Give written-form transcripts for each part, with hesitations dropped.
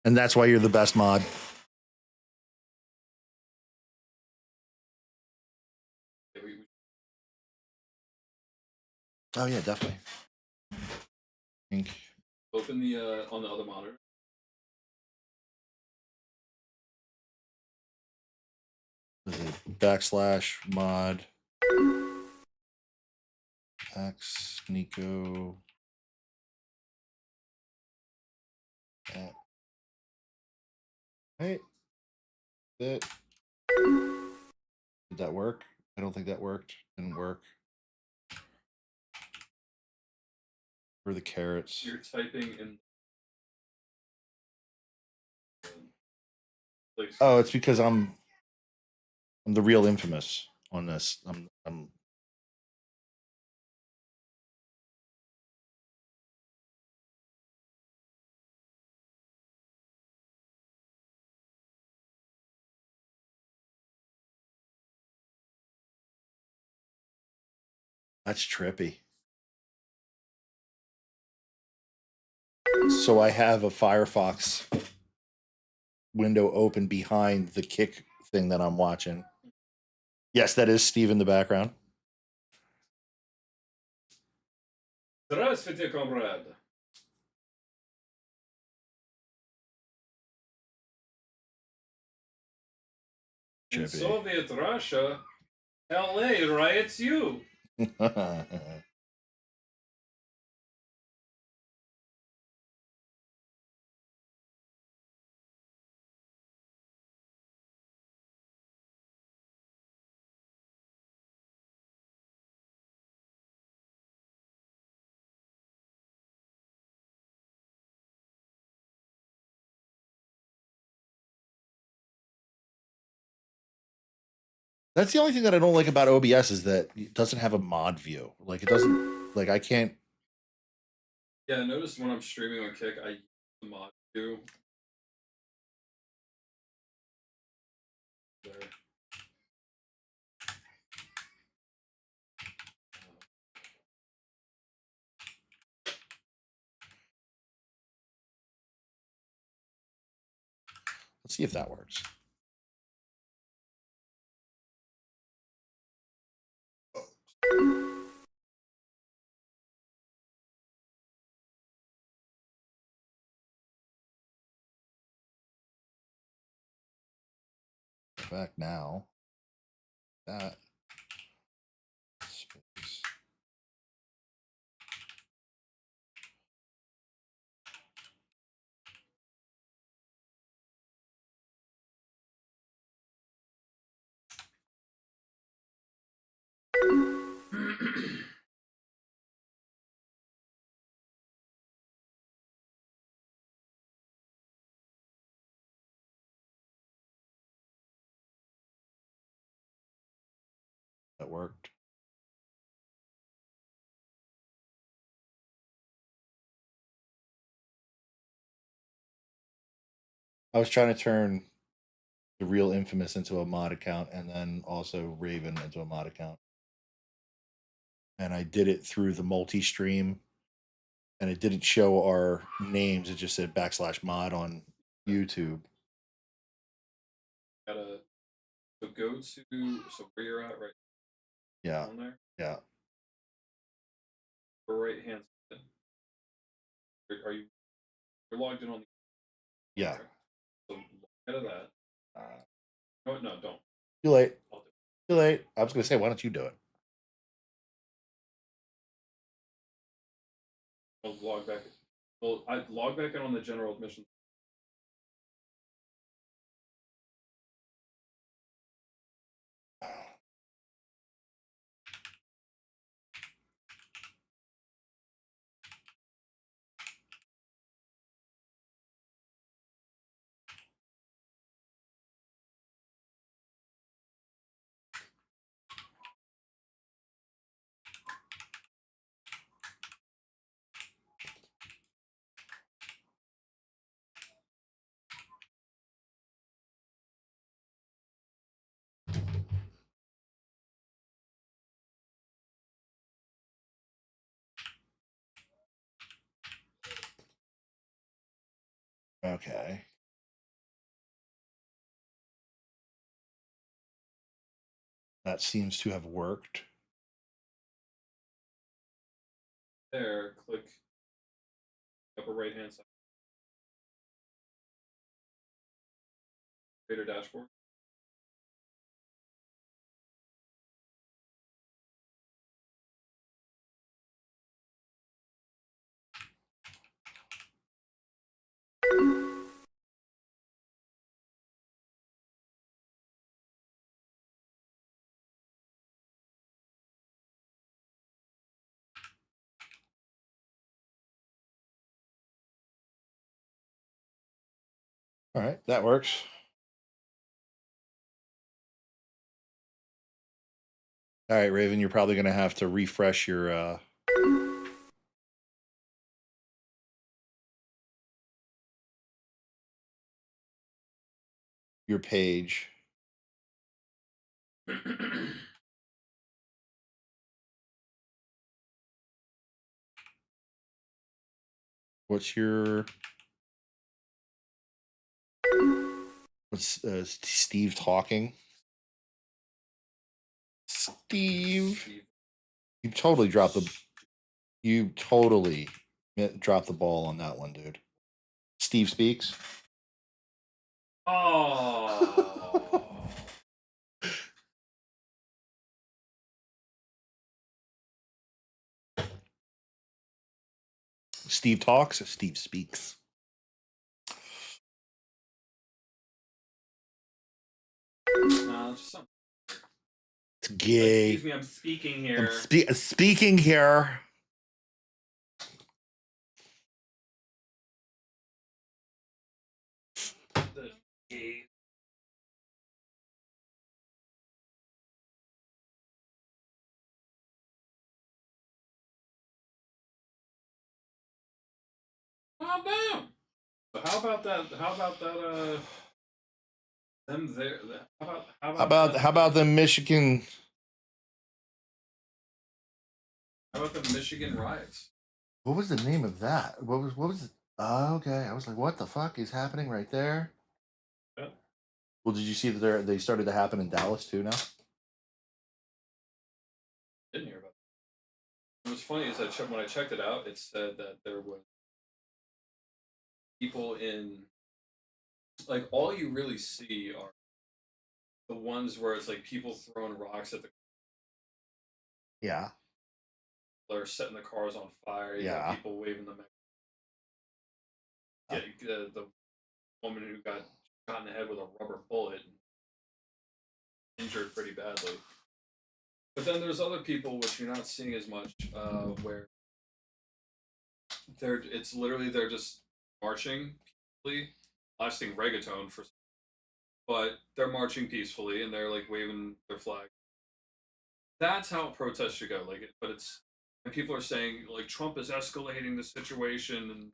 And that's why you're the best mod. Oh yeah, definitely. Open the on the other monitor. Is it / mod X Nico Hey, did that work? I don't think that worked. Didn't work. For the carrots. You're typing in. Oh, it's because I'm the real infamous on this. I'm That's trippy. So I have a Firefox window open behind the kick thing that I'm watching. Yes, that is Steve in the background. Здравствуйте, comrade. In Soviet Russia, LA riots you. That's the only thing that I don't like about OBS is that it doesn't have a mod view. Like it doesn't like I can't. Yeah, I noticed when I'm streaming on Kick, I use the mod view. There. Let's see if that works. Back now. That space. That worked. I was trying to turn the real infamous into a mod account and then also Raven into a mod account. And I did it through the multi-stream and it didn't show our names. It just said /mod on YouTube. Gotta go to where you're at right. Yeah. On there. Yeah. For right hand. Are you? You're logged in on the. Yeah. So out of that. No, don't. Too late. Too late. I was going to say, why don't you do it? I'll log back. Well, I log back in on the general admission. Okay. That seems to have worked. There, click upper right hand side, creator dashboard. All right, that works. All right, Raven, you're probably going to have to refresh your page. What's Steve talking? Steve, you totally dropped the ball on that one, dude. Steve speaks. Oh. Steve talks. Steve speaks. No, just something. It's gay. Excuse me, I'm speaking here. I'm speaking here. The gay. Calm down. So how about that? How about that? Them there. How about the Michigan? How about the Michigan riots? What was the name of that? What was? Oh, okay. I was like, what the fuck is happening right there? Yeah. Well, did you see that they started to happen in Dallas too now? Didn't hear about it. What's funny is that when I checked it out, it said that there was people in, like, all you really see are the ones where it's like people throwing rocks at the Yeah. or setting the cars on fire. You got people waving them. Yeah, the woman who got shot in the head with a rubber bullet, injured pretty badly. But then there's other people which you're not seeing as much, where it's literally they're just marching peacefully, blasting reggaeton for, but they're marching peacefully and they're like waving their flag. That's how protests should go. Like, but it's, and people are saying like Trump is escalating the situation, and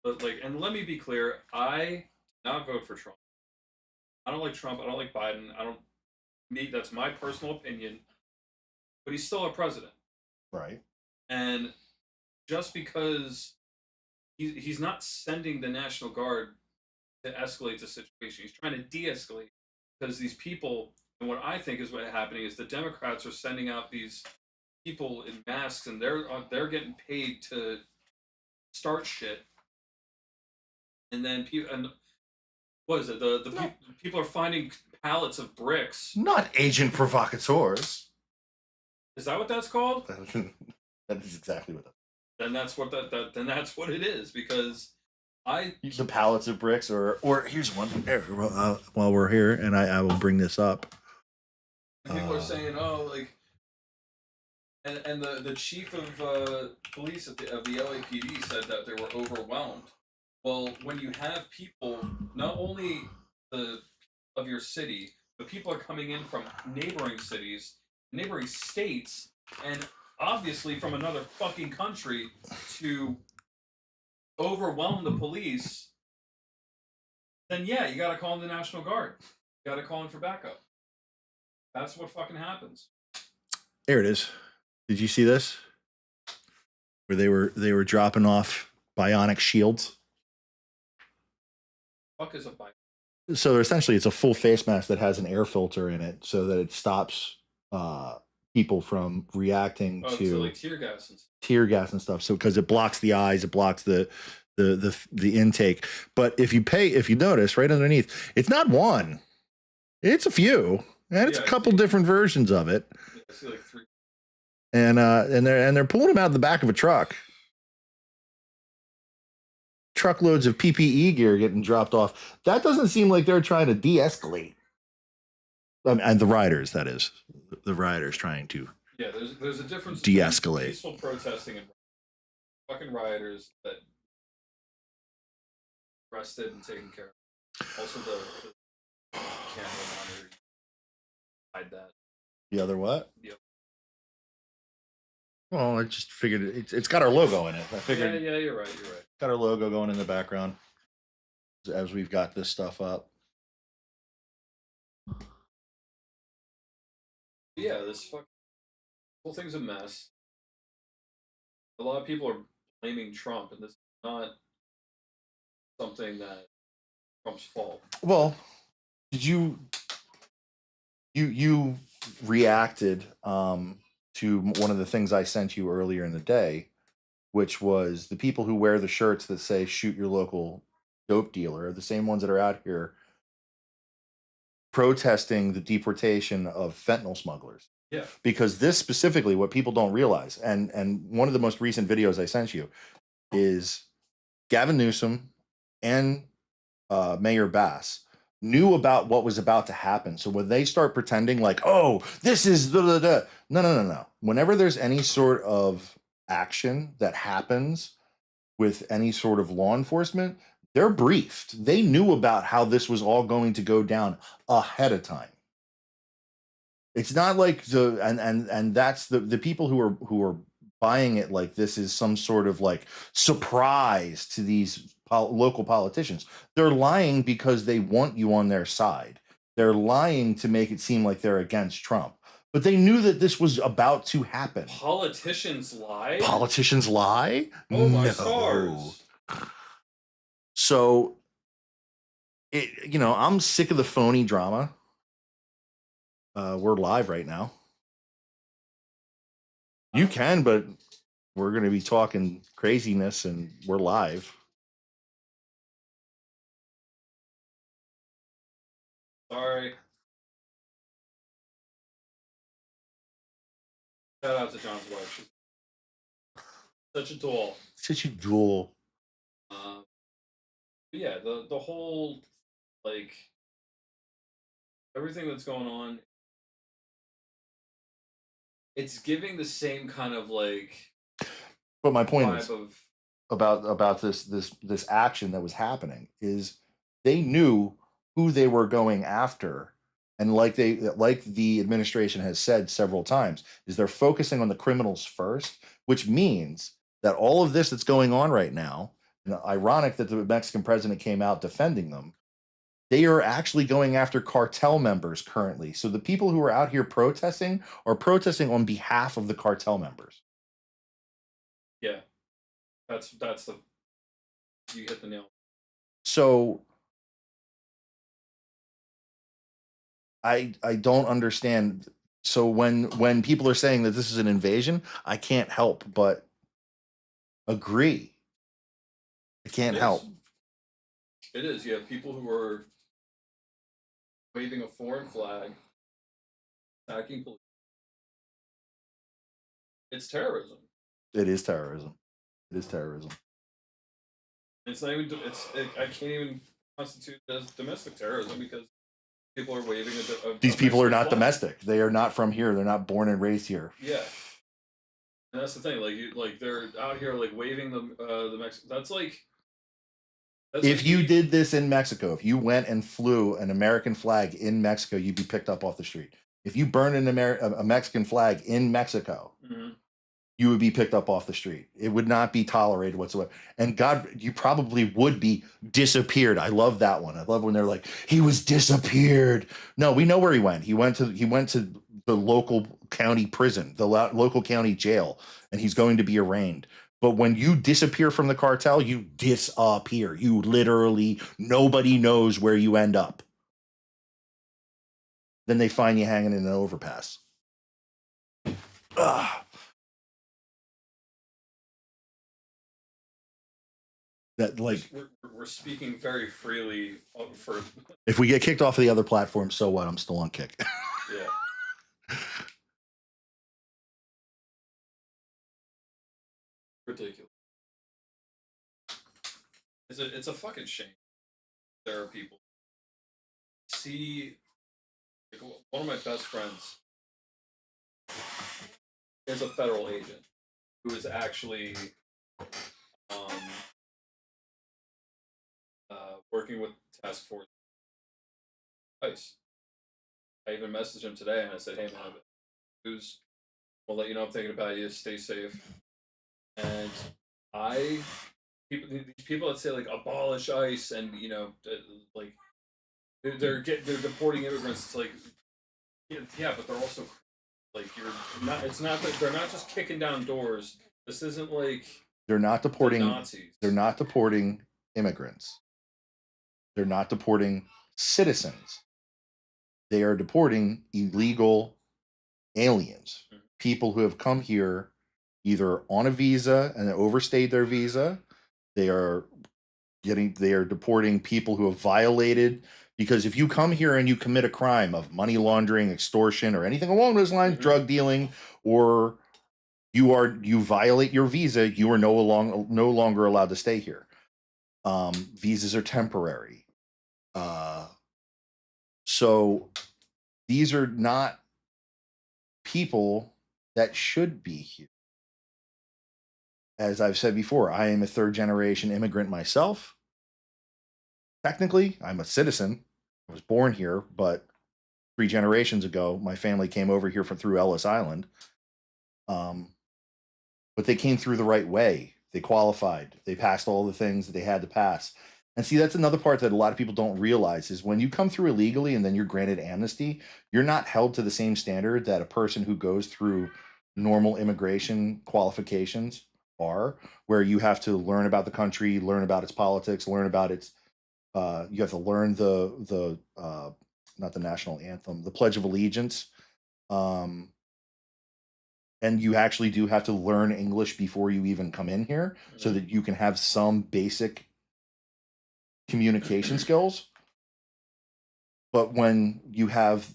but like, and let me be clear, I did not vote for Trump. I don't like Trump. I don't like Biden. I don't. Me, that's my personal opinion. But he's still a president, Right. and just because he's not sending the National Guard to escalate the situation, he's trying to de-escalate because these people. And what I think is what's happening is the Democrats are sending out these people in masks, and they're getting paid to start shit, and then people and what is it? People are finding pallets of bricks. Not agent provocateurs. Is that what that's called? That is exactly what. Then that's what then that's what it is, because the pallets of bricks, or here's one. While we're here, and I will bring this up. People are saying, oh, like, and the chief of police of the LAPD said that they were overwhelmed. Well, when you have people, not only the of your city, but people are coming in from neighboring cities, neighboring states, and obviously from another fucking country to overwhelm the police, then yeah, you gotta call in the National Guard. You gotta call in for backup. That's what fucking happens. There it is. Did you see this? Where they were dropping off bionic shields. Fuck is a bike? So essentially, it's a full face mask that has an air filter in it, so that it stops uh, people from reacting Oh, to to like tear gas and stuff. tear gas and stuff. So because it blocks the eyes, it blocks the intake. But if you notice right underneath, it's not one, it's a few, and it's Yeah, a I couple see. different versions of it. Yeah, I see like 3. And they're pulling them out of the back of a truck. Truckloads of PPE gear getting dropped off. That doesn't seem like they're trying to de-escalate. And the rioters, that is, the rioters trying to Yeah, there's a difference between de-escalate. peaceful protesting and fucking rioters that arrested and taken care of. Also, the camera monitor hide that. The other what? Yep. Well, I just figured it's got our logo in it. I Yeah, figured yeah, you're right. You're right. got our logo going in the background as we've got this stuff up. Yeah, this whole thing's a mess. A lot of people are blaming Trump, and this is not something that Trump's fault. Well, did you reacted to one of the things I sent you earlier in the day, which was the people who wear the shirts that say "shoot your local dope dealer" are the same ones that are out here protesting the deportation of fentanyl smugglers. Yeah. Because this specifically, what people don't realize, and one of the most recent videos I sent you is Gavin Newsom and Mayor Bass knew about what was about to happen. So when they start pretending like, oh, this is no. Whenever there's any sort of action that happens with any sort of law enforcement, they're briefed. They knew about how this was all going to go down ahead of time. It's not like and that's the people who are buying it like this is some sort of like surprise to these local politicians. They're lying because they want you on their side. They're lying to make it seem like they're against Trump. But they knew that this was about to happen. Politicians lie? Politicians lie? Oh my stars. So I'm sick of the phony drama. We're live right now. You can, but we're going to be talking craziness and we're live. Sorry. Shout out to John's wife. She's such a doll. Such a jewel. Yeah, the whole like everything that's going on, it's giving the same kind of like. But my point vibe is of about this action that was happening is they knew who they were going after, and like the administration has said several times, is they're focusing on the criminals first, which means that all of this that's going on right now, ironic that the Mexican president came out defending them, they are actually going after cartel members currently. So the people who are out here protesting are protesting on behalf of the cartel members. Yeah, that's the you hit the nail. So I don't understand. So when people are saying that this is an invasion, I can't help but agree. I can't help. It is. You have people who are waving a foreign flag, attacking police. It's terrorism. It is terrorism. It is terrorism. It's not even. I can't even constitute as domestic terrorism because people are waving These people are not flag. domestic. They are not from here. They're not born and raised here. Yeah, and that's the thing. Like they're out here like waving the Mexican. That's like. If you did this in Mexico, if you went and flew an American flag in Mexico, you'd be picked up off the street. If you burned a Mexican flag in Mexico, you would be picked up off the street. It would not be tolerated whatsoever. And God, you probably would be disappeared. I love that one. I love when they're like, he was disappeared. No, we know where he went. He went to the local county prison, the local county jail, and he's going to be arraigned. But when you disappear from the cartel, you disappear. You literally, nobody knows where you end up. Then they find you hanging in an overpass. Ugh, that like We're speaking very freely for if we get kicked off of the other platform, so what? I'm still on Kick. yeah. Ridiculous. It's a fucking shame. There are people see like, one of my best friends is a federal agent who is actually um, working with task force ICE. I even messaged him today and I said, "Hey man, who's? We'll let you know I'm thinking about you. Stay safe." And I these people that say like abolish ICE and like they're deporting immigrants. It's like yeah, but they're also like you're not. It's not that they're not just kicking down doors. This isn't like they're not the deporting. Nazis. They're not deporting immigrants. They're not deporting citizens. They are deporting illegal aliens, Mhm. people who have come here either on a visa and overstayed their visa. They are they are deporting people who have violated, because if you come here and you commit a crime of money laundering, extortion, or anything along those lines, Mhm. drug dealing, or you violate your visa, you are no longer allowed to stay here. Visas are temporary. Uh, so these are not people that should be here. As I've said before, I am a third generation immigrant myself. Technically, I'm a citizen. I was born here, but 3 generations ago, my family came over here from through Ellis Island. Um, but they came through the right way. They qualified. They passed all the things that they had to pass. And see, that's another part that a lot of people don't realize is when you come through illegally and then you're granted amnesty, you're not held to the same standard that a person who goes through normal immigration qualifications are, where you have to learn about the country, learn about its politics, learn about its you have to learn the not the national anthem, the Pledge of Allegiance. Um, and you actually do have to learn English before you even come in here so Mhm. that you can have some basic communication skills. But when you have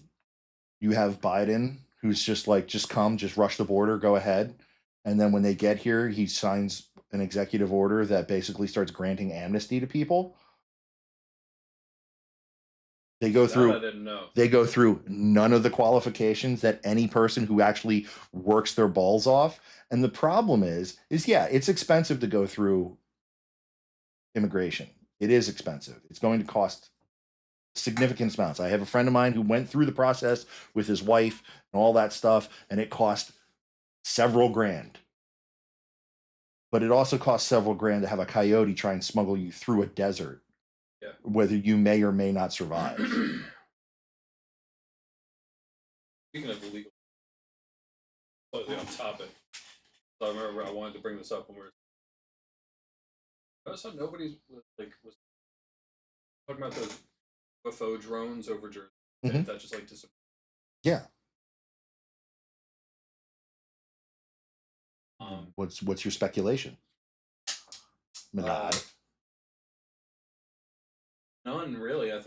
Biden who's just like just come, just rush the border, go ahead, and then when they get here, he signs an executive order that basically starts granting amnesty to people. They go That I through didn't know. they go through none of the qualifications that any person who actually works their balls off. And the problem is yeah, it's expensive to go through immigration. It is expensive. It's going to cost significant amounts. I have a friend of mine who went through the process with his wife and all that stuff, and it cost several grand. But it also costs several grand to have a coyote try and smuggle you through a desert, Yeah. whether you may or may not survive. Speaking of illegal, slightly on topic. So I remember I wanted to bring this up when we were. I saw nobody was talking about those UFO drones over Jersey. Hmm. That just like disappeared. Yeah. Um, What's your speculation, uh, Minad? None really. I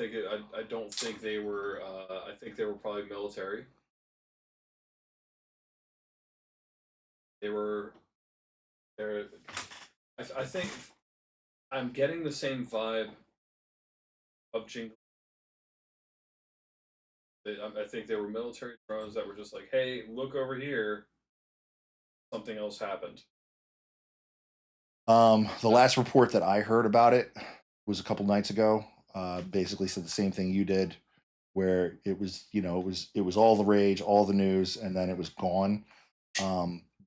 don't think they were. I think they were probably military. They were. They're. I think I'm getting the same vibe of Jingle. I think they were military drones that were just like, "Hey, look over here. Something else happened." The That last report that I heard about it was a couple nights ago. Basically said the same thing you did, where it was, it was all the rage, all the news, and then it was gone.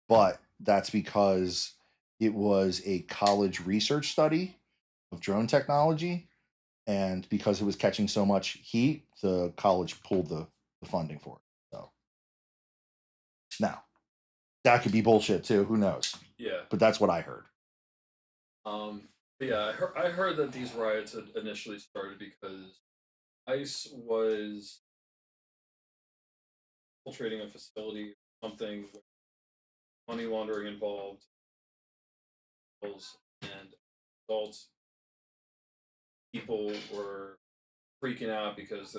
But that's because it was a college research study of drone technology, and because it was catching so much heat, the college pulled the funding for it. So now that could be bullshit too. Who knows? yeah. But that's what I heard. But yeah, I heard that these riots had initially started because ICE was infiltrating a facility or something. money laundering involved, and adults. People were freaking out because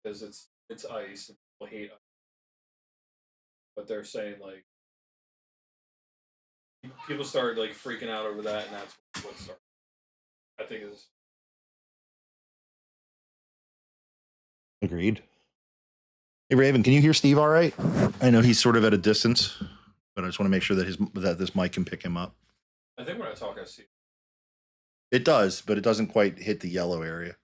it's ice and people hate ice. But they're saying like people started like freaking out over that, and that's what started. I think is Agreed. Hey Raven, can you hear Steve all right? I know he's sort of at a distance, but I just want to make sure that this mic can pick him up. I think when I talk, I see. It does, but it doesn't quite hit the yellow area.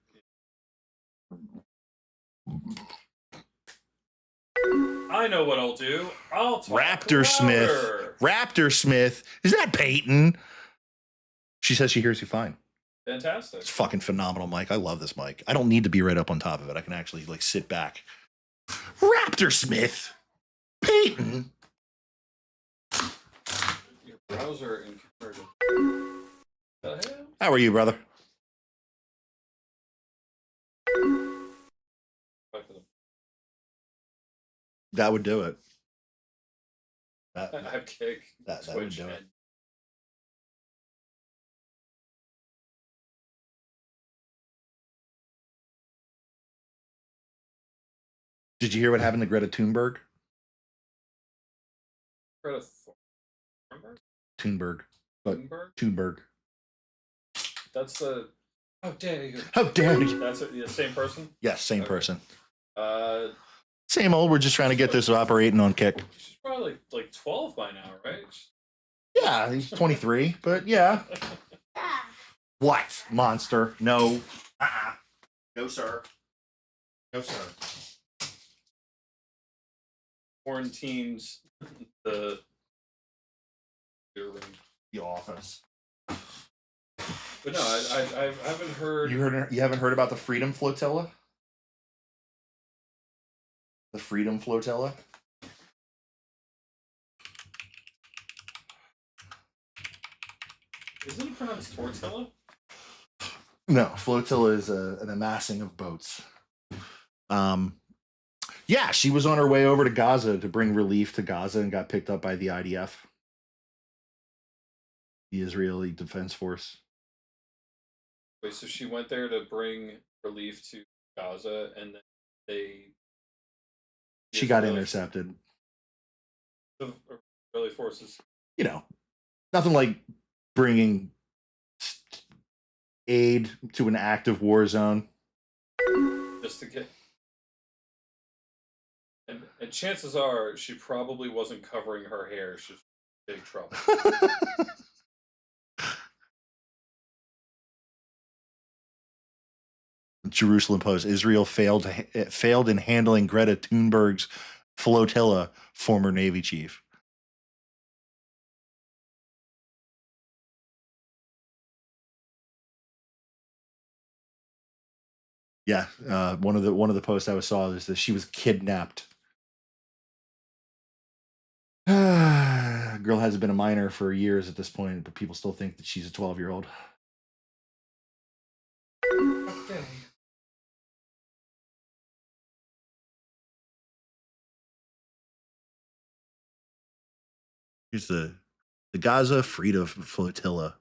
I know what I'll do. I'll talk Raptor Smith. louder. Raptor Smith. Is that Peyton? She says she hears you fine. Fantastic. It's fucking phenomenal, Mike. I love this mic. I don't need to be right up on top of it. I can actually like sit back. Raptor Smith. Peyton. Your browser encountered. The hell? How are you, brother? That would do it. I have Kick. That would do it. Did you hear what happened to Greta Thunberg? Greta Thunberg. But Thunberg. That's the. How dare you? How dare you? That's the same person? Yes, same person. Same old. We're just trying to get this operating on Kick. She's probably like 12 by now, right? Yeah, he's 23, but yeah. What? Monster? No. No, sir. No, sir. Quarantines the office. But no, I haven't heard. You haven't heard about the Freedom Flotilla? The Freedom Flotilla? Isn't it pronounced tortilla? No, flotilla is an amassing of boats. Yeah, she was on her way over to Gaza to bring relief to Gaza and got picked up by the IDF, the Israeli Defense Force. Wait, so she went there to bring relief to Gaza, and then she got intercepted. The Israeli forces. You know, nothing like bringing aid to an active war zone. Just to get. And chances are she probably wasn't covering her hair. She's in big trouble. Jerusalem Post: Israel failed in handling Greta Thunberg's flotilla, former Navy chief. Yeah, one of the posts I saw is that she was kidnapped. Girl hasn't been a minor for years at this point, but people still think that she's a 12-year-old. Okay. Here's the Gaza Freedom Flotilla.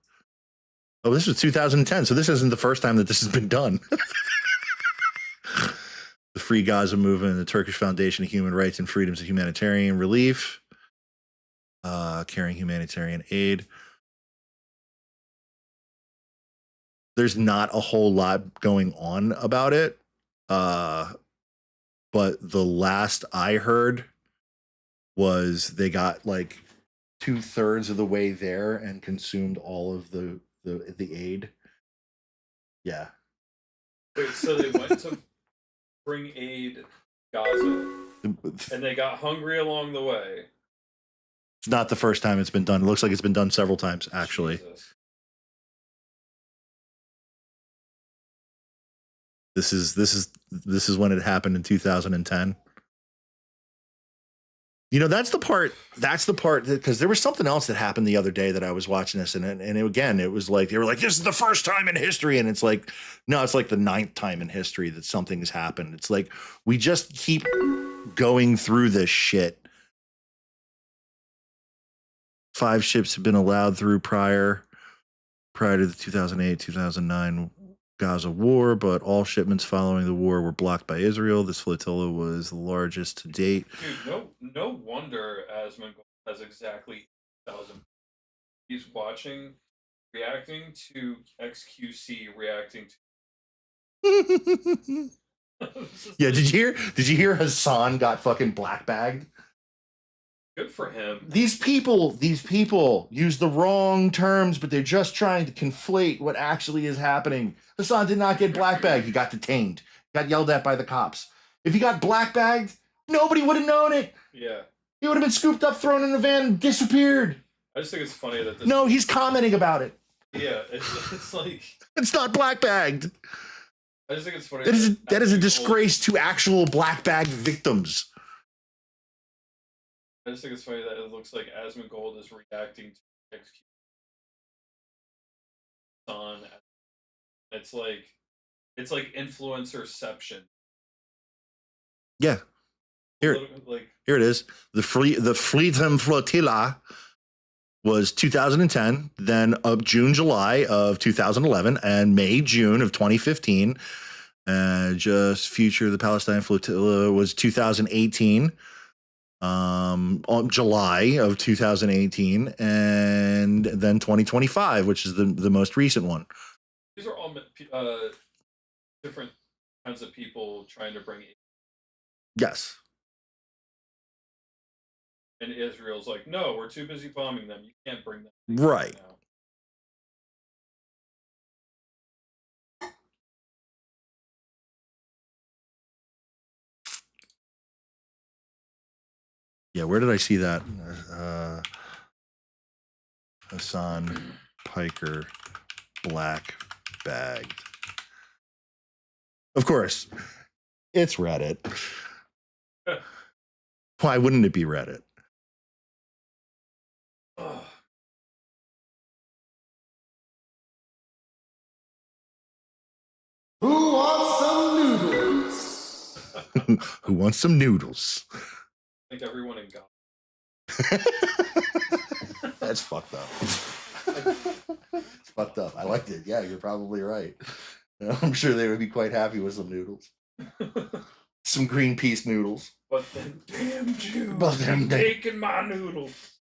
Oh, this was 2010, so this isn't the first time that this has been done. The Free Gaza Movement and the Turkish Foundation of Human Rights and Freedoms of Humanitarian Relief, carrying humanitarian aid. There's not a whole lot going on about it, but the last I heard was they got like 2/3 of the way there and consumed all of the aid. Yeah. Wait, so they went to bring aid Gaza, and they got hungry along the way. It's not the first time it's been done. It looks like it's been done several times, actually. Jesus. This is when it happened in 2010. You know, that's the part because there was something else that happened the other day that I was watching this, and again, it was like they were like, this is the first time in history, and it's like, no, it's like the 9th time in history that something has happened. It's like we just keep going through this shit. 5 ships have been allowed through prior to the 2008-2009 Gaza war, but all shipments following the war were blocked by Israel. This flotilla was the largest to date. Dude, no wonder Asmongold has exactly 1,000. He's watching, reacting to XQC, reacting to. Yeah, did you hear Hassan got fucking black bagged? Good for him. These people use the wrong terms, but they're just trying to conflate what actually is happening. Hassan did not get black bagged. He got detained. Got yelled at by the cops. If he got black bagged, nobody would have known it. Yeah. He would have been scooped up, thrown in a van, and disappeared. I just think it's funny that this. No, he's commenting about it. Yeah, it's like. It's not black bagged. I just think it's funny. That is a disgrace to actual black bag victims. I just think it's funny that it looks like Asmongold is reacting to XQ on. It's like influencerception. Yeah. Here it is. The Freedom Flotilla was 2010, then up June, July of 2011, and May, June of 2015. Just Future, the Palestine Flotilla was 2018. On July of 2018, and then 2025, which is the most recent one. These are all different kinds of people trying to bring. Yes. And Israel's like, no, we're too busy bombing them. You can't bring them. Right. Yeah, where did I see that? Hassan Piker black bagged. Of course, it's Reddit. Why wouldn't it be Reddit? Who wants some noodles? Who wants some noodles? I think everyone in God. That's fucked up. It's fucked up. I liked it. Yeah, you're probably right. I'm sure they would be quite happy with some noodles. Some green peas noodles. But then damn Jews taking my noodles.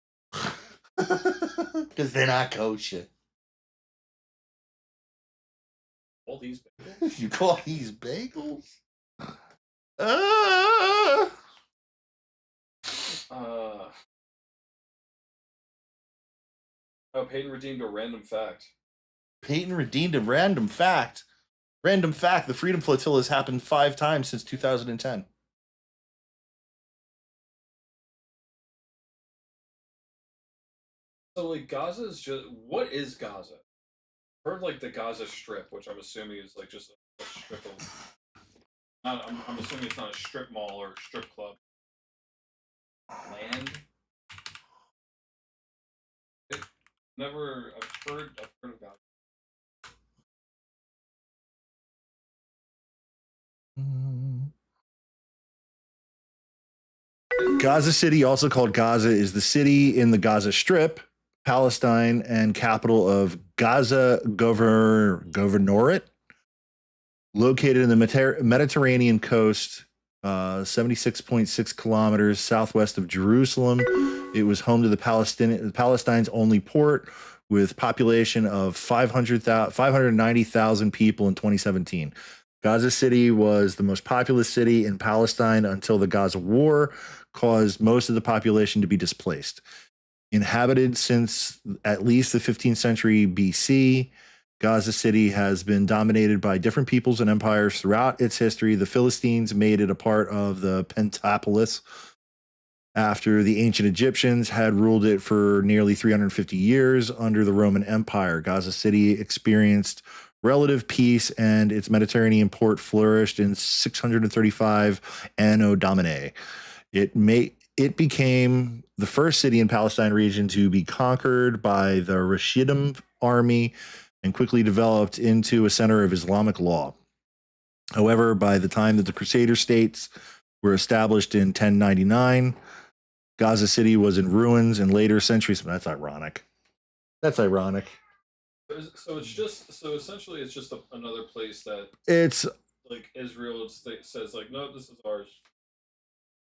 Because they're not kosher. All these bagels? You call these bagels? Peyton redeemed a random fact. Peyton redeemed a random fact. Random fact, the Freedom Flotilla has happened 5 times since 2010. So, like, Gaza is just... What is Gaza? I've heard, like, the Gaza Strip, which I'm assuming is, like, just a strip of... I'm assuming it's not a strip mall or a strip club. Land? I've heard of Gaza. Gaza City, also called Gaza, is the city in the Gaza Strip, Palestine, and capital of Gaza Governorate, located in the Mediterranean coast, 76.6 kilometers southwest of Jerusalem. It was home to Palestine's only port, with population of 590,000 people in 2017. Gaza City was the most populous city in Palestine until the Gaza War caused most of the population to be displaced. Inhabited since at least the 15th century BC, Gaza City has been dominated by different peoples and empires throughout its history. The Philistines made it a part of the Pentapolis after the ancient Egyptians had ruled it for nearly 350 years under the Roman Empire. Gaza City experienced relative peace, and its Mediterranean port flourished in 635 Anno Domini. It became the first city in Palestine region to be conquered by the Rashidim army and quickly developed into a center of Islamic law. However, by the time that the Crusader states were established in 1099, Gaza City was in ruins in later centuries. That's ironic. That's ironic. So it's just so essentially it's just another place that It's like Israel says like no, this is ours.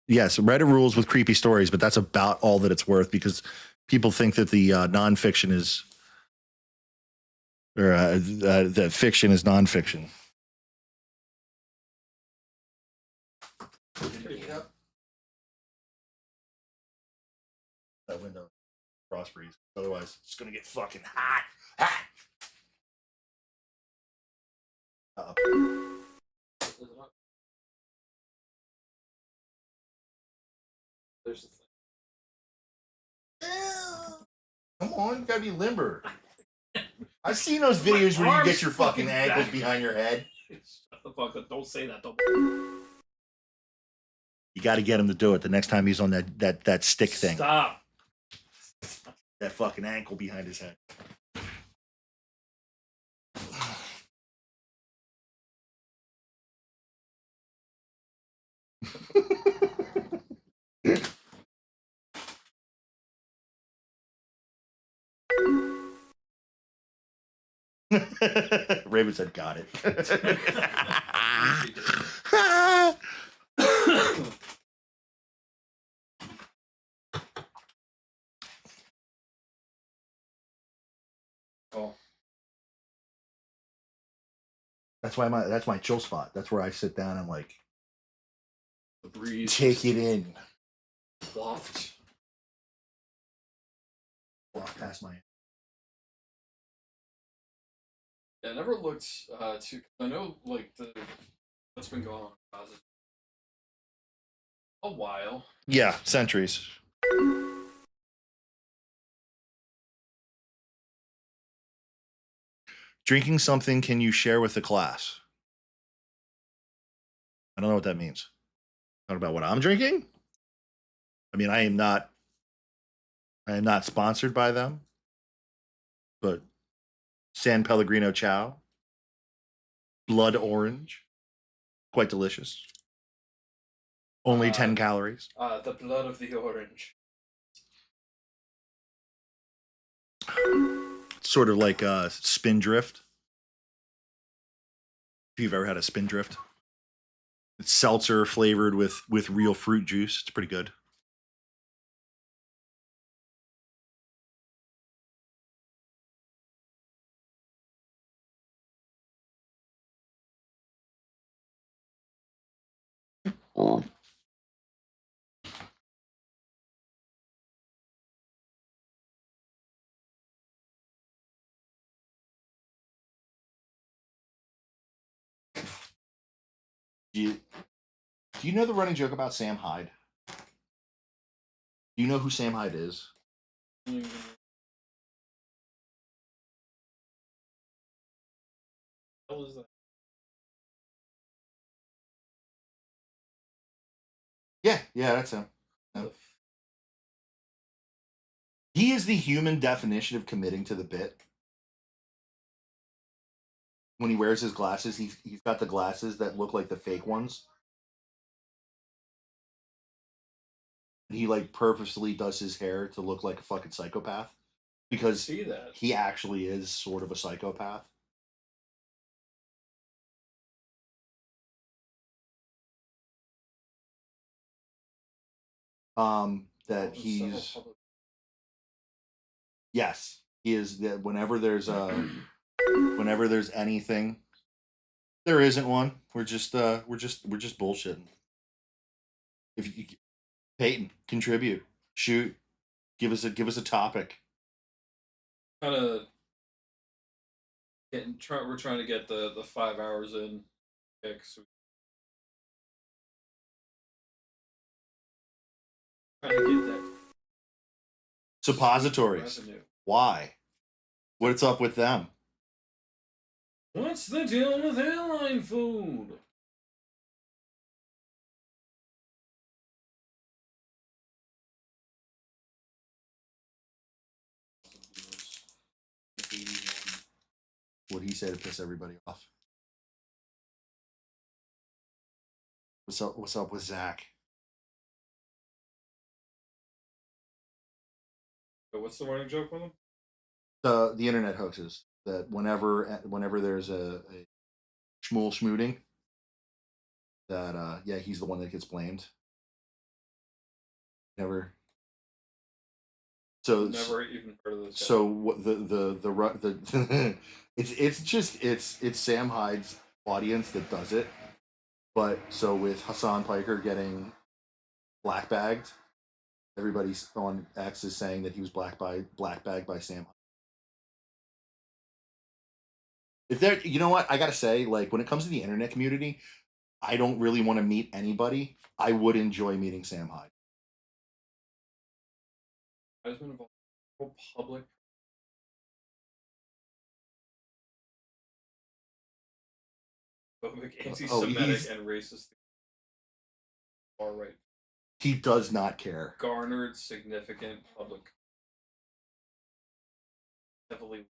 yes, Reddit rules with creepy stories, but that's about all that it's worth because people think that the nonfiction is or that fiction is nonfiction. That window cross breeze. Otherwise, it's gonna get fucking hot. Hot. There's the thing. Come on, you gotta be limber. I've seen those videos where you get your fucking ankles behind your head. Shut the fuck up! Don't say that. Don't. You got to get him to do it the next time he's on that stick thing. Stop. That fucking ankle behind his head. Raven said, "Got it." Oh. That's my chill spot. That's where I sit down and like The breeze. take it in. Waft. Walk past my. Yeah, I never looked to. I know like what's been going on in Gaza a while. Yeah, centuries. Drinking something can you share with the class? I don't know what that means. Talk about what I'm drinking? I mean, I am not sponsored by them, but San Pellegrino Chow, blood orange, quite delicious. Only 10 calories. The blood of the orange. Sort of like a Spindrift. If you've ever had a Spindrift, it's seltzer flavored with real fruit juice. It's pretty good. Do you know the running joke about Sam Hyde? Do you know who Sam Hyde is? Mm. What was that? Yeah, that's him. Yeah. He is the human definition of committing to the bit. When he wears his glasses, he's got the glasses that look like the fake ones. He like purposely does his hair to look like a fucking psychopath because See that? he actually is sort of a psychopath. That he's yes, he is that whenever there's anything, there isn't one. We're just bullshitting. If you Peyton contribute, shoot, give us a topic. Kind of we're trying to get the 5 hours in picks. Trying to get that Suppositories. revenue. Why? What's up with them? What's the deal with airline food? What he said to piss everybody off. What's up with Zach? What's the running joke with him? The internet hoaxes that whenever there's a schmool schmooting, that yeah, he's the one that gets blamed. Never. So Never even heard of this guy. so what the it's Sam Hyde's audience that does it. But so with Hassan Piker getting black bagged, everybody's on X is saying that he was black bagged by Sam. If there, you know what I gotta say, like when it comes to the internet community, I don't really want to meet anybody. I would enjoy meeting Sam Hyde. Has been involved in public anti-Semitic and racist far right. He does not care. Garnered significant public heavily.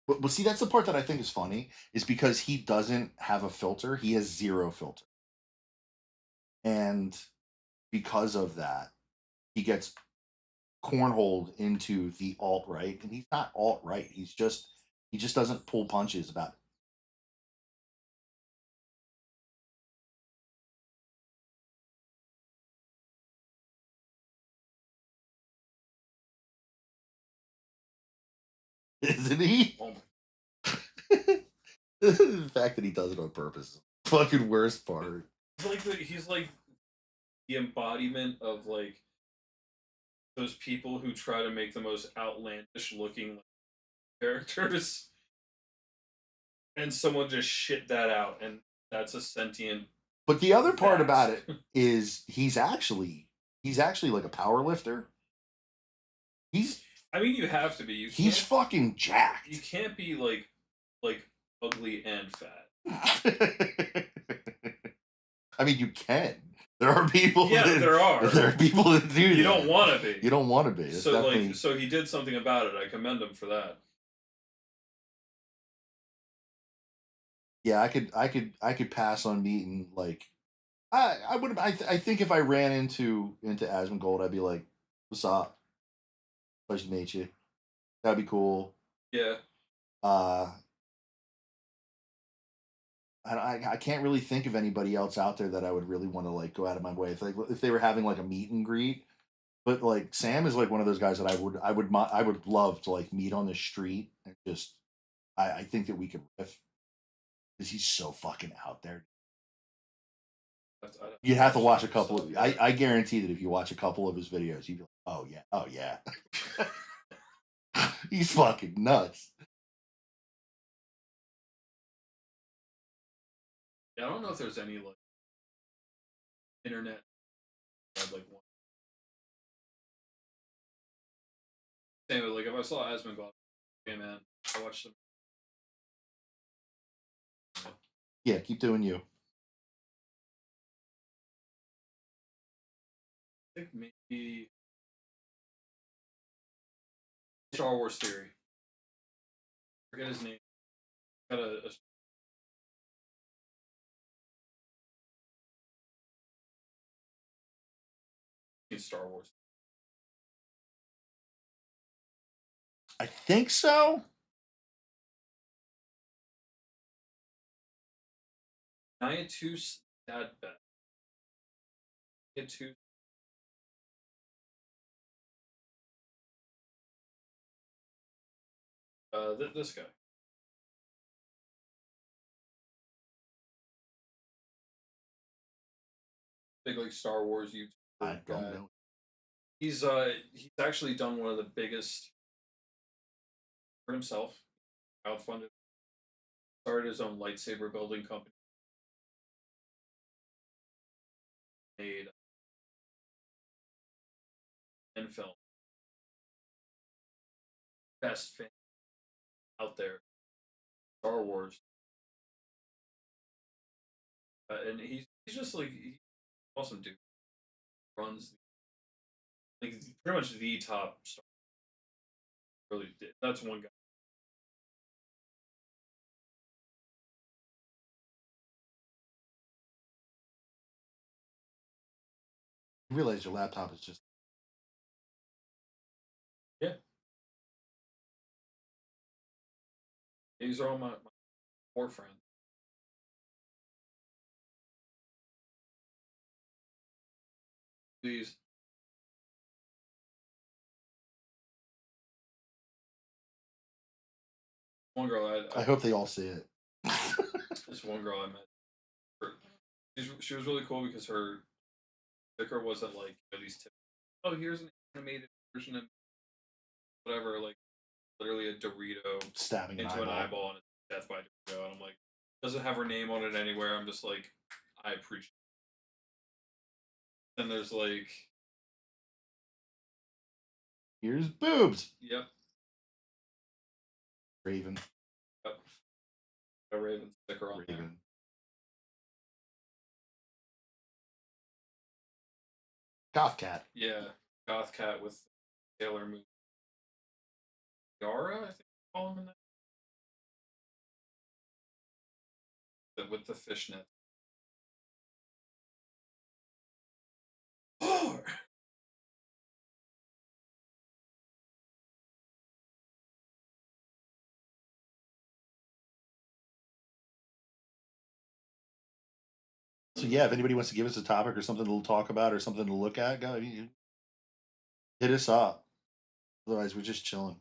But see, that's the part that I think is funny, is because he doesn't have a filter. He has zero filter, and because of that, he gets cornholed into the alt right, and he's not alt right. He just doesn't pull punches about it. Isn't he? Oh The fact that he does it on purpose is the fucking worst part. he's like the embodiment of like those people who try to make the most outlandish looking characters, and someone just shit that out, and that's a sentient. But the other part vast. about it is he's actually like a power lifter. I mean, you have to be. He's fucking jacked. You can't be like ugly and fat. I mean, you can. There are people. Yeah, there are. There are people that do. You don't want to be. You don't want to be. It's So definitely... so he did something about it. I commend him for that. Yeah, I could pass on meeting like I would I think if I ran into Asmongold, I'd be like, "What's up? Pleasure to meet you." That'd be cool. Yeah. I can't really think of anybody else out there that I would really want to like go out of my way. If they were having like a meet and greet, but like Sam is like one of those guys that I would love to like meet on the street and just I think that we could riff because he's so fucking out there. You'd have to watch a couple of. I guarantee that if you watch a couple of his videos, you'd be like, oh yeah, he's fucking nuts. Yeah, I don't know if there's any like internet like one. Same with like if I saw Asmongold, hey man, I watched them. Yeah, keep doing you. I think maybe Star Wars Theory. I forget his name. Got a in Star Wars. I think so. Niatus Dad Bet. Niatus. This guy. Big like Star Wars YouTube. I don't know. He's actually done one of the biggest for himself. Crowdfunded. Started his own lightsaber building company. Made and film. Best fan out there. Star Wars. And he's just like awesome dude. Runs like pretty much the top star. Really did. That's one guy. You realize your laptop is just Yeah. These are all my poor friends. These one girl I hope they all see it. this one girl I met. She was really cool because her sticker wasn't like these tips. Oh, here's an animated version of whatever, like literally a Dorito Stabbing an into an eyeball. eyeball and it's death by Dorito. And I'm like, doesn't have her name on it anywhere. I'm just like, I appreciate it. And there's like, Here's boobs. yep, Raven. yep, a Raven sticker on there. Raven. Goth cat. Yeah, goth cat with Sailor Moon. Yara, I think they call him in that. With the fishnet. So yeah, if anybody wants to give us a topic or something to talk about or something to look at, go hit us up. Otherwise, we're just chilling.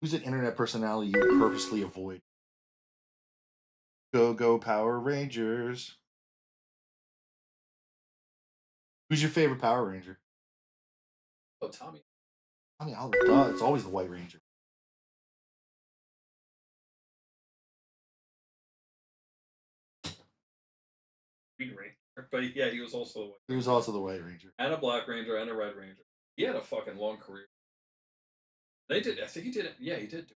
Who's an internet personality you would purposely avoid? Go Power Rangers. Who's your favorite Power Ranger? Oh, Tommy. I mean, duh, it's always the White Ranger. Green Ranger. But yeah, he was also the White He was also the White Ranger. and a Black Ranger and a Red Ranger. He had a fucking long career. They did. I think he did it. Yeah, he did.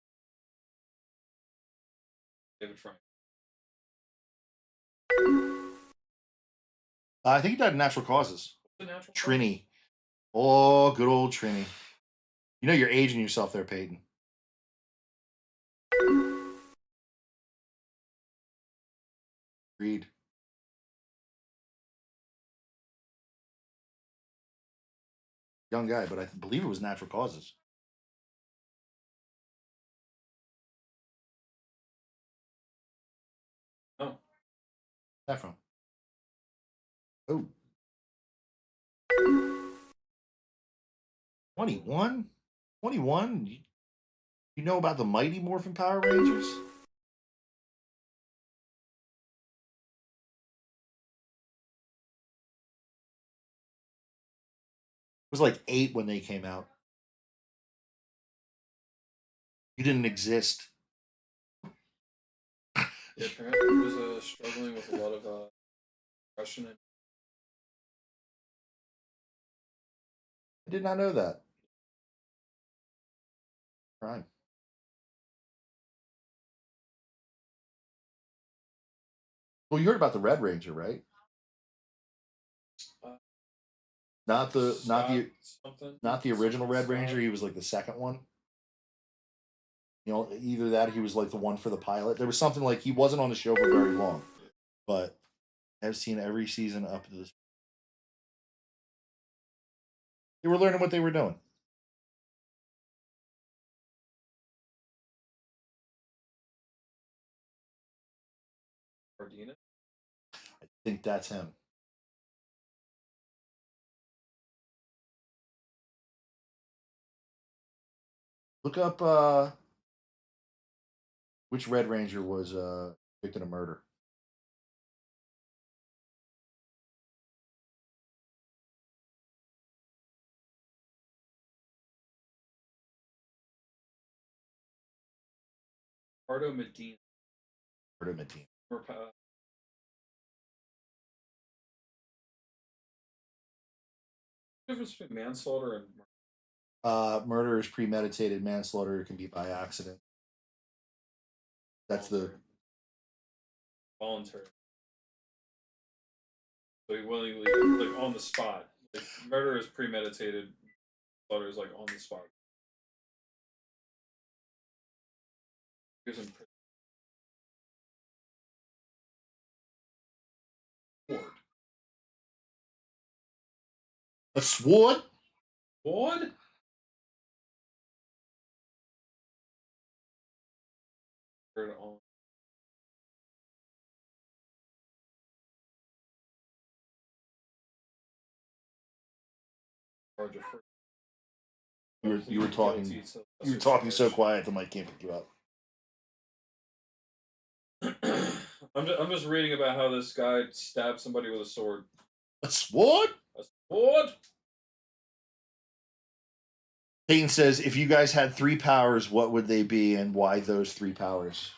David Frank. I think he died of natural causes. The natural. Trini. Oh, good old Trini. You know you're aging yourself there, Peyton. Reed. Young guy, but I believe it was natural causes. Oh. That from? Oh. 21? 21? You know about the Mighty Morphin Power Rangers? Was like 8 when they came out. You didn't exist. Yeah, apparently he was struggling with a lot of depression. I did not know that. Crime. Well, you heard about the Red Ranger, right? Uh, Not the something. not the original Red Scott. Ranger. He was like the second one. You know, either that or he was like the one for the pilot. There was something like he wasn't on the show for very long, but I've seen every season up to this. They were learning what they were doing. Cardina. I think that's him. Look up which Red Ranger was convicted of murder. Pardo Medina. Murder Medina. Or, difference between manslaughter and Murder is premeditated. Manslaughter can be by accident. That's the voluntary. So he willingly, like on the spot, Like, murder is premeditated. Slaughter is like on the spot. Here's some sword. A sword? What? On. You were talking. You were talking so quiet the mic can't pick you up. I'm just reading about how this guy stabbed somebody with a sword. A sword? A sword? Peyton says, if you guys had 3 powers, what would they be and why those 3 powers?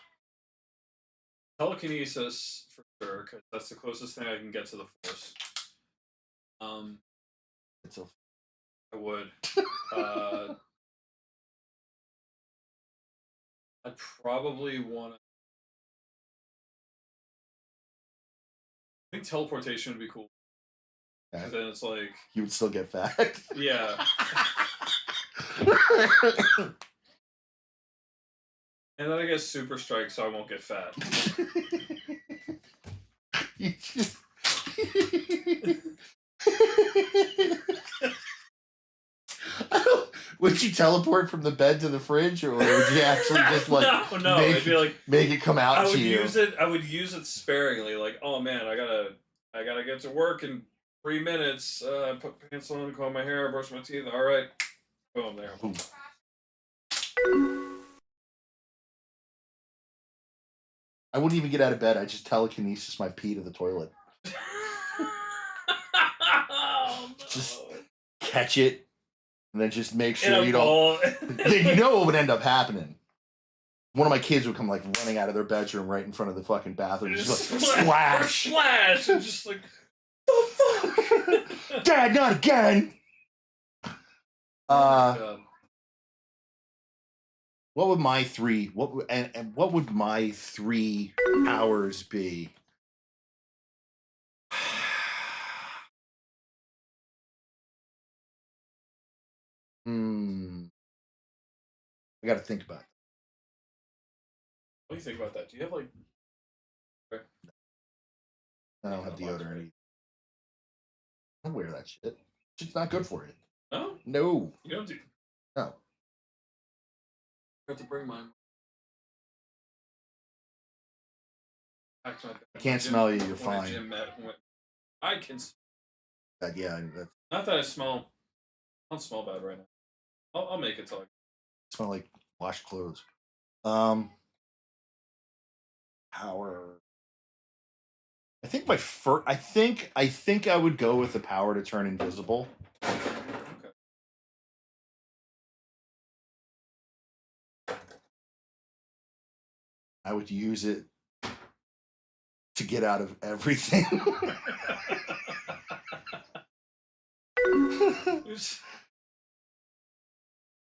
Telekinesis, for sure, because that's the closest thing I can get to the Force. It's a... I would. I'd probably want to. I think teleportation would be cool. Because then it's like. You would still get fat. Yeah. And then I get super strike, so I won't get fat. Would you teleport from the bed to the fridge, or would you actually just like no? It'd be like make it come out to you? I would use it sparingly. Like, oh man, I gotta get to work in 3 minutes. Put pants on, comb my hair, brush my teeth. All right, boom, there. Boom. I wouldn't even get out of bed. I just telekinesis my pee to the toilet. Oh, no. Just catch it, and then just make sure you don't. You know what would end up happening? One of my kids would come like running out of their bedroom right in front of the fucking bathroom, just like splash, and just like, the fuck, Dad, not again. What would my 3? And what would my 3 powers be? I got to think about it. What do you think about that? Do you have like? I don't have deodorant. Either. I don't wear that shit. It's not good for you. No. No. You don't do. No. I have to bring mine. I can't smell you. You're fine. I can. Yeah. That's... Not that I smell. I don't smell bad right now. I'll make it talk. Smell like washed clothes. Power. I think my first. I think I would go with the power to turn invisible. Okay. I would use it to get out of everything.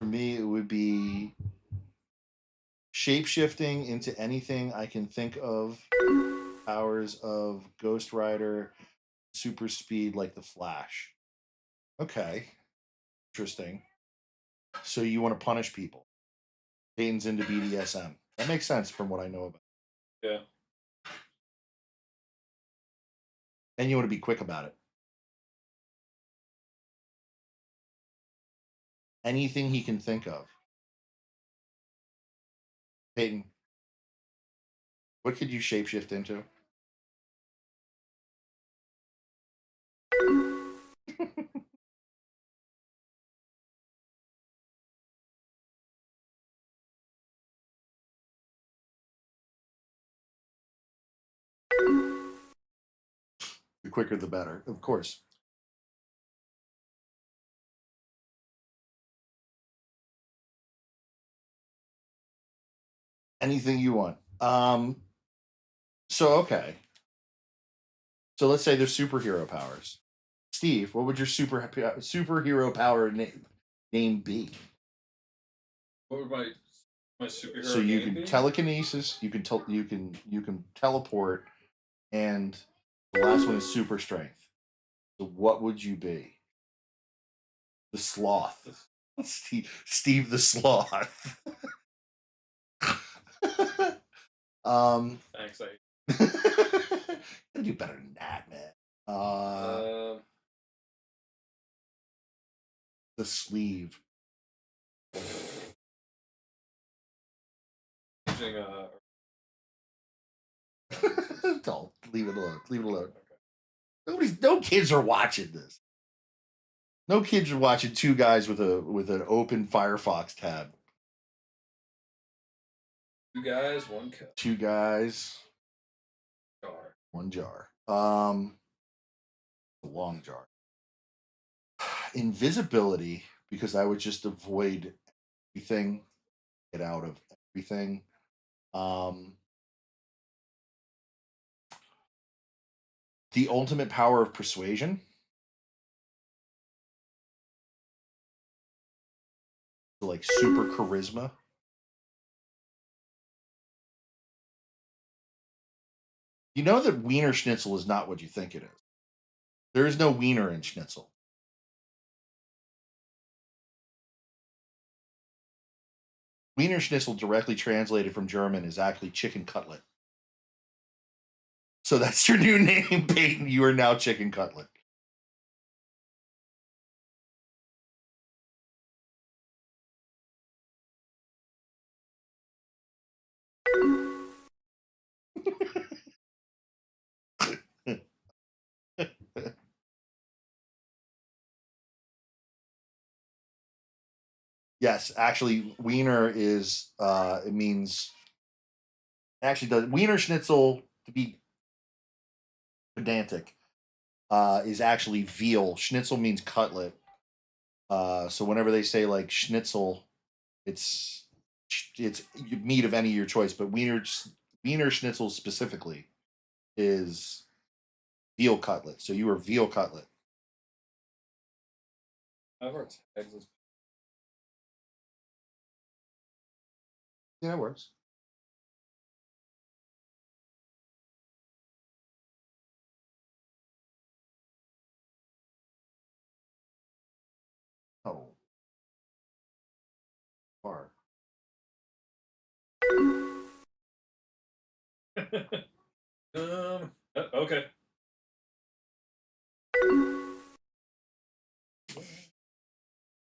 For me, it would be shape-shifting into anything I can think of. Powers of Ghost Rider, super speed like the Flash. Okay. Interesting. So you want to punish people. Peyton's into BDSM. That makes sense from what I know about it. Yeah. And you want to be quick about it. Anything he can think of. Peyton, what could you shapeshift into? The quicker the better, of course. Anything you want. So okay. So let's say there's superhero powers. Steve, what would your superhero power name be? What would my superhero? So you name can be? telekinesis, you can teleport, and the last one is super strength. So what would you be? The sloth. Steve the sloth. Thanks. Gotta do better than that, man. The sleeve. Using Don't leave it alone. Leave it alone. No kids are watching this. No kids are watching two guys with an open Firefox tab. 2 guys, 1 cup. 2 guys, Jar. 1 jar. A long jar. Invisibility, because I would just avoid everything, get out of everything. The ultimate power of persuasion. So like super charisma. You know that Wiener Schnitzel is not what you think it is. There is no wiener in Schnitzel. Wiener Schnitzel, directly translated from German, is actually chicken cutlet. So that's your new name, Peyton. You are now chicken cutlet. Yes, actually, wiener is it means actually does Wiener Schnitzel, to be pedantic, is actually veal. Schnitzel means cutlet. So whenever they say like schnitzel, it's it's meat of any of your choice, but Wiener Schnitzel specifically is veal cutlet. So you are veal cutlet. However, it's eggs. Yeah, that works. Oh, far. Okay.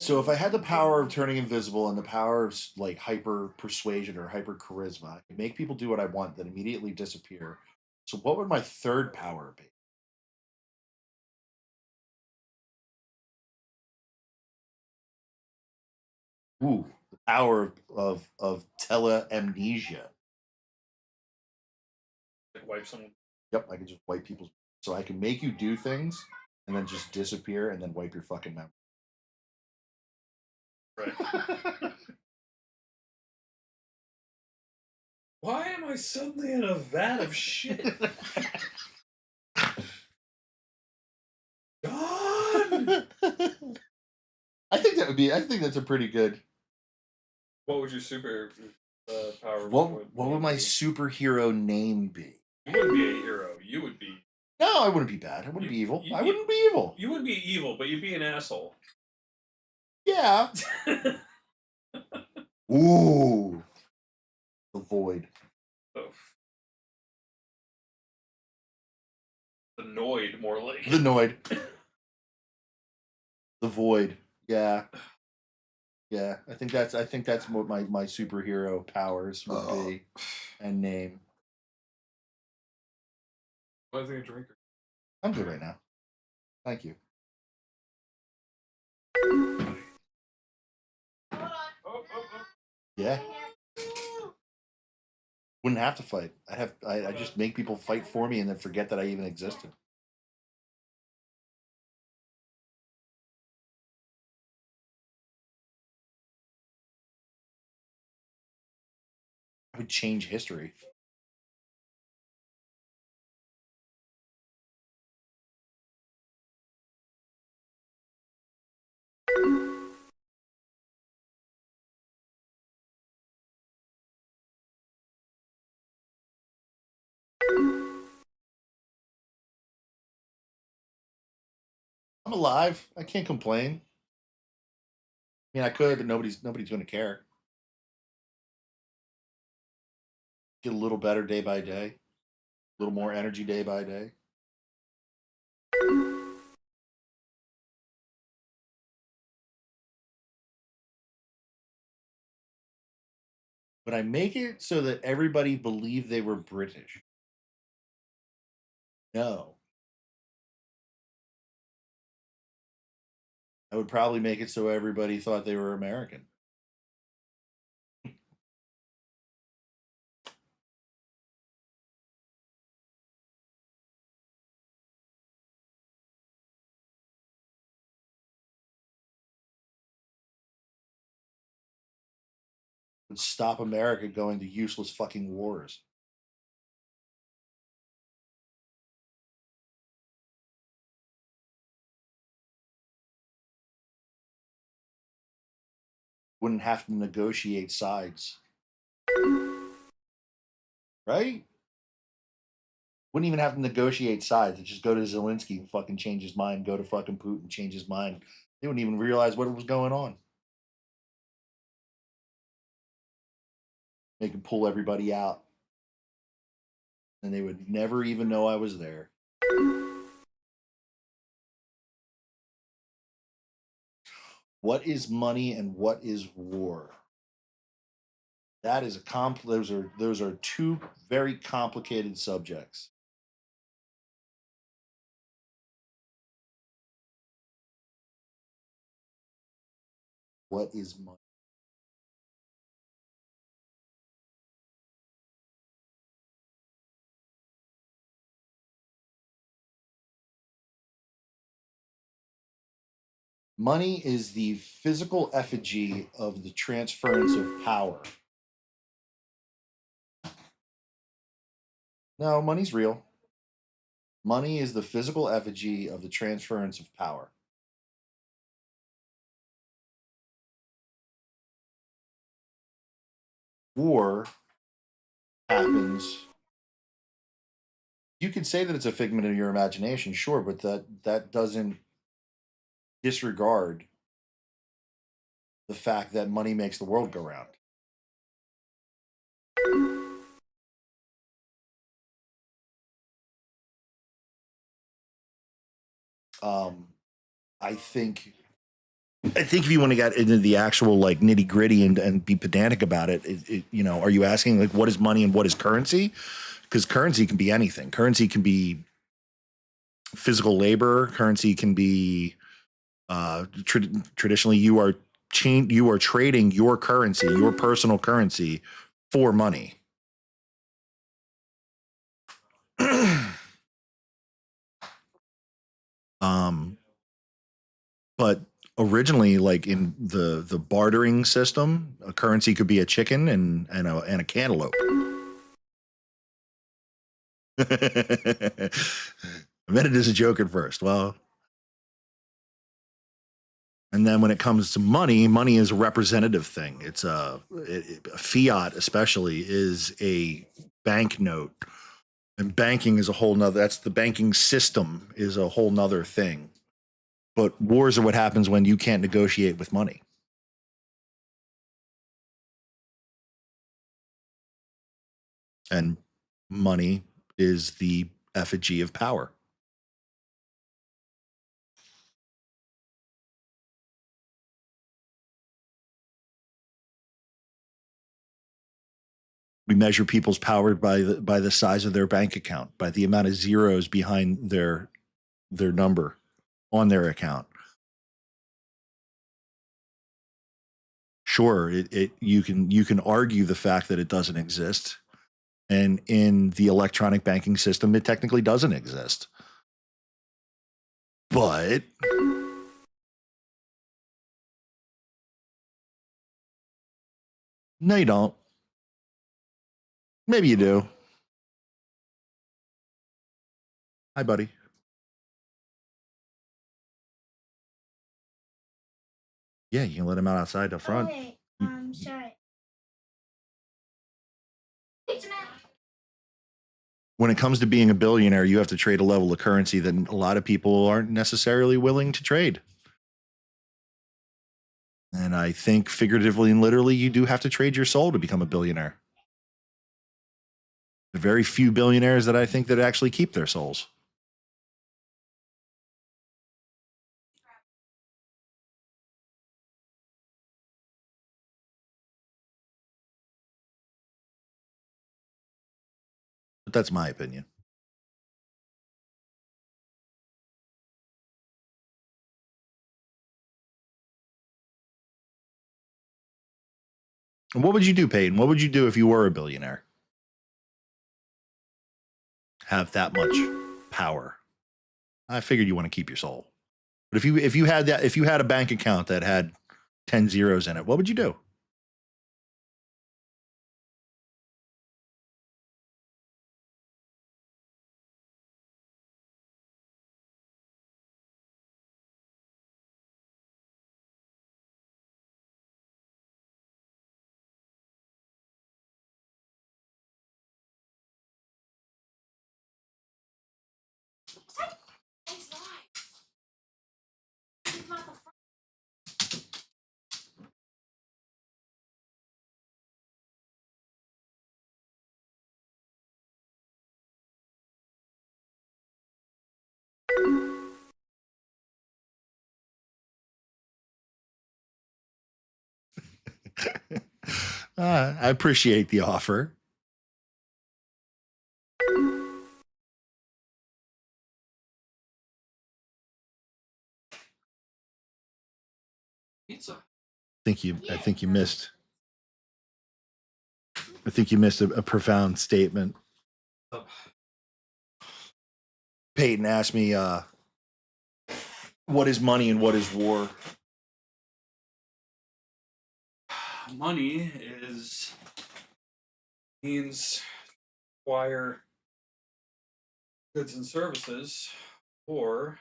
So if I had the power of turning invisible and the power of like hyper persuasion or hyper charisma, I could make people do what I want, then immediately disappear. So what would my third power be? Ooh, the power of teleamnesia. Like wipe someone. Yep, I can just wipe people's. So I can make you do things and then just disappear and then wipe your fucking memory. Right. Why am I suddenly in a vat of shit? God! I think that would be. I think that's a pretty good. What would your super power? What would my superhero name be? You wouldn't be a hero. You would be. No, I wouldn't be bad. I wouldn't be evil. I wouldn't be evil. You would be evil, but you'd be an asshole. Yeah. Ooh. The void. Oh. The Noid, more like. The Noid. The void. Yeah. Yeah. I think that's what my superhero powers would be and name. I think a drinker. I'm good right now. Thank you. Yeah. Wouldn't have to fight. I just make people fight for me and then forget that I even existed. I would change history. I'm alive. I can't complain. I mean, I could, but nobody's going to care. Get a little better day by day, a little more energy day by day. But I make it so that everybody believed they were British. No. I would probably make it so everybody thought they were American. Would stop America going to useless fucking wars. Wouldn't have to negotiate sides. Right? Wouldn't even have to negotiate sides. Just go to Zelensky and fucking change his mind. Go to fucking Putin, change his mind. They wouldn't even realize what was going on. They could pull everybody out. And they would never even know I was there. What is money and what is war? That is those are two very complicated subjects. What is money? Money is the physical effigy of the transference of power. No, money's real. Money is the physical effigy of the transference of power. War happens. You could say that it's a figment of your imagination, sure, but that doesn't disregard the fact that money makes the world go round. Um, I think if you want to get into the actual like nitty gritty and be pedantic about it, are you asking like what is money and what is currency? Because currency can be anything. Currency can be physical labor. Currency can be traditionally you are trading your currency, your personal currency, for money. But originally, like in the bartering system, a currency could be a chicken and a cantaloupe. I meant it as a joke at first. Well, and then when it comes to money, money is a representative thing. It's fiat, especially, is a banknote, and banking is a whole nother. That's the banking system is a whole nother thing. But wars are what happens when you can't negotiate with money. And money is the effigy of power. We measure people's power by the size of their bank account, by the amount of zeros behind their number on their account. Sure, you can argue the fact that it doesn't exist, and in the electronic banking system, it technically doesn't exist. But no, you don't. Maybe you do. Hi, buddy. Yeah, you can let him out outside the front. Okay, sorry. When it comes to being a billionaire, you have to trade a level of currency that a lot of people aren't necessarily willing to trade. And I think figuratively and literally, you do have to trade your soul to become a billionaire. The very few billionaires that I think that actually keep their souls. But that's my opinion. And what would you do, Peyton? What would you do if you were a billionaire? Have that much power. I figured you want to keep your soul. But if you had a bank account that had 10 zeros in it, what would you do? I appreciate the offer. Pizza. I think you missed. I think you missed a profound statement. Oh. Peyton asked me, "What is money and what is war?" Money means acquire goods and services, or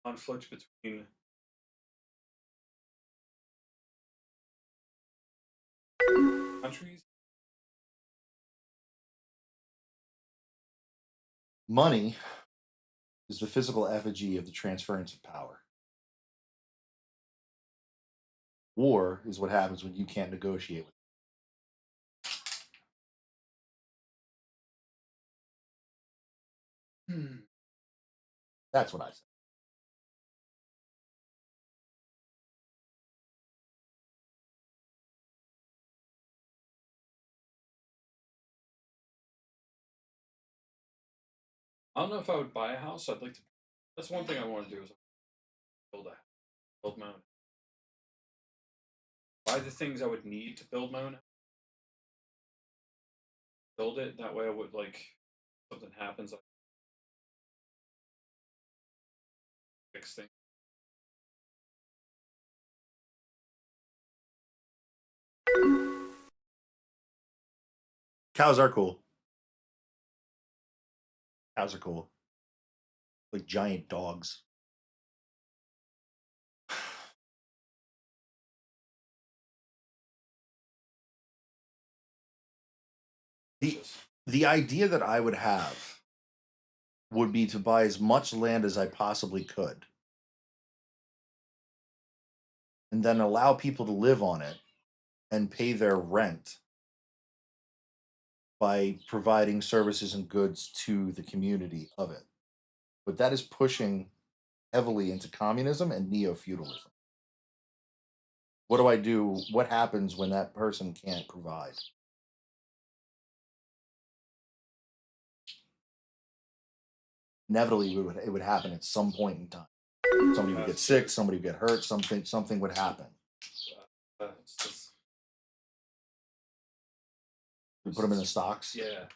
conflict between countries. Money is the physical effigy of the transference of power. War is what happens when you can't negotiate with. That's what I said. I don't know if I would buy a house. I'd like to. That's one thing I want to do is build a build my own. Buy the things I would need to build my own. Build it that way. I would like something happens. I fix things. Cows are cool. Cows are cool. Like giant dogs. The idea that I would have would be to buy as much land as I possibly could and then allow people to live on it and pay their rent by providing services and goods to the community of it. But that is pushing heavily into communism and neo feudalism. What do I do? What happens when that person can't provide? Inevitably, it would happen at some point in time. Somebody would get sick, somebody would get hurt, something would happen. We put them in the stocks. Yeah.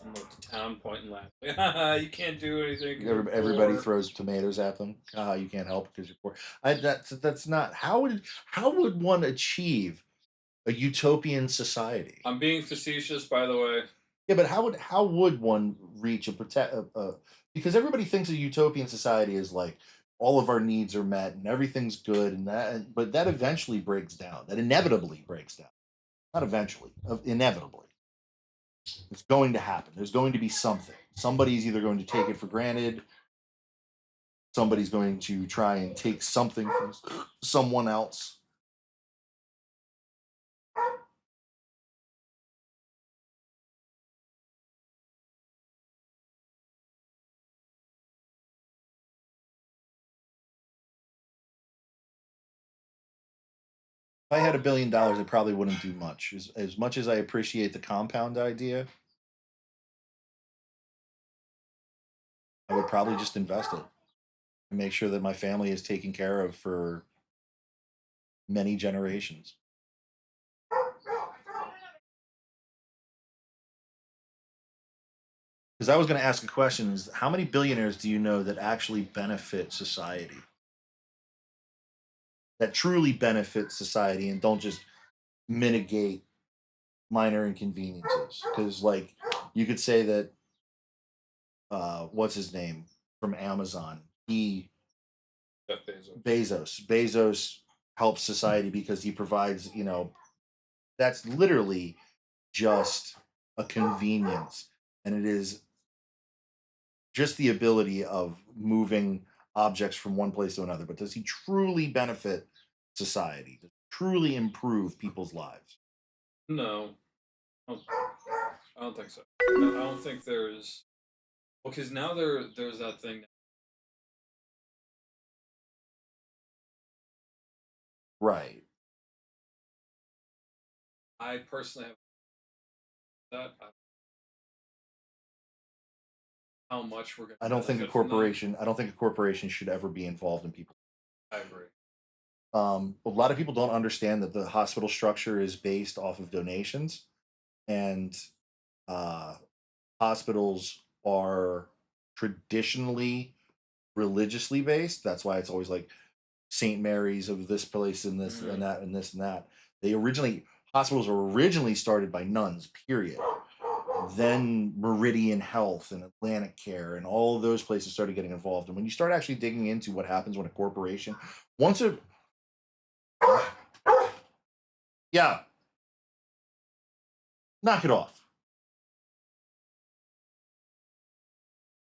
I'm like the town point and laugh. You can't do anything. Everybody throws tomatoes at them. You can't help because you're poor. That's not how would one achieve a utopian society? I'm being facetious, by the way. Yeah, but how would one reach because everybody thinks a utopian society is like all of our needs are met and everything's good but that eventually breaks down. That inevitably breaks down. Not eventually, inevitably. It's going to happen. There's going to be something. somebody's either going to take it for granted, somebody's going to try and take something from someone else. If I had $1 billion, I probably wouldn't do much. As much as I appreciate the compound idea, I would probably just invest it and make sure that my family is taken care of for many generations. Because I was going to ask a question: is how many billionaires do you know that actually benefit society? That truly benefit society and don't just mitigate minor inconveniences? Because, like, you could say that what's his name from Amazon? He Jeff Bezos. Bezos helps society because he provides, that's literally just a convenience, and it is just the ability of moving objects from one place to another. But does he truly benefit society? Does he truly improve people's lives? No, I don't think so. I don't think there's because now there's that thing. Right. I personally have that how much we're going I to don't think a benefit from that. corporation. I don't think a corporation should ever be involved in people. I agree. A lot of people don't understand that the hospital structure is based off of donations, and uh, hospitals are traditionally religiously based. That's why it's always like St. Mary's of this place and this and that and this and that. They originally Hospitals were originally started by nuns. Period. Then Meridian Health and Atlantic Care and all of those places started getting involved. And when you start actually digging into what happens when a corporation, once a yeah, knock it off.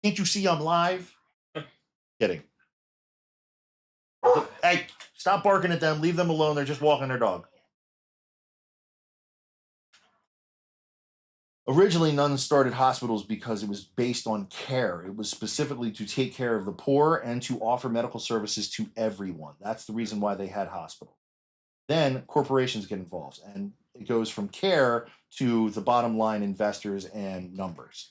Can't you see I'm live? Kidding. Hey, stop barking at them. Leave them alone. They're just walking their dog. Originally, nuns started hospitals because it was based on care. It was specifically to take care of the poor and to offer medical services to everyone. That's the reason why they had hospitals. Then corporations get involved, and it goes from care to the bottom line investors and numbers.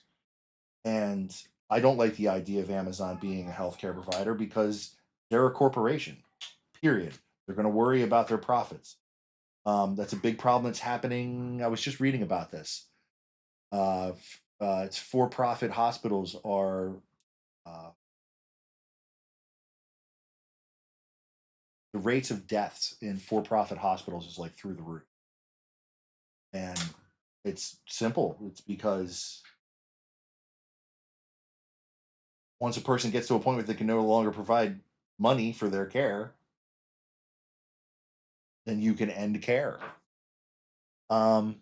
And I don't like the idea of Amazon being a healthcare provider because they're a corporation, period. They're going to worry about their profits. That's a big problem that's happening. I was just reading about this. It's for-profit hospitals are uh, the rates of deaths in for-profit hospitals is like through the roof, and it's simple. It's because once a person gets to a point where they can no longer provide money for their care, then you can end care. Um,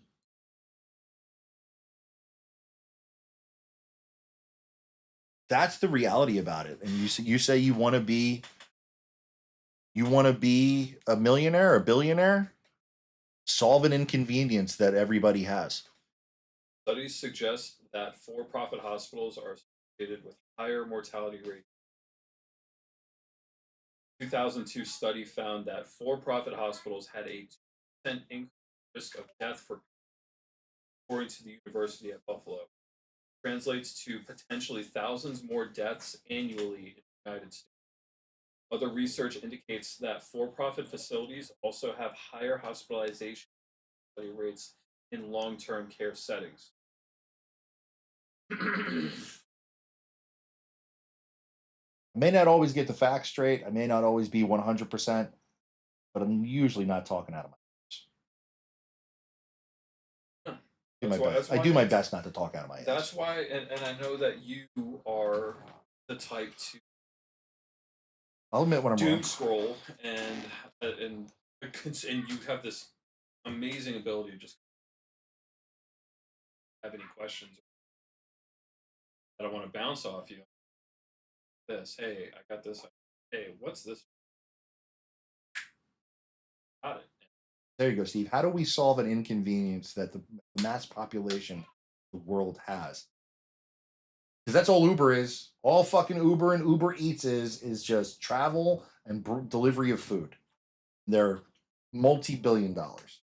that's the reality about it. And you say you want to be a millionaire or a billionaire, solve an inconvenience that everybody has. Studies suggest that for-profit hospitals are associated with higher mortality rates. 2002 study found that for-profit hospitals had a 2% increased risk of death for according to the University at Buffalo. Translates to potentially thousands more deaths annually in the United States. Other research indicates that for-profit facilities also have higher hospitalization rates in long-term care settings. I may not always get the facts straight. I may not always be 100%, but I'm usually not talking out of my Huh. do That's my why. best. I do my best not to talk out of my ass. That's why, and I know that you are the type to I'll admit when I'm doom wrong. scroll and you have this amazing ability to just have any questions. that I want to bounce off you. This, hey, I got this. Hey, what's this? Got it. There you go, Steve. How do we solve an inconvenience that the mass population of the world has? Because that's all Uber is. All fucking Uber and Uber Eats is just travel and delivery of food. They're multi-billion dollars.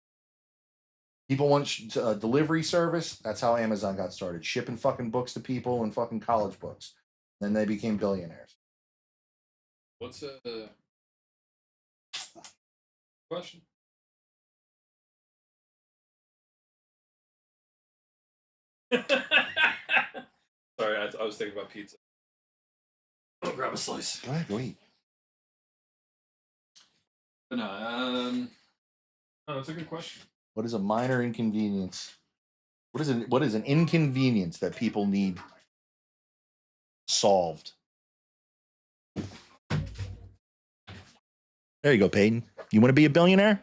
People want a delivery service. That's how Amazon got started, shipping fucking books to people and fucking college books. Then they became billionaires. What's a question? Sorry, I was thinking about pizza. I'll grab a slice. Go ahead, go eat. But no, oh, that's a good question. What is a minor inconvenience? What is an inconvenience that people need solved? There you go, Peyton. You want to be a billionaire?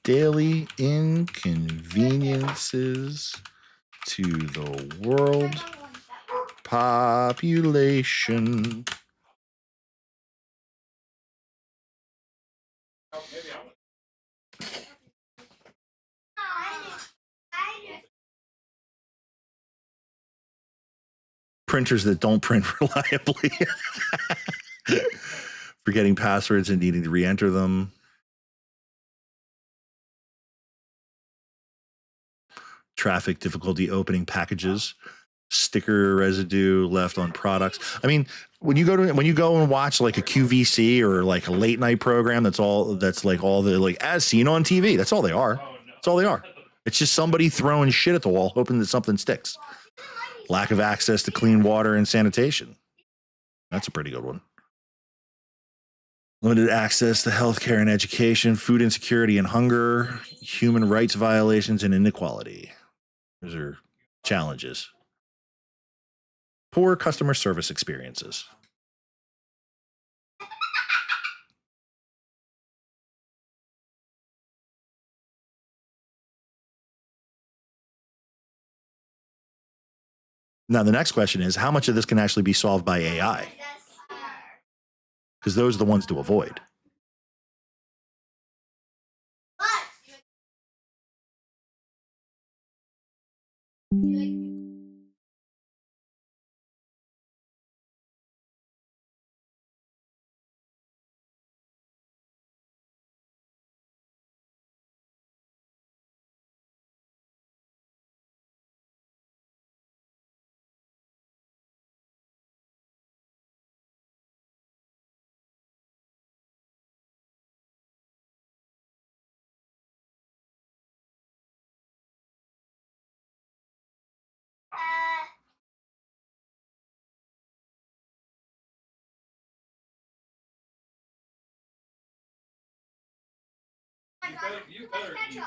Daily inconveniences to the world population. Oh, maybe I would. Printers that don't print reliably. Forgetting passwords and needing to re-enter them. Traffic difficulty opening packages. Sticker residue left on products. I mean, when you go and watch like a QVC or like a late night program, that's like all the like as seen on TV. That's all they are. Oh, no. That's all they are. It's just somebody throwing shit at the wall, hoping that something sticks. Lack of access to clean water and sanitation. That's a pretty good one. Limited access to healthcare and education, food insecurity and hunger, human rights violations and inequality. Those are challenges. Poor customer service experiences. Now, the next question is, how much of this can actually be solved by AI? Because those are the ones to avoid. You better eat.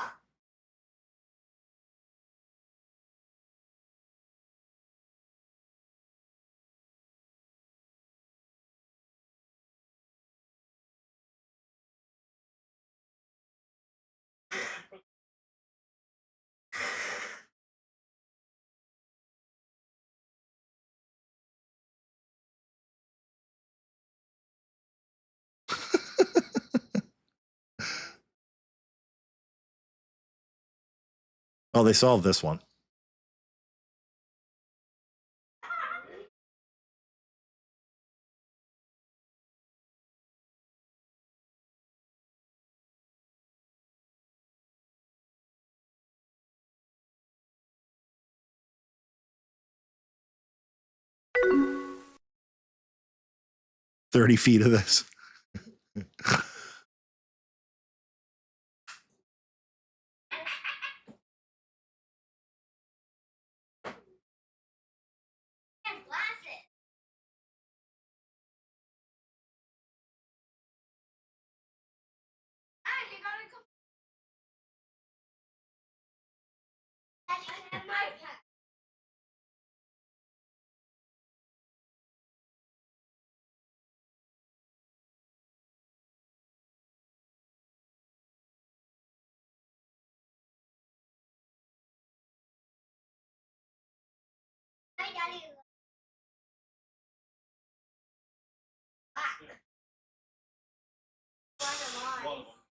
Oh, they solved this one. $30 of this.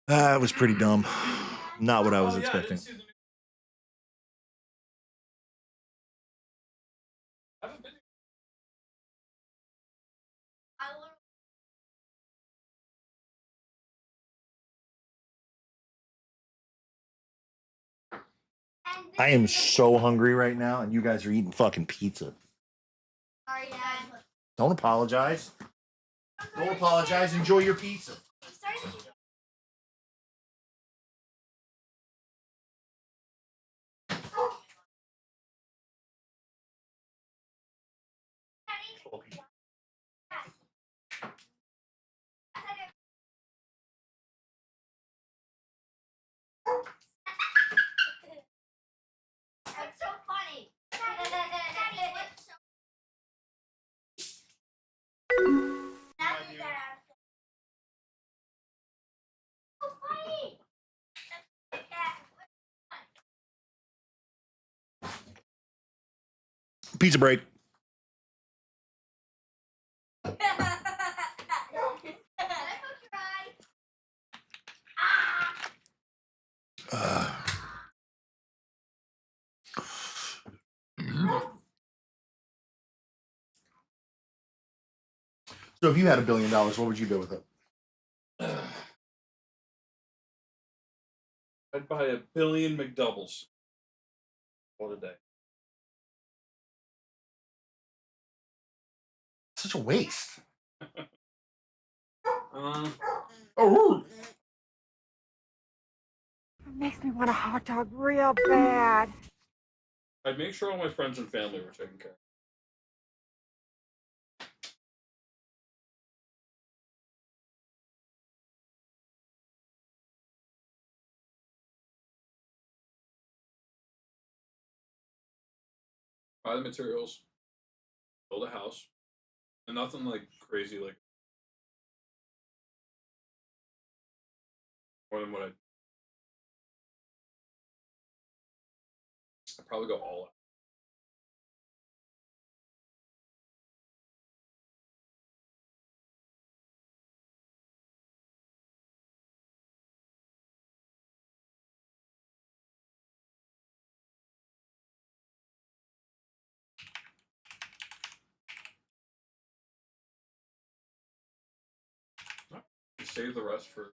That was pretty dumb. Not what I was expecting. I am so hungry right now, and you guys are eating fucking pizza. Sorry, Dad. Don't apologize. Don't apologize. Enjoy your pizza. That's so funny. Daddy, what's so funny? Pizza break. So if you had $1 billion, what would you do with it? I'd buy 1 billion McDoubles. What a day. Such a waste. Oh, It makes me want a hot dog real bad. I'd make sure all my friends and family were taken care of. Buy the materials, build a house, and nothing like crazy like more than what I'd probably go all out. Save the rest for.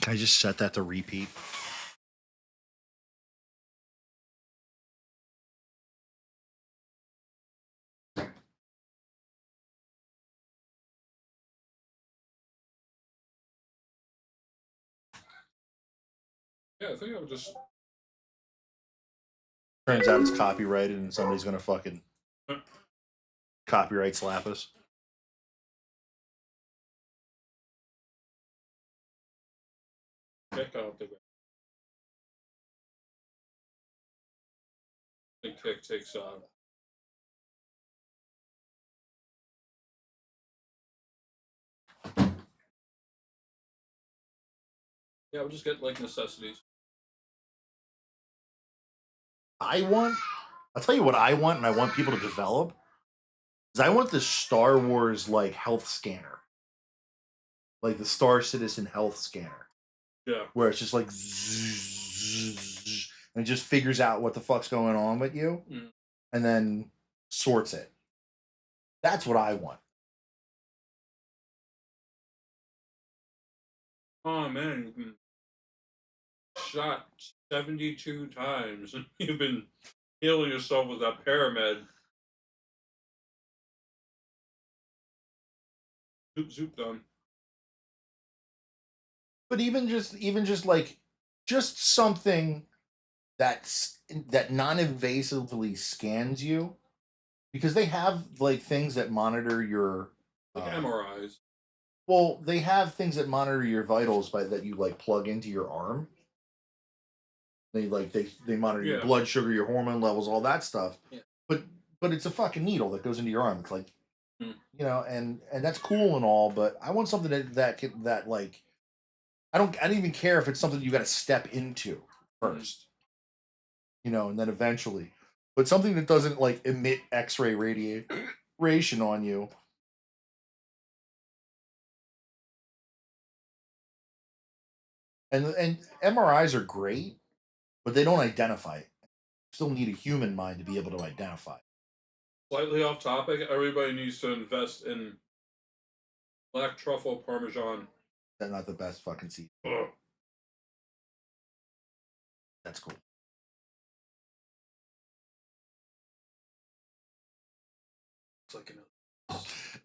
Can I just set that to repeat? Yeah, I think I would just. Turns out it's copyrighted, and somebody's gonna fucking copyright slap us. Kick out the. The kick takes Yeah, we'll just get like necessities. I'll tell you what I want, and I want people to develop. Is I want this Star Wars like health scanner, like the Star Citizen health scanner, Yeah. where it's just like zzz, and it just figures out what the fuck's going on with you, and then sorts it. That's what I want. Oh man, you've been shot 72 times, and you've been healing yourself with that paramed. Zoop zoop done. But even just like just something that non-invasively scans you, because they have like things that monitor your Like MRIs. well, they have things that monitor your vitals by that you like plug into your arm. They monitor your blood sugar, your hormone levels, all that stuff. Yeah. But but it's a fucking needle that goes into your arm. It's like, Hmm. you know, and that's cool and all, but I want something that like I don't even care if it's something you got to step into first, you know, and then eventually, but something that doesn't like emit X-ray radiation on you. And MRIs are great, but they don't identify it. Still need a human mind to be able to identify it. Slightly off topic, everybody needs to invest in black truffle parmesan. That's not the best fucking seed. Ugh. That's cool. It's like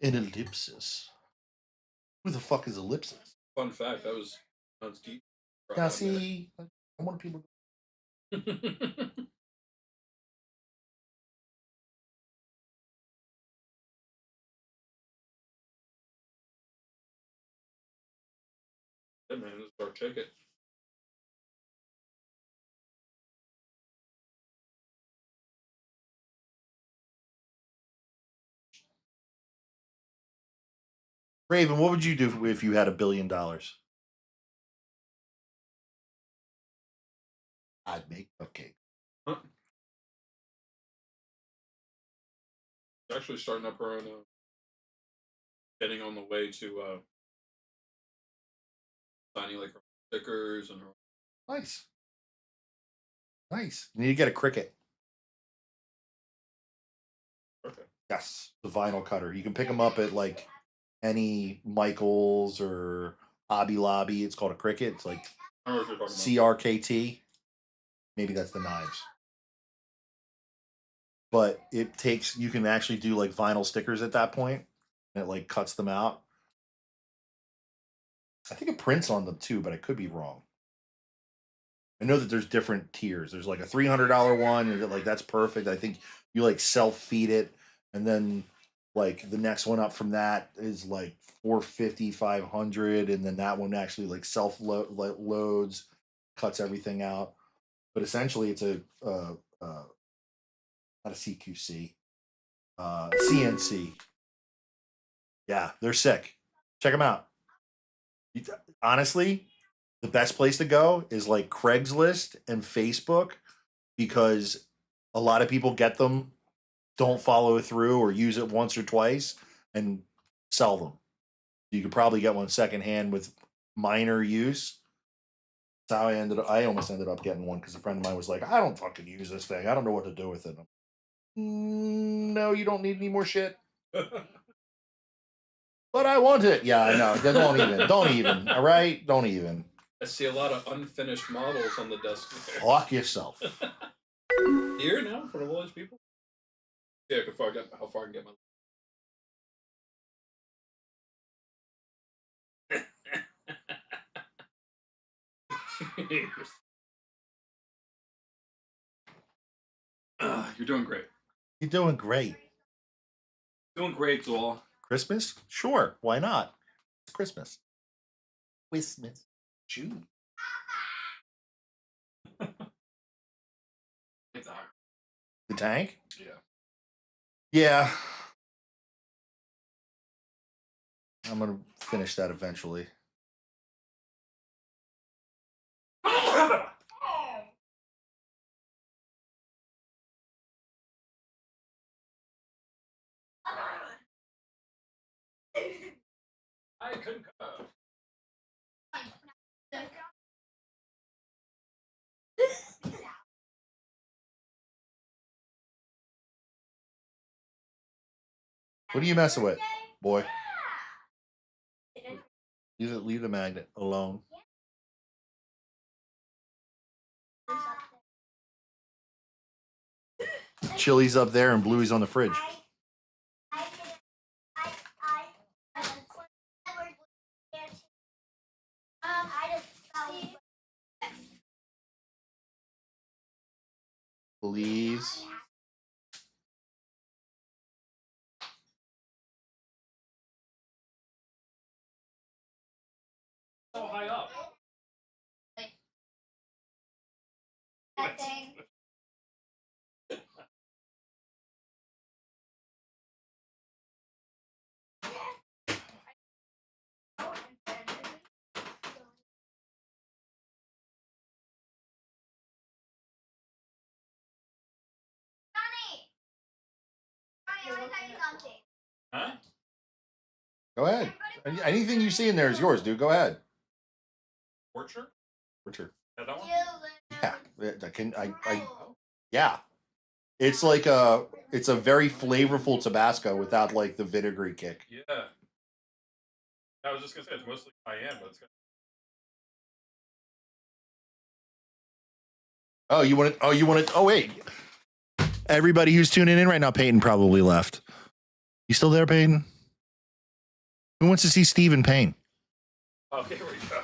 An ellipsis. Who the fuck is ellipsis? fun fact. That's deep. Now see, I want people. Yeah, man, this is our ticket. Raven, what would you do if you had $1 billion? I'd make cupcake. Huh? Actually, starting up her own, getting on the way to signing like her stickers and her. Nice. Nice. You need to get a cricket. Okay. Yes, the vinyl cutter. You can pick them up at like any Michaels or Hobby Lobby. It's called a cricket. It's like I know what you're talking CRKT. Maybe that's the knives. But it takes, you can actually do like vinyl stickers at that point, and it like cuts them out. I think it prints on them too, but I could be wrong. I know that there's different tiers. There's like a $300 one, and like that's perfect. I think you like self feed it, and then like the next one up from that is like 450, 500, and then that one actually like loads, cuts everything out. But essentially, it's a not a CQC, CNC. Yeah, they're sick. Check them out. Honestly, the best place to go is like Craigslist and Facebook because a lot of people get them, don't follow through or use it once or twice and sell them. You could probably get one secondhand with minor use. That's how I almost ended up getting one because a friend of mine was like, I don't fucking use this thing. I don't know what to do with it. No, you don't need any more shit. But I want it. Yeah, I know. Don't even. Don't even. All right? Don't even. I see a lot of unfinished models on the desk there. Fuck yourself. Here now for all those people. Yeah, how far I can get my. You're doing great. You're doing great. Doing great, Zool. Christmas? Sure. Why not? It's Christmas. Christmas. June. The tank? Yeah. Yeah. I'm gonna finish that eventually. I concur. What are you messing with, boy? Leave the magnet alone. Chili's up there and Bluey's on the fridge. Please. So high up. That thing. Huh? Go ahead. Anything you see in there is yours, dude. Go ahead. Orchard? Richard. Yeah, that one? Yeah. Yeah. It's like it's a very flavorful Tabasco without like the vinegary kick. Yeah. I was just gonna say it's mostly cayenne, but it's got Oh, you want to? Oh, you want to? Oh, wait. Everybody who's tuning in right now, Peyton probably left. You still there, Peyton? Who wants to see Stephen Payne? oh, here we go.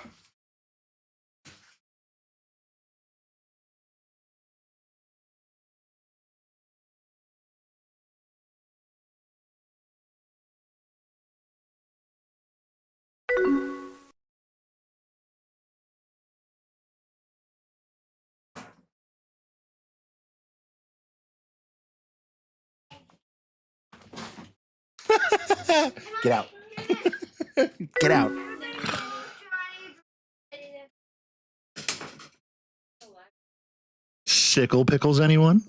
Get out. Get out. Sickle pickles, anyone?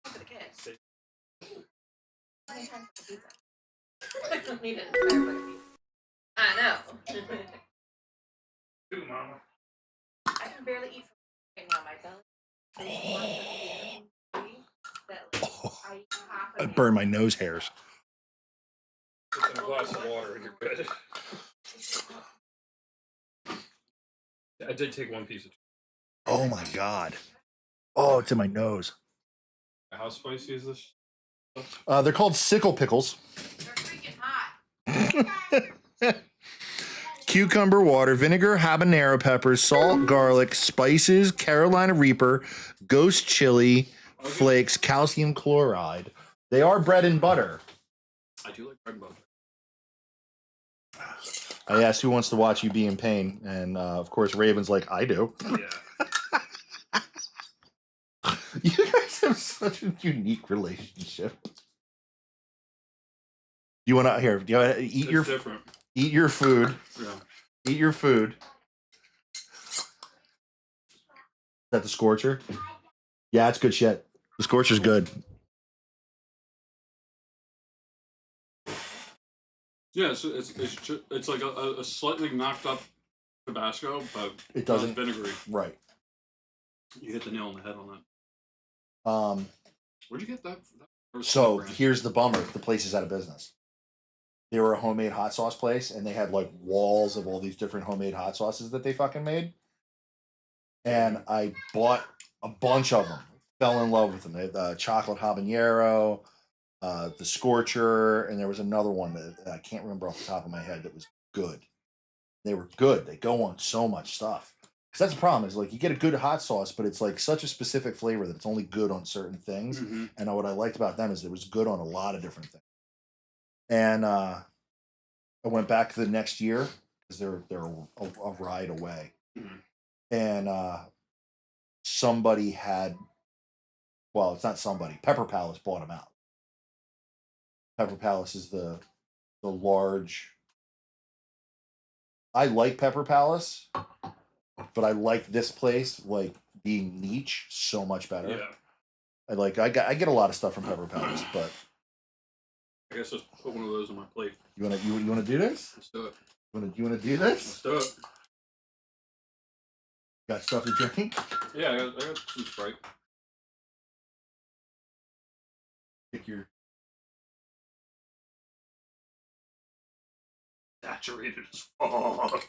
For the kids. I don't need an entire bucket of pizza. I know. Ooh, mama. I can barely eat something on my belly. There's one that like, I eat half I of burn my nose hairs. It's in a glass of water and you're good. I did take one piece of Oh my god. Oh, it's in my nose. How spicy is this? They're called sickle pickles. They're freaking hot. Cucumber water, vinegar, habanero peppers, salt, garlic, spices, Carolina Reaper, ghost chili, flakes, calcium chloride. They are bread and butter. I do like bread and butter. I asked who wants to watch you be in pain, and of course Raven's like, I do. Yeah. You guys have such a unique relationship. You want to here? Do you wanna eat It's different. eat your food? Yeah. Eat your food. Is that the Scorcher? Yeah, it's good shit. The Scorcher's good. Yeah, it's like a slightly knocked up Tabasco, but It doesn't- not vinegary. Right. You hit the nail on the head on that. Where'd you get that? So brand? here's the bummer: the place is out of business. They were a homemade hot sauce place, and they had like walls of all these different homemade hot sauces that they fucking made. And I bought a bunch of them. Fell in love with them. They had the chocolate habanero, the Scorcher, and there was another one that I can't remember off the top of my head that was good. They were good. They go on so much stuff. Because that's the problem, is like you get a good hot sauce, but it's like such a specific flavor that it's only good on certain things. Mhm. And what I liked about them is it was good on a lot of different things. And I went back the next year because they're a ride away. Mhm. And somebody had, well, it's not somebody. Pepper Palace bought them out. Pepper Palace is the large. I like Pepper Palace, but I like this place like being niche so much better. Yeah. I get a lot of stuff from Pepper Palace, but I guess just put one of those on my plate. you wanna do this? Let's do it. You wanna do this? Let's do it. Got stuff to drink? Yeah, I got some Sprite. Pick your. Saturated as fuck.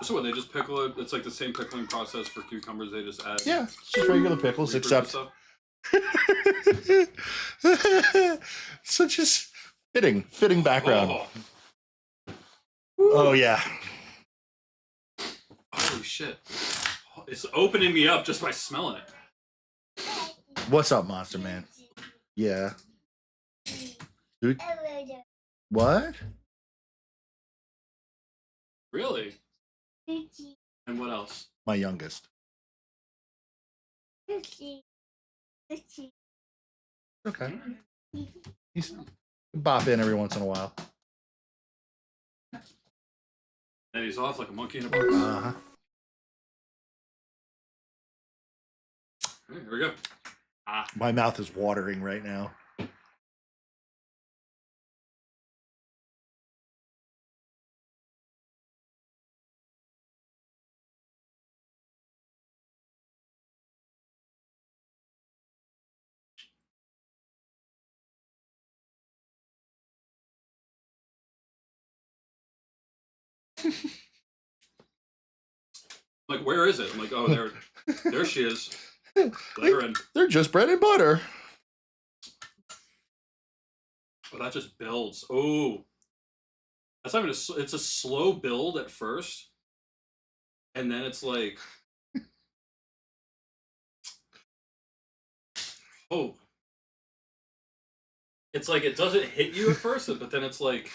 So what, they just pickle it? It's like the same pickling process for cucumbers. They just add. Yeah, it's just regular pickles, Reapers and except stuff? such a fitting background. Oh, Oh yeah. holy shit! It's opening me up just by smelling it. What's up, Monster Man? Yeah. Dude, what? Really? And what else? My youngest. Okay. He's Bop in every once in a while. And he's off like a monkey in a box. Uh-huh. Here we go. My mouth is watering right now. Like, where is it? I'm like, oh, there she is. Let her in. They're just bread and butter. Oh, that just builds. Oh, that's not even it's a slow build at first, and then it's like, oh, it's like it doesn't hit you at first, but then it's like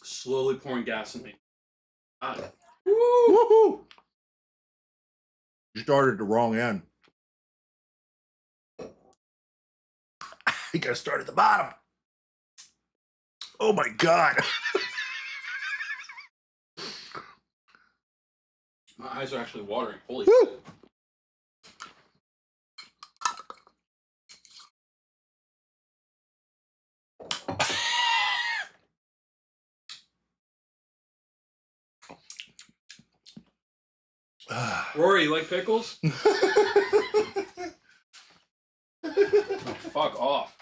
slowly pouring gasoline. God. Woohoo! You started the wrong end. You gotta start at the bottom. Oh my god. My eyes are actually watering. Holy Woo! shit. Rory, you like pickles? Oh, fuck off.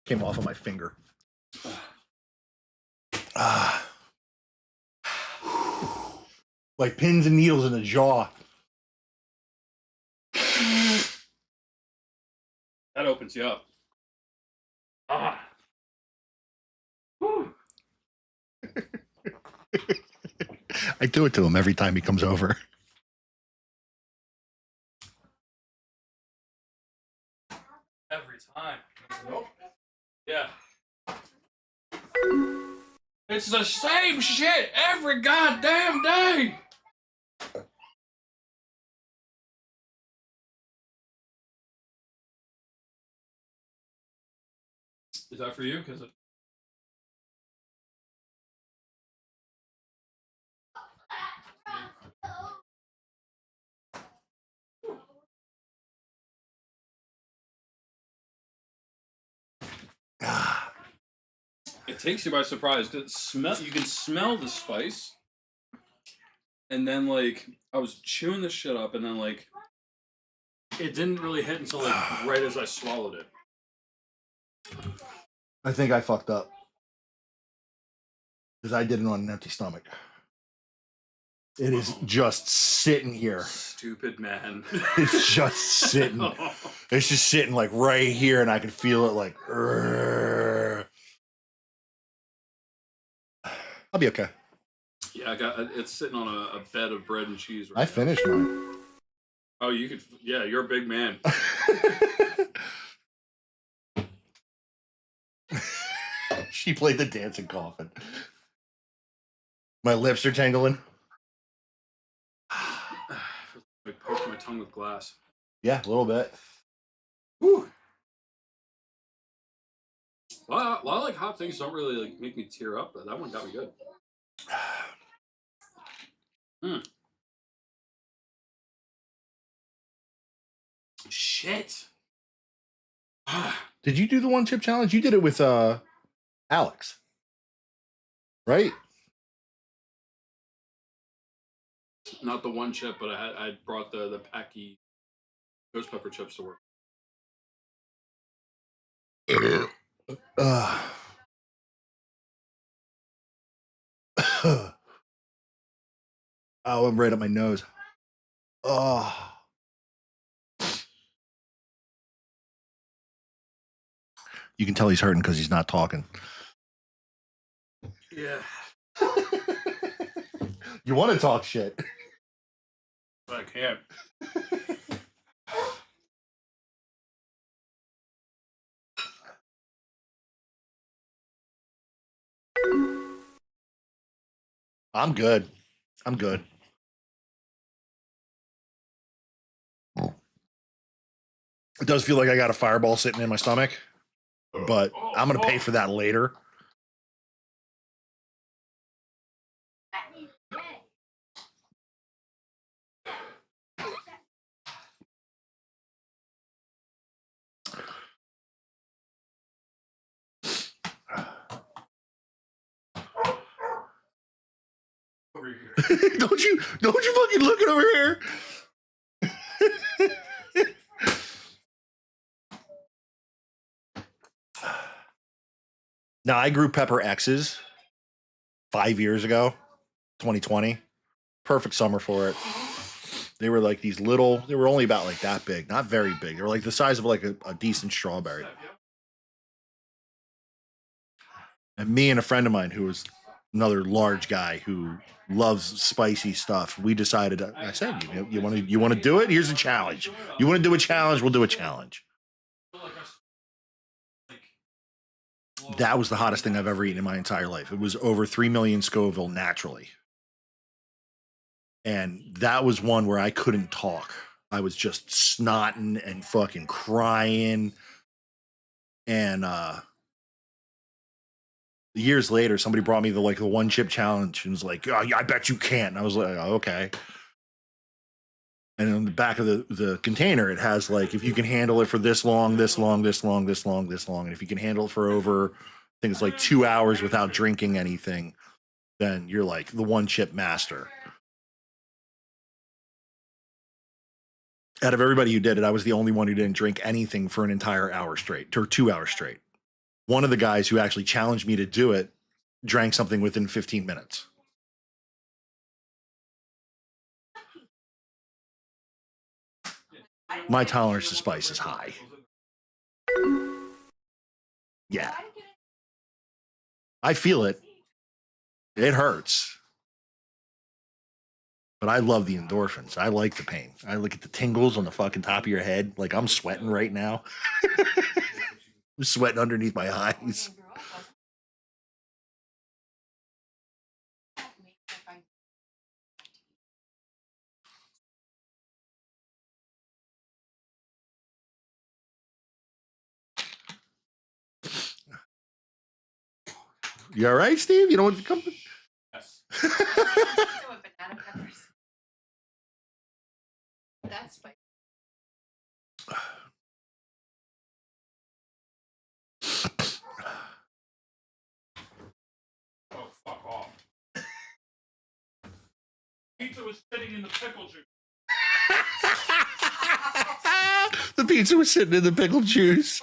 Came off of my finger. Ah. Like pins and needles in the jaw. That opens you up. Ah. Whew. I do it to him every time he comes over. Every time. Nope. Yeah. It's the same shit every goddamn day. Is that for you? Because Ah. it takes you by surprise. 'Cause you can smell the spice, and then like I was chewing this shit up, and then like it didn't really hit until like right as I swallowed it. I think I fucked up. Because I did it on an empty stomach. It is just sitting here. Stupid man. It's just sitting. It's just sitting like right here, and I can feel it like. I'll be okay. Yeah, it's sitting on a bed of bread and cheese. Right I now. finished mine. Oh, you could. Yeah, you're a big man. She played the dancing coffin. My lips are tingling. I poked my tongue with glass. Yeah, a little bit. Whew. A lot of like hot things don't really like make me tear up, but that one got me good. Shit. Did you do the one chip challenge? You did it with Alex, right? Not the one chip, but I brought the packy ghost pepper chips to work. Oh, I'm right up my nose. Oh. You can tell he's hurting because he's not talking. Yeah. You want to talk shit. But I can't. I'm good. I'm good. It does feel like I got a fireball sitting in my stomach, but I'm gonna pay for that later. Over here. don't you fucking look it over here. Now I grew pepper X's 5 years ago, 2020. Perfect summer for it. They were like these little, they were only about like that big, not very big. They were like the size of like a decent strawberry. And me and a friend of mine who was another large guy who loves spicy stuff, we decided, I said, you want to do it? Here's a challenge. You want to do a challenge? We'll do a challenge. That was the hottest thing I've ever eaten in my entire life. It was over 3 million Scoville naturally. And that was one where I couldn't talk. I was just snotting and fucking crying. And years later, somebody brought me the one chip challenge and was like, oh, I bet you can't. And I was like, oh, okay. And on the back of the container, it has like, if you can handle it for this long, this long, this long, this long, this long. And if you can handle it for over, I think it's like 2 hours without drinking anything, then you're like the one chip master. Out of everybody who did it, I was the only one who didn't drink anything for an entire hour straight or 2 hours straight. One of the guys who actually challenged me to do it drank something within 15 minutes. My tolerance to spice is high. Yeah. I feel it. It hurts. But I love the endorphins. I like the pain. I look at the tingles on the fucking top of your head. Like I'm sweating right now. I'm sweating underneath my eyes. You all right, Steve? You don't want to come? Yes. So with banana peppers. That's spicy. Oh, fuck off. Pizza was sitting in the pickle juice. The pizza was sitting in the pickle juice.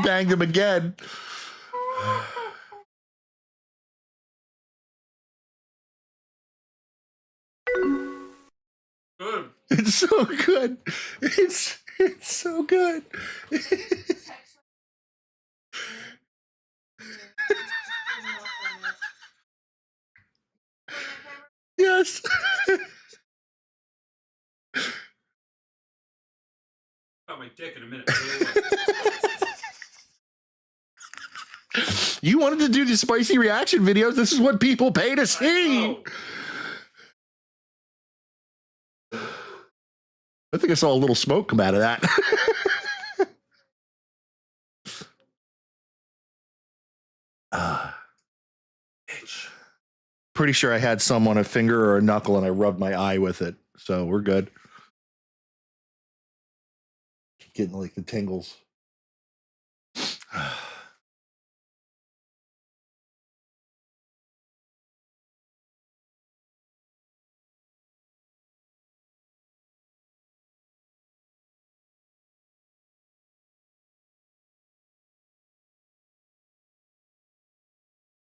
Banged him again. Good. It's so good. It's so good. Yes. Got my dick in a minute. You wanted to do the spicy reaction videos. This is what people pay to see. I think I saw a little smoke come out of that. Pretty sure I had some on a finger or a knuckle and I rubbed my eye with it. So we're good. Getting like the tingles.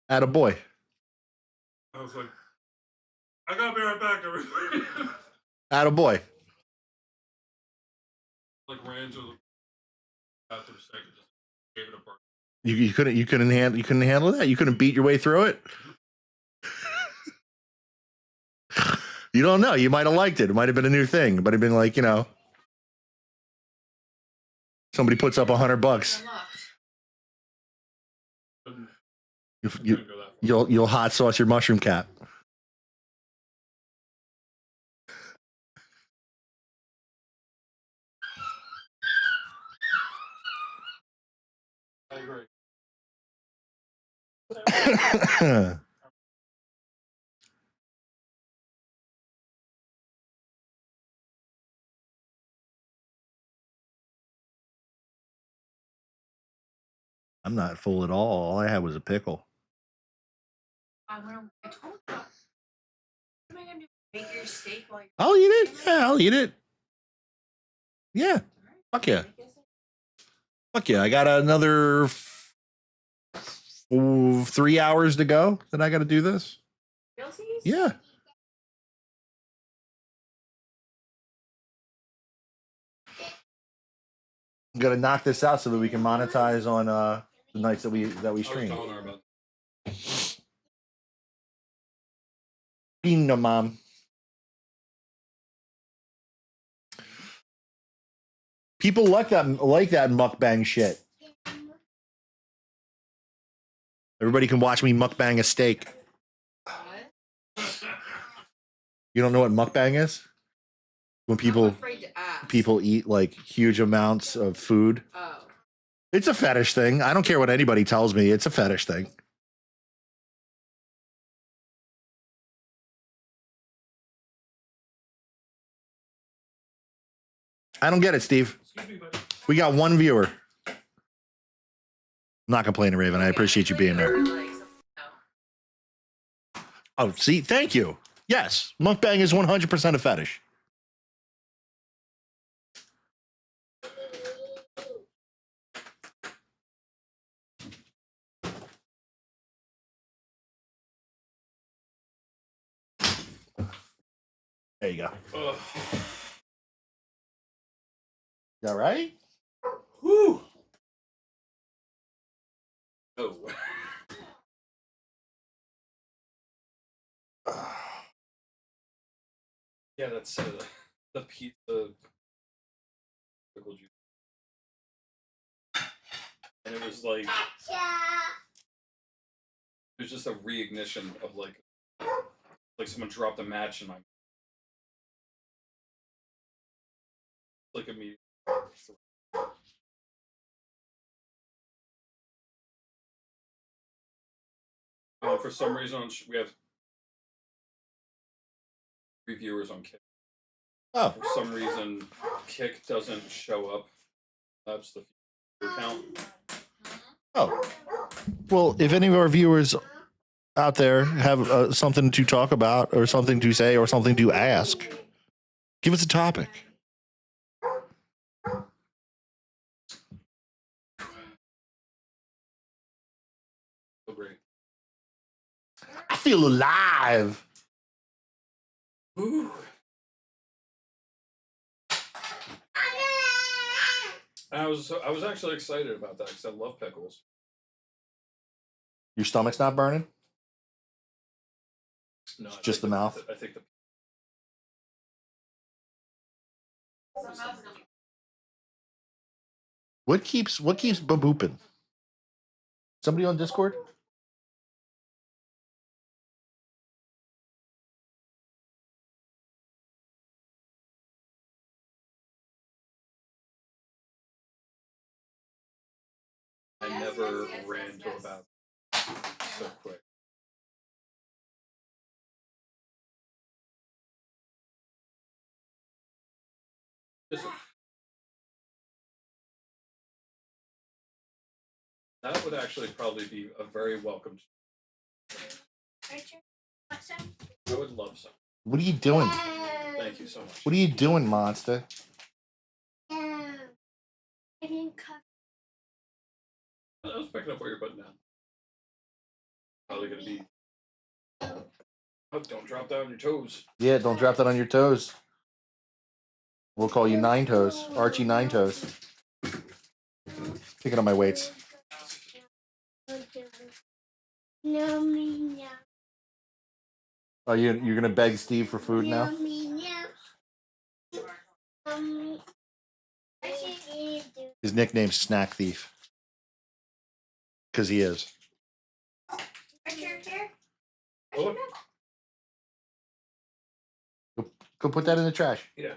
Attaboy. I was like, I gotta be right back, everybody. Attaboy. Like ran to the bathroom second, just gave it a burn. You couldn't handle that? You couldn't beat your way through it? You don't know. You might have liked it. It might have been a new thing. It might have been like, somebody puts up $100. You'll hot sauce your mushroom cap. I'm not full at all. All I had was a pickle. I told you. What am I gonna do? Make your steak while you're I'll eat it. Yeah, I'll eat it. Yeah. Fuck yeah. Fuck yeah. I got another 3 hours to go. Then I got to do this. Realsies? Yeah. I'm gonna knock this out so that we can monetize on the nights that we I was stream. telling her about Pino, mom. People like that mukbang shit. Everybody can watch me mukbang a steak. What? You don't know what mukbang is? When I'm people afraid to ask. eat like huge amounts of food. Oh. It's a fetish thing. I don't care what anybody tells me. It's a fetish thing. I don't get it, Steve. Excuse me, buddy. We got one viewer. I'm not complaining, Raven. I appreciate you being there. Oh, see, thank you. Yes, mukbang is 100% a fetish. There you go. Ugh. You all right? Whew. Oh. Yeah, that's the pizza pickle juice. And it was like, it was just a reignition of like someone dropped a match in my, like immediately. For some reason, we have reviewers on Kick. Oh, For some reason, Kick doesn't show up. That's the account. oh. Well, if any of our viewers out there have something to talk about or something to say or something to ask, give us a topic. So great. I feel alive. Ooh. I was actually excited about that because I love pickles. Your stomach's not burning? No, Just the mouth? I think the What keeps babooping? Somebody on Discord? I never ran to a bathroom so quick. Listen, that would actually probably be a very welcome. I would love some. What are you doing? Thank you so much. What are you doing, monster? I was picking up what you're putting down. Probably gonna be. Oh, don't drop down your toes. Yeah, don't drop that on your toes. We'll call you Nine Toes. Archie Nine Toes. Picking up my weights. Oh, you're gonna beg Steve for food now? His nickname's Snack Thief. Because he is. Oh, Go put that in the trash. yeah.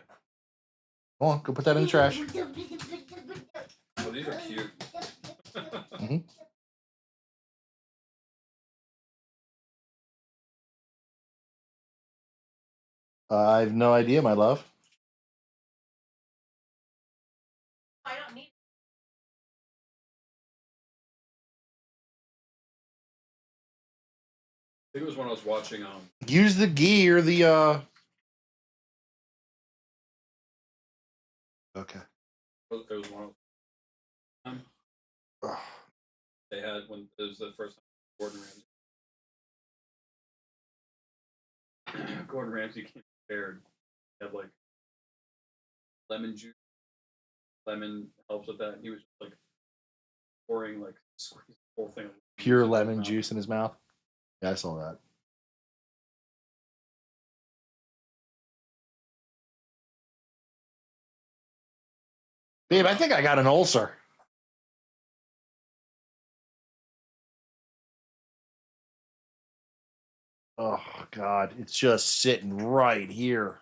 Go on, go put that in the trash. Oh, these are cute. Mhm. I have no idea, my love. I don't need. I think it was when I was watching Use the ghee or the Okay. it was one of Ugh. they had when it was the first time Gordon Ramsay. Gordon Ramsay came prepared. He had like lemon juice. Lemon helps with that. And he was just like pouring like squeeze the whole thing. Of Pure into his lemon mouth. juice in his mouth. Yeah, I saw that. Babe, I think I got an ulcer. Oh God, it's just sitting right here.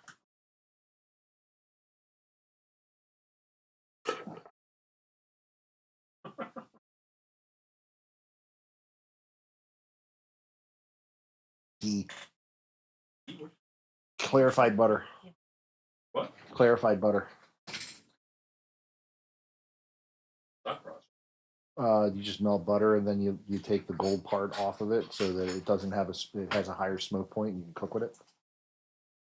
Ghee. Clarified butter. What? Clarified butter. Thought process. You just melt butter and then you take the gold part off of it so that it doesn't have it has a higher smoke point and you can cook with it.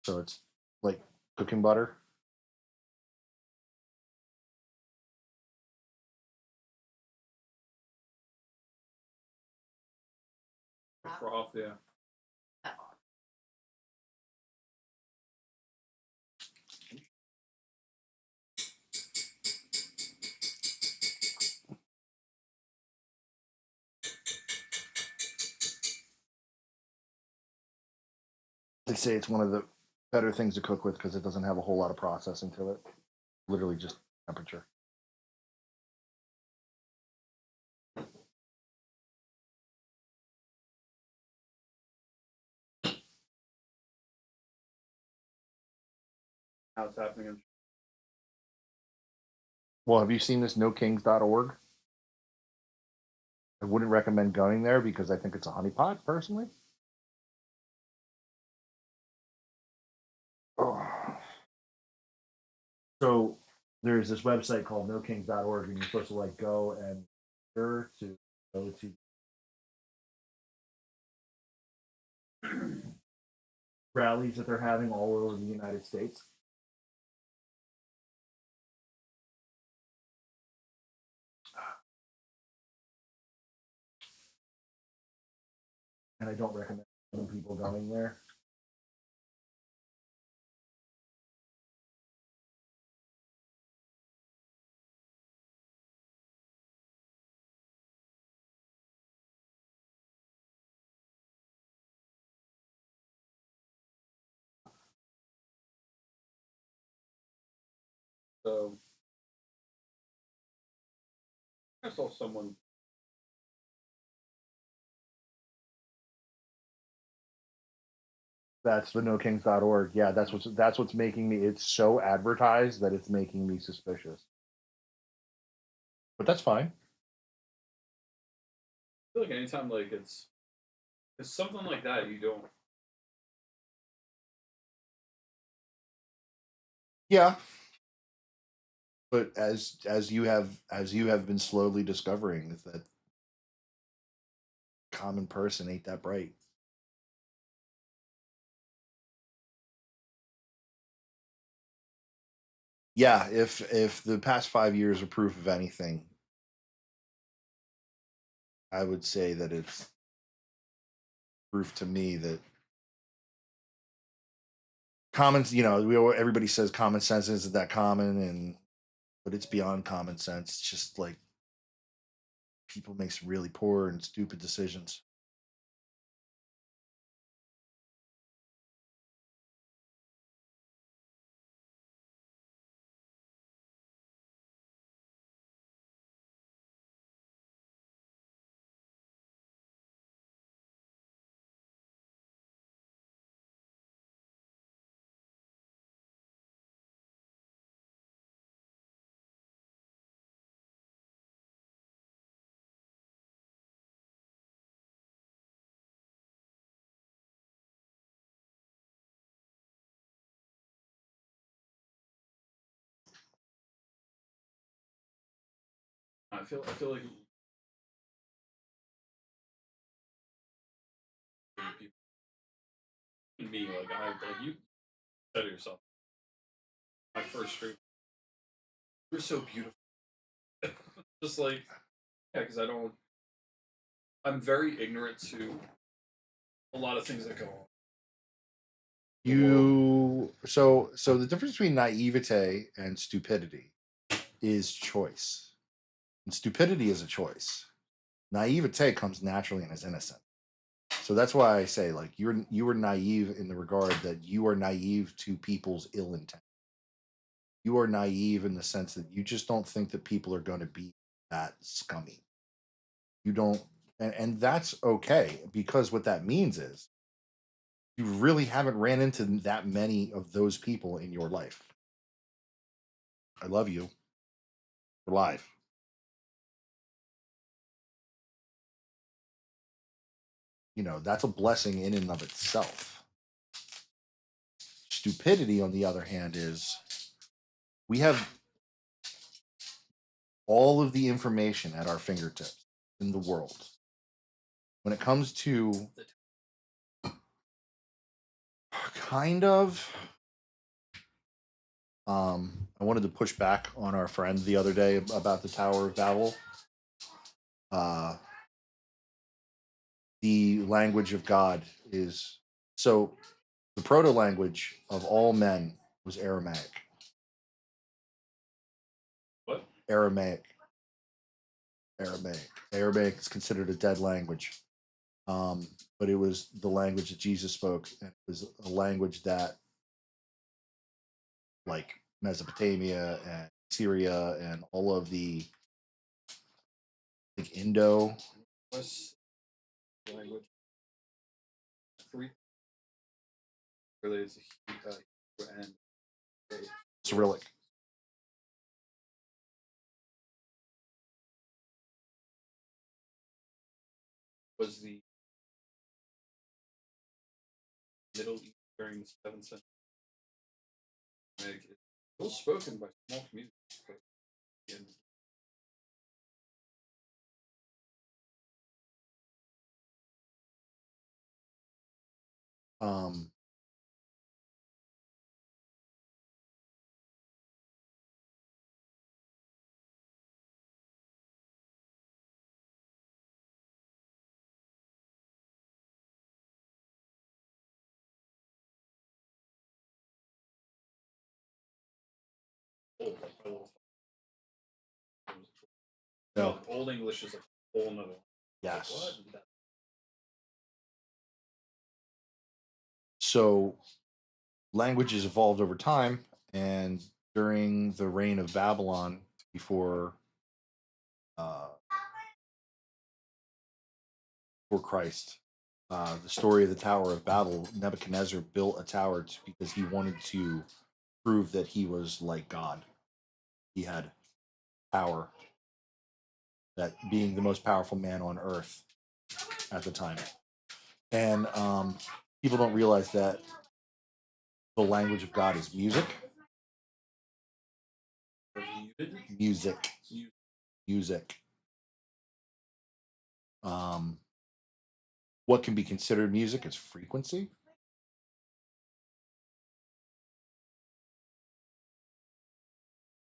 So it's like cooking butter. Froth, yeah. They say it's one of the better things to cook with because it doesn't have a whole lot of processing to it. Literally just temperature. Now it's happening in Well, have you seen this nokings.org? I wouldn't recommend going there because I think it's a honeypot, personally. Oh. So there's this website called nokings.org, and you're supposed to like go and go to rallies that they're having all over the United States. And I don't recommend people going there. so I saw someone That's the nokings.org. Yeah, that's what's making me. It's so advertised that it's making me suspicious. But that's fine. I feel like anytime like it's something like that you don't Yeah. But as you have been slowly discovering is that common person ain't that bright. Yeah, if the past 5 years are proof of anything, I would say that it's proof to me that everybody says common sense isn't that common, but it's beyond common sense. It's just like people make some really poor and stupid decisions. I feel like people and me like you said it yourself. My first stream, you're so beautiful. Just like yeah, because I'm very ignorant to a lot of things that go on. So the difference between naivete and stupidity is choice. And stupidity is a choice. Naivete comes naturally and is innocent. So that's why I say like you are naive in the regard that you are naive to people's ill intent. You are naive in the sense that you just don't think that people are going to be that scummy. You don't, and that's okay because what that means is you really haven't ran into that many of those people in your life. I love you. You're live. You know, that's a blessing in and of itself. Stupidity, on the other hand, is we have all of the information at our fingertips in the world. When it comes to kind of, I wanted to push back on our friend the other day about the Tower of Babel. The language of God is so the proto language of all men was Aramaic. What? Aramaic. Aramaic is considered a dead language. But it was the language that Jesus spoke, and it was a language that, like Mesopotamia and Syria and all of the like Indo, What's the language? Greek related to Hebrew and Cyrillic. was the Middle East during the 7th century. It's still spoken by small communities. But in Um, old, like my little no, Old English is a whole nother. yes. Like, what? So languages evolved over time, and during the reign of Babylon, before uh, before Christ, the story of the Tower of Babel, Nebuchadnezzar built a tower because he wanted to prove that he was like God. He had power, that being the most powerful man on earth at the time. And people don't realize that the language of God is music. Music. Music. Um, what can be considered music is frequency.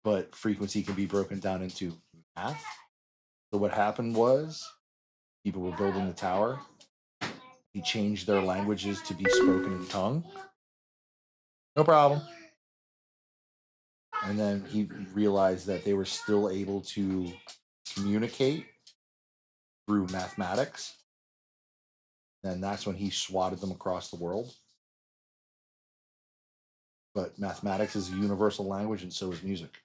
But frequency can be broken down into math. So what happened was people were building the tower. He changed their languages to be spoken in tongue. No problem. And then he realized that they were still able to communicate through mathematics. And that's when he swatted them across the world. But mathematics is a universal language, and so is music.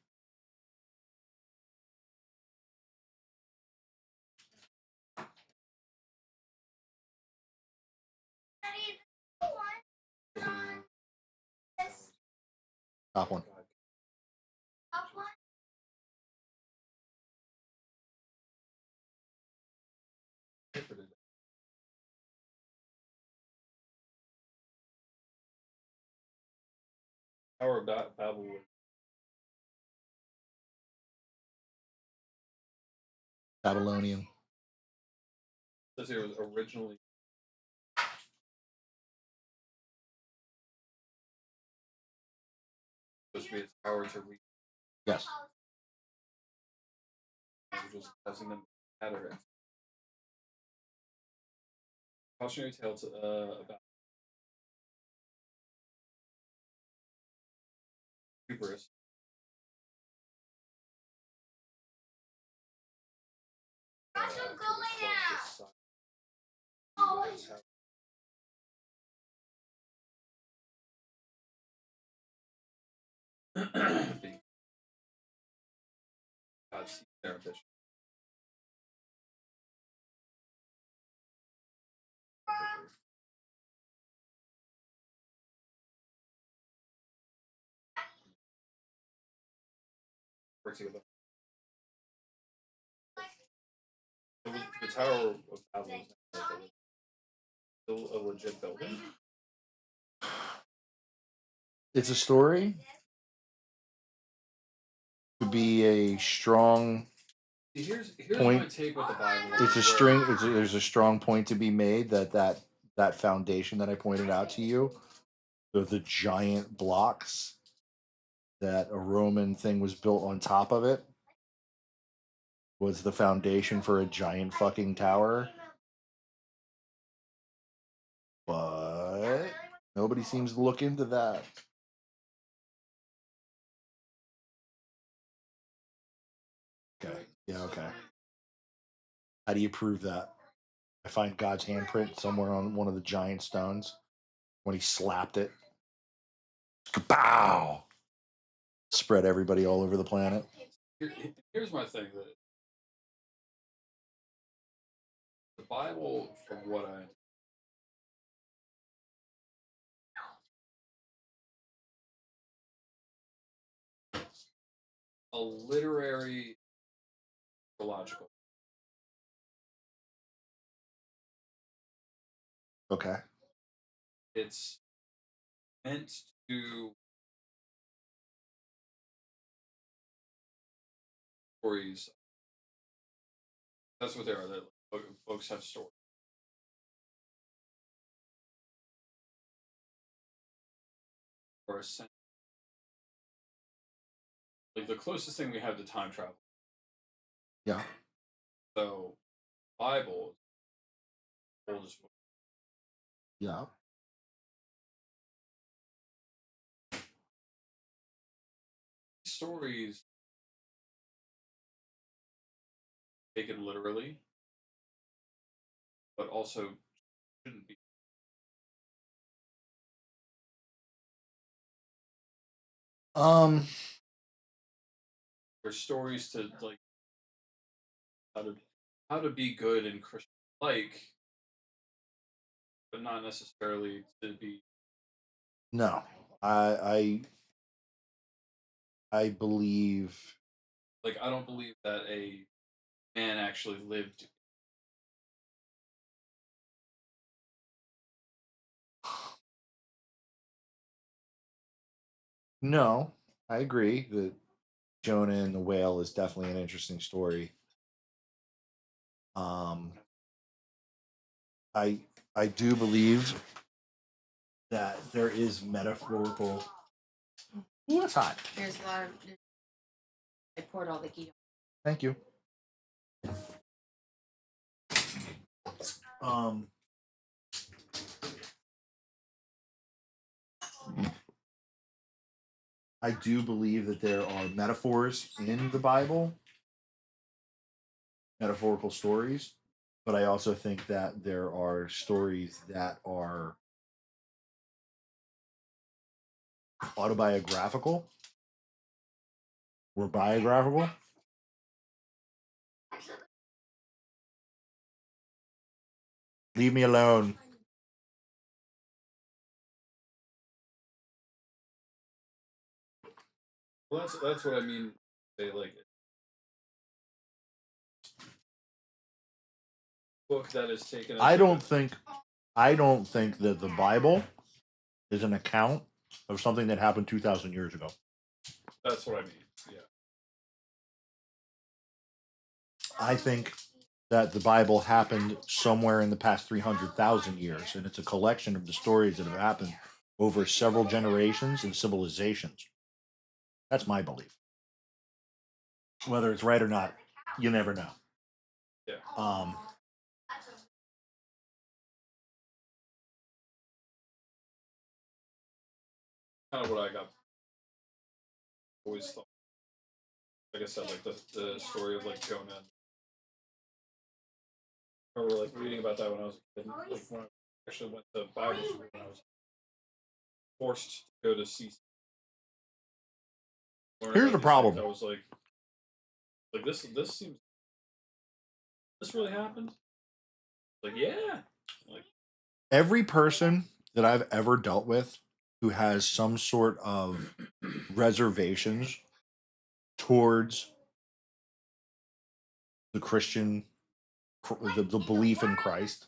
Top one. Tower of Babel Babylonian. Says here it was originally supposed to be a tower to reach, Yes. which was causing them cataracts. Cautionary tale to, about hubris. Let's go For the lay self-decided Oh, being God's seek their ambition. Work together. The Tower of Babel is still a legit building. It's a story to be a strong. See, here's Point. my take with the Bible. It's a where- string. There's a strong point to be made that foundation that I pointed out to you, the giant blocks that a Roman thing was built on top of it, was the foundation for a giant fucking tower. But nobody seems to look into that. Okay. Yeah, okay. How do you prove that? I find God's handprint somewhere on one of the giant stones when he slapped it. Kapow! Spread everybody all over the planet. Here's my thing: that the Bible, from what I a literary theological. Okay. It's meant to stories. That's what they are. That books have stories. Or a sense. Like the closest thing we have to time travel. Yeah. So, Bible is the oldest book. Yeah. Stories taken literally, but also shouldn't be. Um. They're stories to like how to be good and Christian like, but not necessarily to be. No. I believe. Like I don't believe that a man actually lived. No, I agree that Jonah and the whale is definitely an interesting story. Um, I do believe that there is metaphorical. Ooh, that's hot. There's a lot of. I poured all the ghee. Thank you. Um, I do believe that there are metaphors in the Bible, metaphorical stories, but I also think that there are stories that are autobiographical or biographical. Leave me alone. Well, that's what I mean. They like book that is taken. As I like don't think that the Bible is an account of something that happened 2,000 years ago. That's what I mean. Yeah. I think that the Bible happened somewhere in the past 300,000 years, and it's a collection of the stories that have happened over several generations and civilizations. That's my belief. Whether it's right or not, you never know. Yeah. Kind of what I got. Always thought. Like I said, like the story of like Jonah. I remember like reading about that when I was a kid. Like when I actually went to Bible school when I was forced to go to CC. Here's the problem. I was like this seems this really happened. Like yeah, like Every person that I've ever dealt with who has some sort of reservations towards the Christian, the belief in Christ,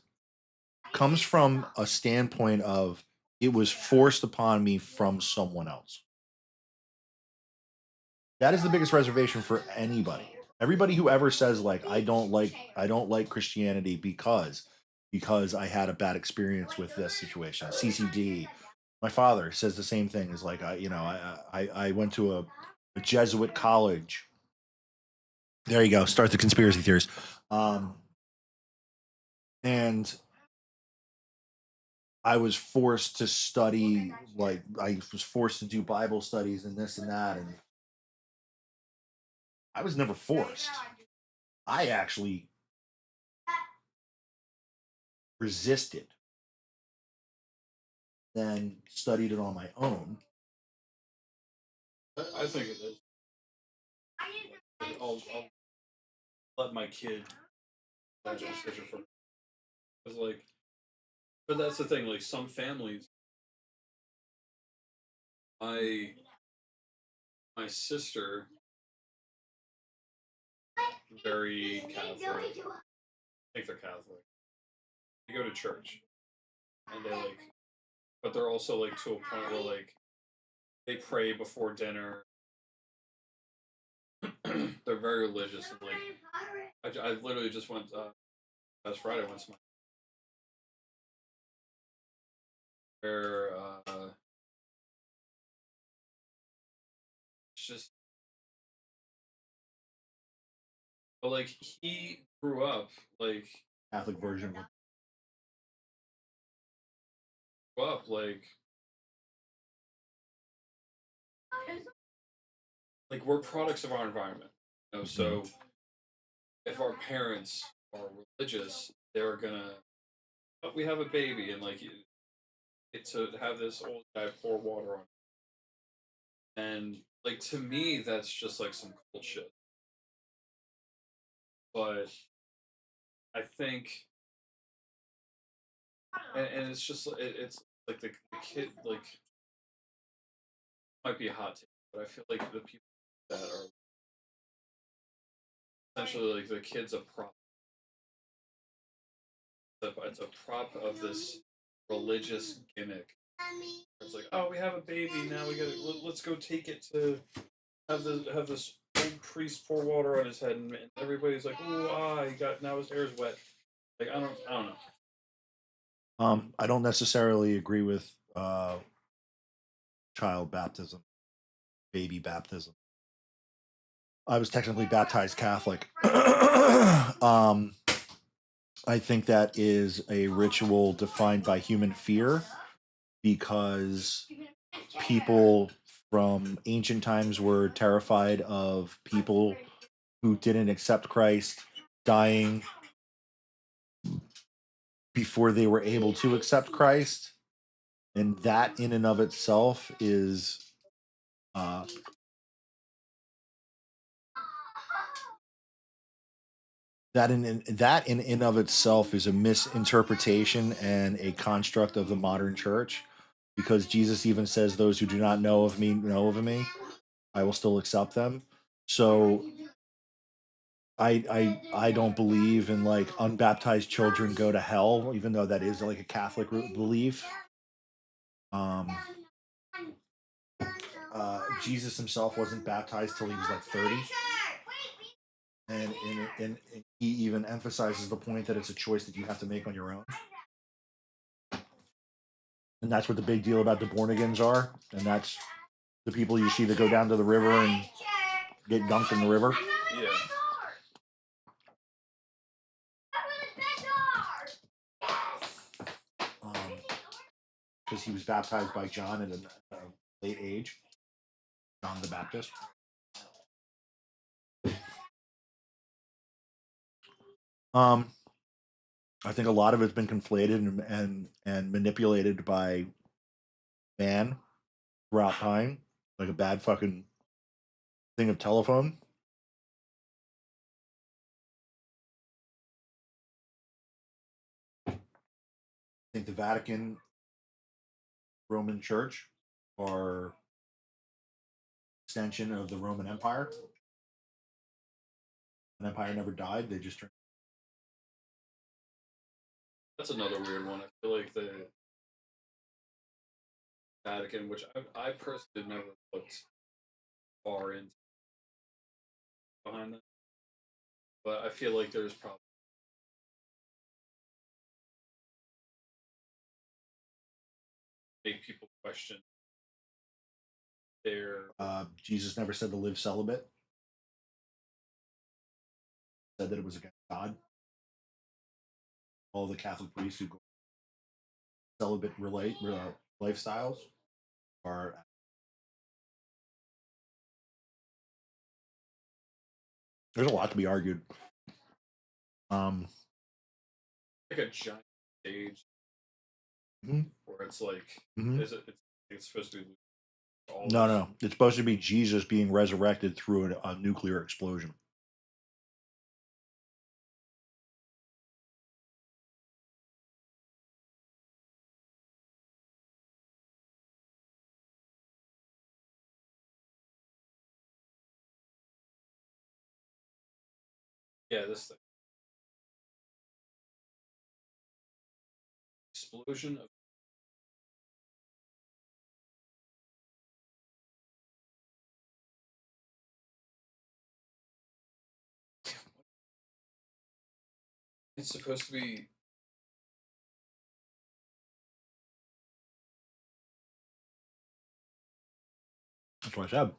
comes from a standpoint of it was forced upon me from someone else. That is the biggest reservation for anybody. Everybody who ever says like I don't like Christianity because I had a bad experience with this situation. CCD. My father says the same thing. Is like I went to a Jesuit college. There you go. Start the conspiracy theories. And I was forced to study, like I was forced to do Bible studies and this and that, and I was never forced. I actually resisted, then studied it on my own. I think it is. I'll let my kid make that decision for because like, but that's the thing. Like some families, my my sister very Catholic. I think they're Catholic. They go to church and they like, but they're also like to a point where like they pray before dinner. They're very religious and like I literally just went last Friday. I went to my where it's just but like he grew up like Catholic version. grew up like we're products of our environment. You know, so if our parents are religious, they're gonna oh, we have a baby and like it's to have this old guy pour water on it. And like to me that's just like some cool shit. But I think and it's just it's like the kid like might be a hot take, but I feel like the people that are essentially like the kid's a prop. It's a prop of this religious gimmick. It's like, oh, we have a baby now. We got to let's go take it to have this old priest pour water on his head, and everybody's like, ooh ah, he got now his hair's wet. Like I don't know. I don't necessarily agree with child baptism, baby baptism. I was technically baptized Catholic. I think that is a ritual defined by human fear because people from ancient times were terrified of people who didn't accept Christ dying before they were able to accept Christ. And that in and of itself is uh, that in and of itself is a misinterpretation and a construct of the modern church because Jesus even says those who do not know of me know of me, I will still accept them. So I don't believe in like unbaptized children go to hell, even though that is like a Catholic belief. Um, Jesus himself wasn't baptized till he was like 30. and he even emphasizes the point that it's a choice that you have to make on your own. And that's what the big deal about the born agains are. And that's the people you see that go down to the river and get dunked in the river. Yeah. Because he was baptized by John at a late age, John the Baptist. I think a lot of it's been conflated and manipulated by man throughout time, like a bad fucking thing of telephone. I think the Vatican, Roman Church, are extension of the Roman Empire. An empire never died; they just turned. That's another weird one. I feel like the Vatican, which I personally never looked far into behind that, but I feel like there's probably make people question their. Jesus never said to live celibate. Said that it was against God. All the Catholic priests who go celibate lifestyles are. There's a lot to be argued. Like a giant stage Mhm. where it's like, Mhm. is it's supposed to be all No, this- no, it's supposed to be Jesus being resurrected through a nuclear explosion. Yeah, this thing. Explosion of it's supposed to be That's what I said.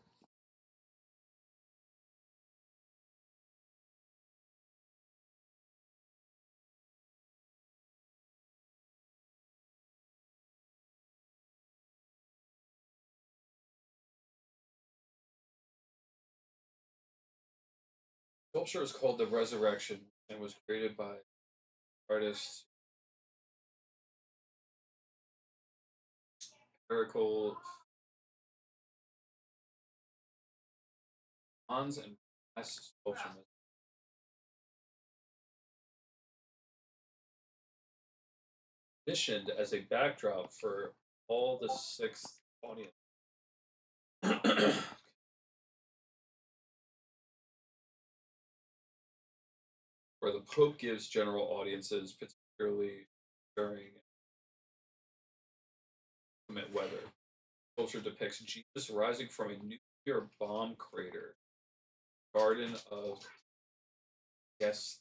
sculpture is called the Resurrection and was created by artist Miracle Hans and Mass Sculpture. Commissioned as a backdrop for all the sixth audience. Where the Pope gives general audiences, particularly during inclement weather. Sculpture depicts Jesus rising from a nuclear bomb crater, Garden of Gethsemane.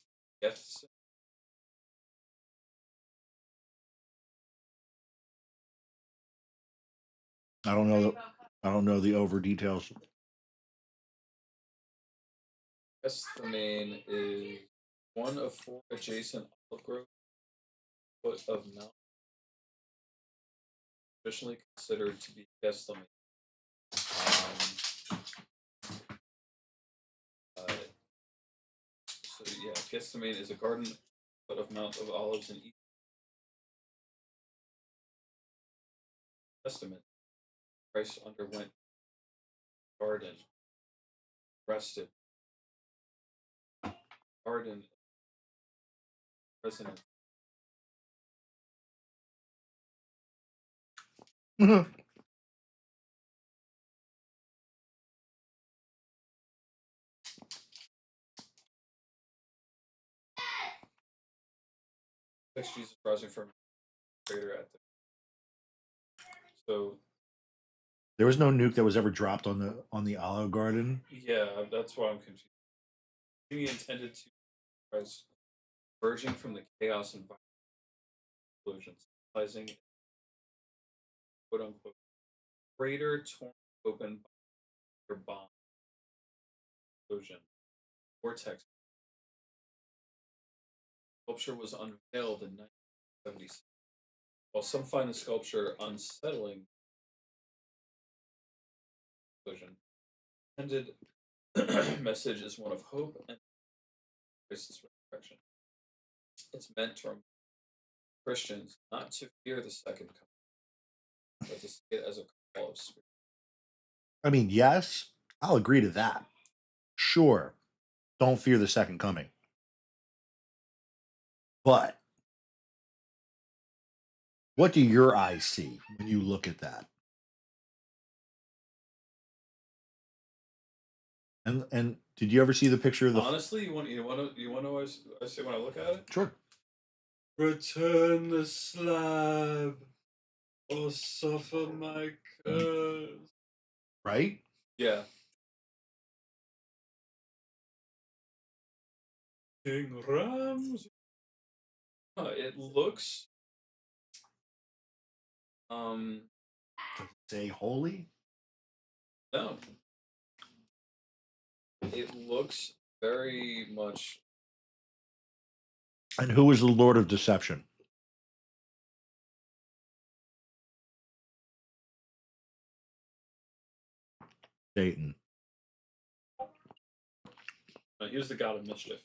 I don't know. I don't know the over details. Gethsemane is one of four adjacent olive groves, foot of Mount, traditionally considered to be Gethsemane. So yeah, Gethsemane is a garden foot of Mount of Olives in East Testament. Christ underwent garden, rested, garden, resident. Text Jesus rising from crater at the. So There was no nuke that was ever dropped on the Olive Garden. yeah, that's why I'm confused. He intended to express emerging from the chaos and violence explosion, symbolizing quote unquote crater torn open by your bomb explosion. Vortex sculpture was unveiled in 1976. While some find the sculpture unsettling, explosion intended message is one of hope and Christ's resurrection. It's meant to remind Christians not to fear the second coming, but to see it as a call of spirit. I mean, yes, I'll agree to that. Sure, don't fear the second coming. But what do your eyes see when you look at that? And did you ever see the picture of the? Honestly, you want to know what I say when I look at it? Sure. Return the slab, or suffer my curse. Right? Yeah. King Rams. It looks Does it say holy? no. It looks very much And who is the Lord of Deception? Satan. here's the god of mischief.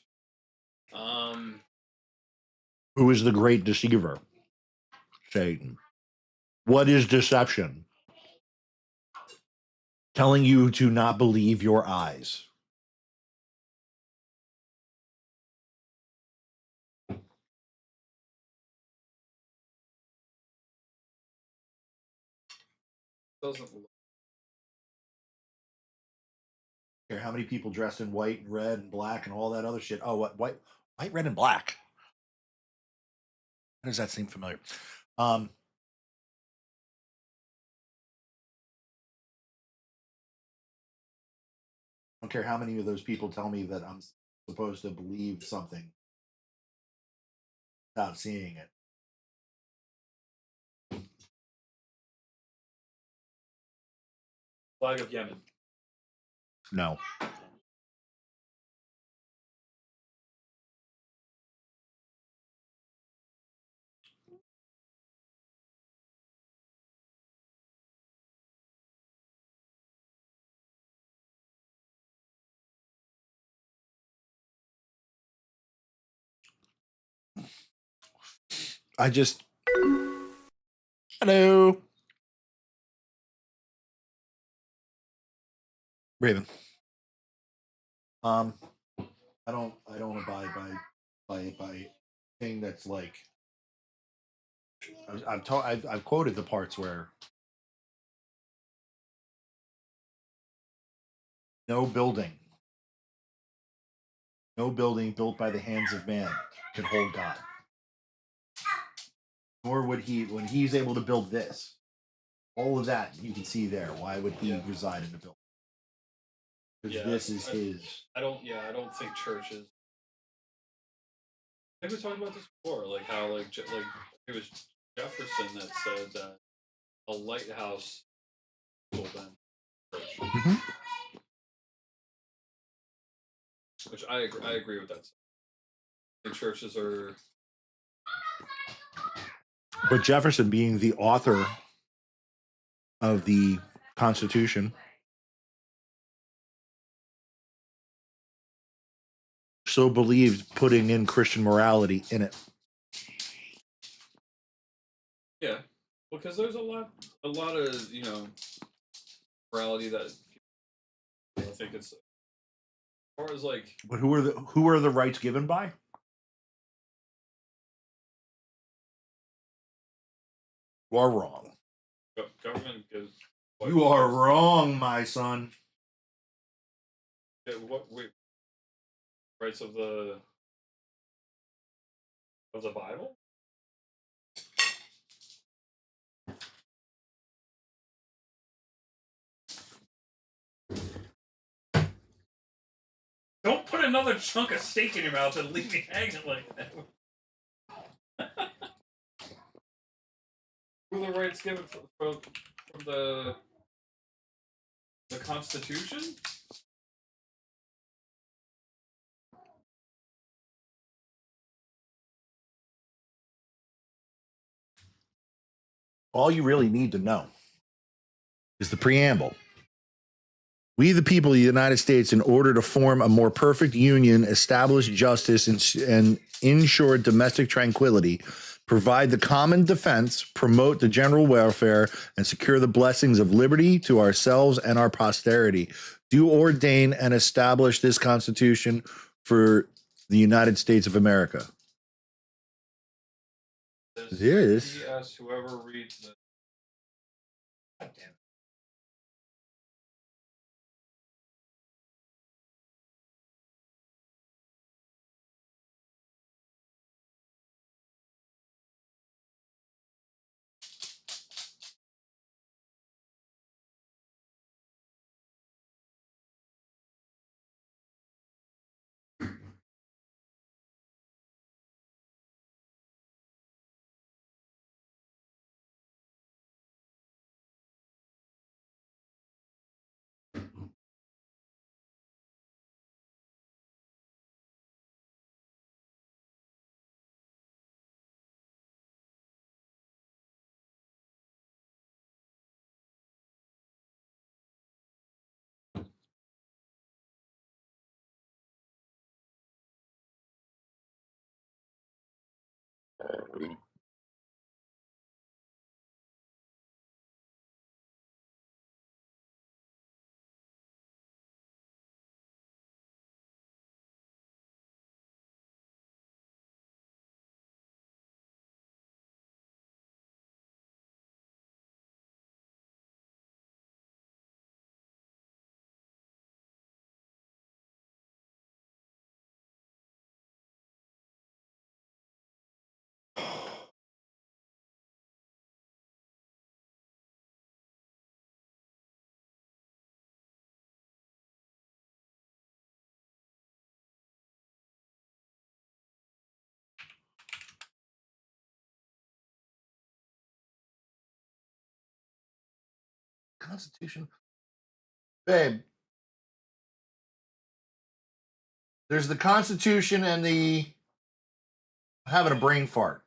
Who is the great deceiver? Satan. What is deception? Telling you to not believe your eyes. Doesn't look. Care how many people dressed in white and red and black and all that other shit. Oh, what white, red, and black? How does that seem familiar? I don't care how many of those people tell me that I'm supposed to believe something without seeing it. Flag of Yemen. No. I just hello. Raven. I don't abide by thing that's like I've quoted the parts where no building built by the hands of man can hold God. Nor would he when he's able to build this. All of that you can see there. Why would he reside in the building? Because this is his. I don't think churches. I think we talked about this before, like how like it was Jefferson that said that a lighthouse will then church. Mhm. Which I agree with that. I think churches are. But Jefferson, being the author of the Constitution, so believed putting in Christian morality in it. Yeah, because there's a lot of morality that I think it's as far as like But who are the rights given by? You are wrong. government gives. You are wrong, my son. Yeah, what wait, rights of the Bible? Don't put another chunk of steak in your mouth and leave me hanging like that. Who are the rights given from the Constitution? All you really need to know is the preamble. We, the people of the United States, in order to form a more perfect union, establish justice, and ensure domestic tranquility, provide the common defense, promote the general welfare, and secure the blessings of liberty to ourselves and our posterity, do ordain and establish this Constitution for the United States of America. This. P.S. Whoever reads this. God damn it. Constitution. Babe, there's the Constitution and the having a brain fart.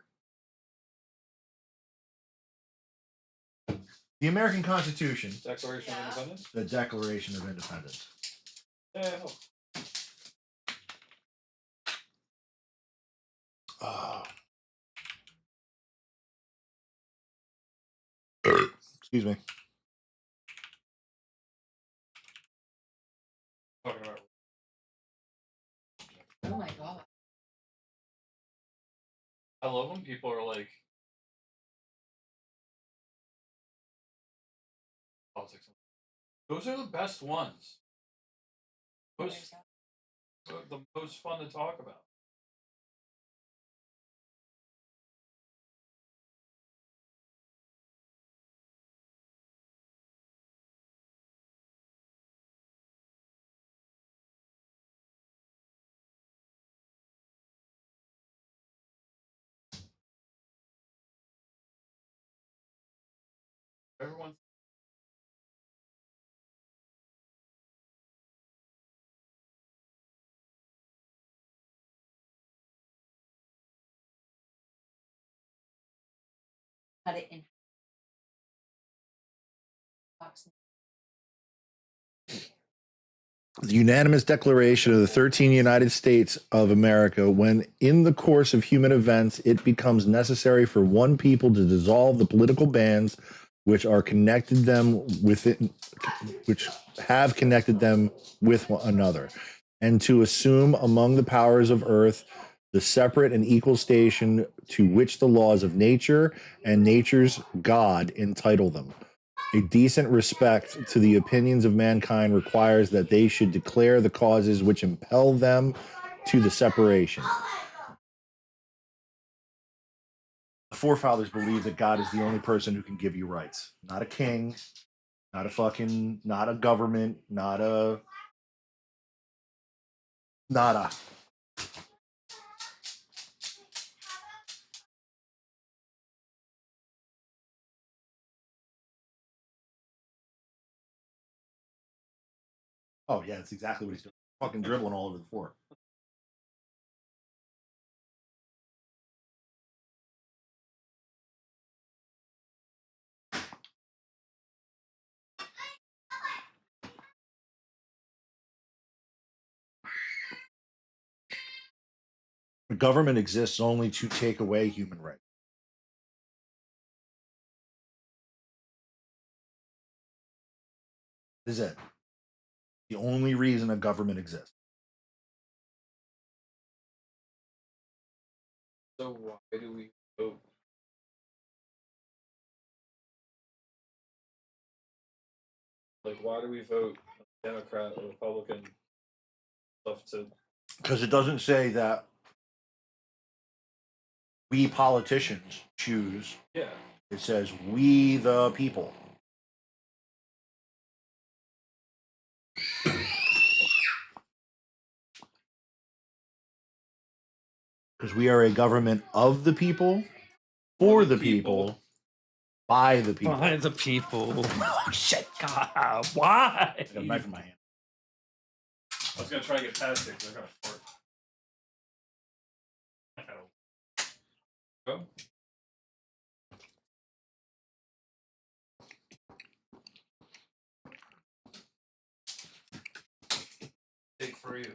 The American Constitution, Declaration of Independence? the Declaration of Independence. Yeah. Excuse me. Talking about. Oh my god. I love when people are like. Politics. Those are the best ones. Most, the most fun to talk about. Everyone. Cut it in. Box. The unanimous declaration of the 13 United States of America, when in the course of human events it becomes necessary for one people to dissolve the political bands which are connected them with it, which have connected them with one another, and to assume among the powers of earth the separate and equal station to which the laws of nature and nature's God entitle them. A decent respect to the opinions of mankind requires that they should declare the causes which impel them to the separation. The forefathers believed that God is the only person who can give you rights. Not a king, not a government, not a Nada. Oh yeah, that's exactly what he's doing. Fucking dribbling all over the floor. The government exists only to take away human rights. This is it. The only reason a government exists. So why do we vote? Like, why do we vote Democrat or Republican stuff to? Because it doesn't say that we politicians choose. Yeah. It says we the people. Because we are a government of the people, for the people, by the people. By the people. Oh shit! God, why? I got a knife in my hand. I was gonna try to get past it because I got a fart. Go. Take for you.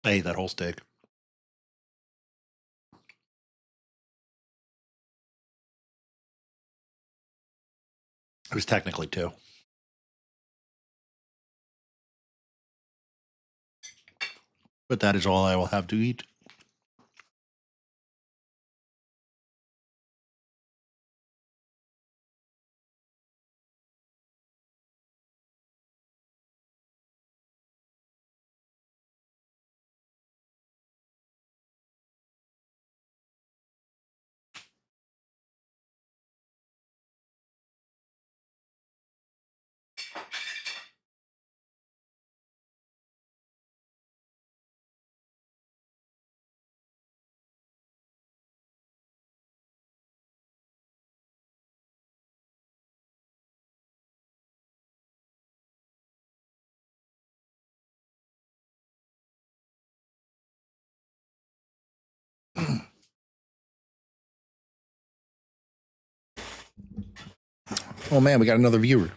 I ate that whole steak. It was technically two. But that is all I will have to eat. Oh man, we got another viewer.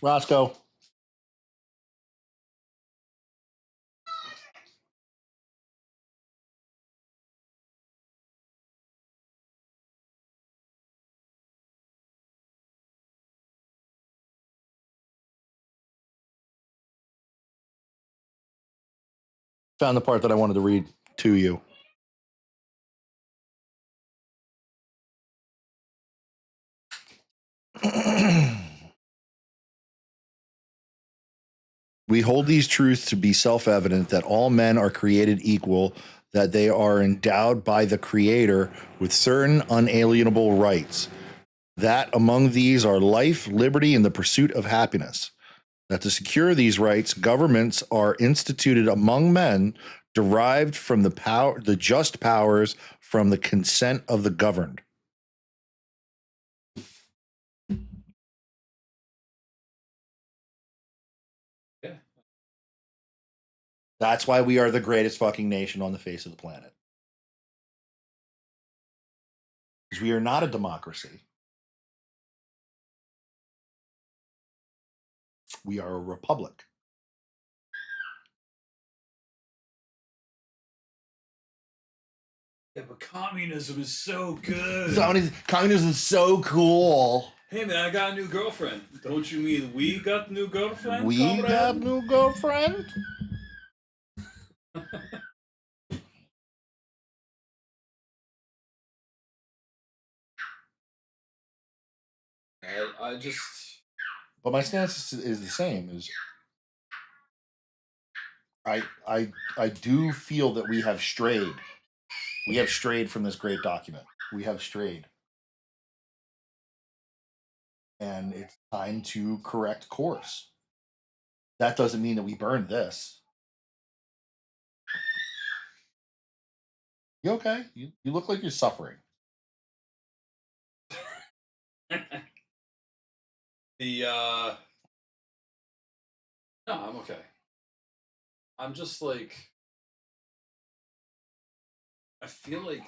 Roscoe. Found the part that I wanted to read to you. We hold these truths to be self-evident that all men are created equal, that they are endowed by the Creator with certain unalienable rights, that among these are life, liberty, and the pursuit of happiness, that to secure these rights, governments are instituted among men, derived from the just powers from the consent of the governed. Yeah. That's why we are the greatest fucking nation on the face of the planet. Because we are not a democracy. We are a republic. Yeah, but communism is so good. Communism is so cool. Hey man, I got a new girlfriend. Don't you mean we got new girlfriend? We comrade? got new girlfriend. I just. But my stance is the same. Is I do feel that we have strayed. We have strayed from this great document. We have strayed. And it's time to correct course. That doesn't mean that we burned this. You okay? You look like you're suffering. No, I'm okay. I'm just like, I feel like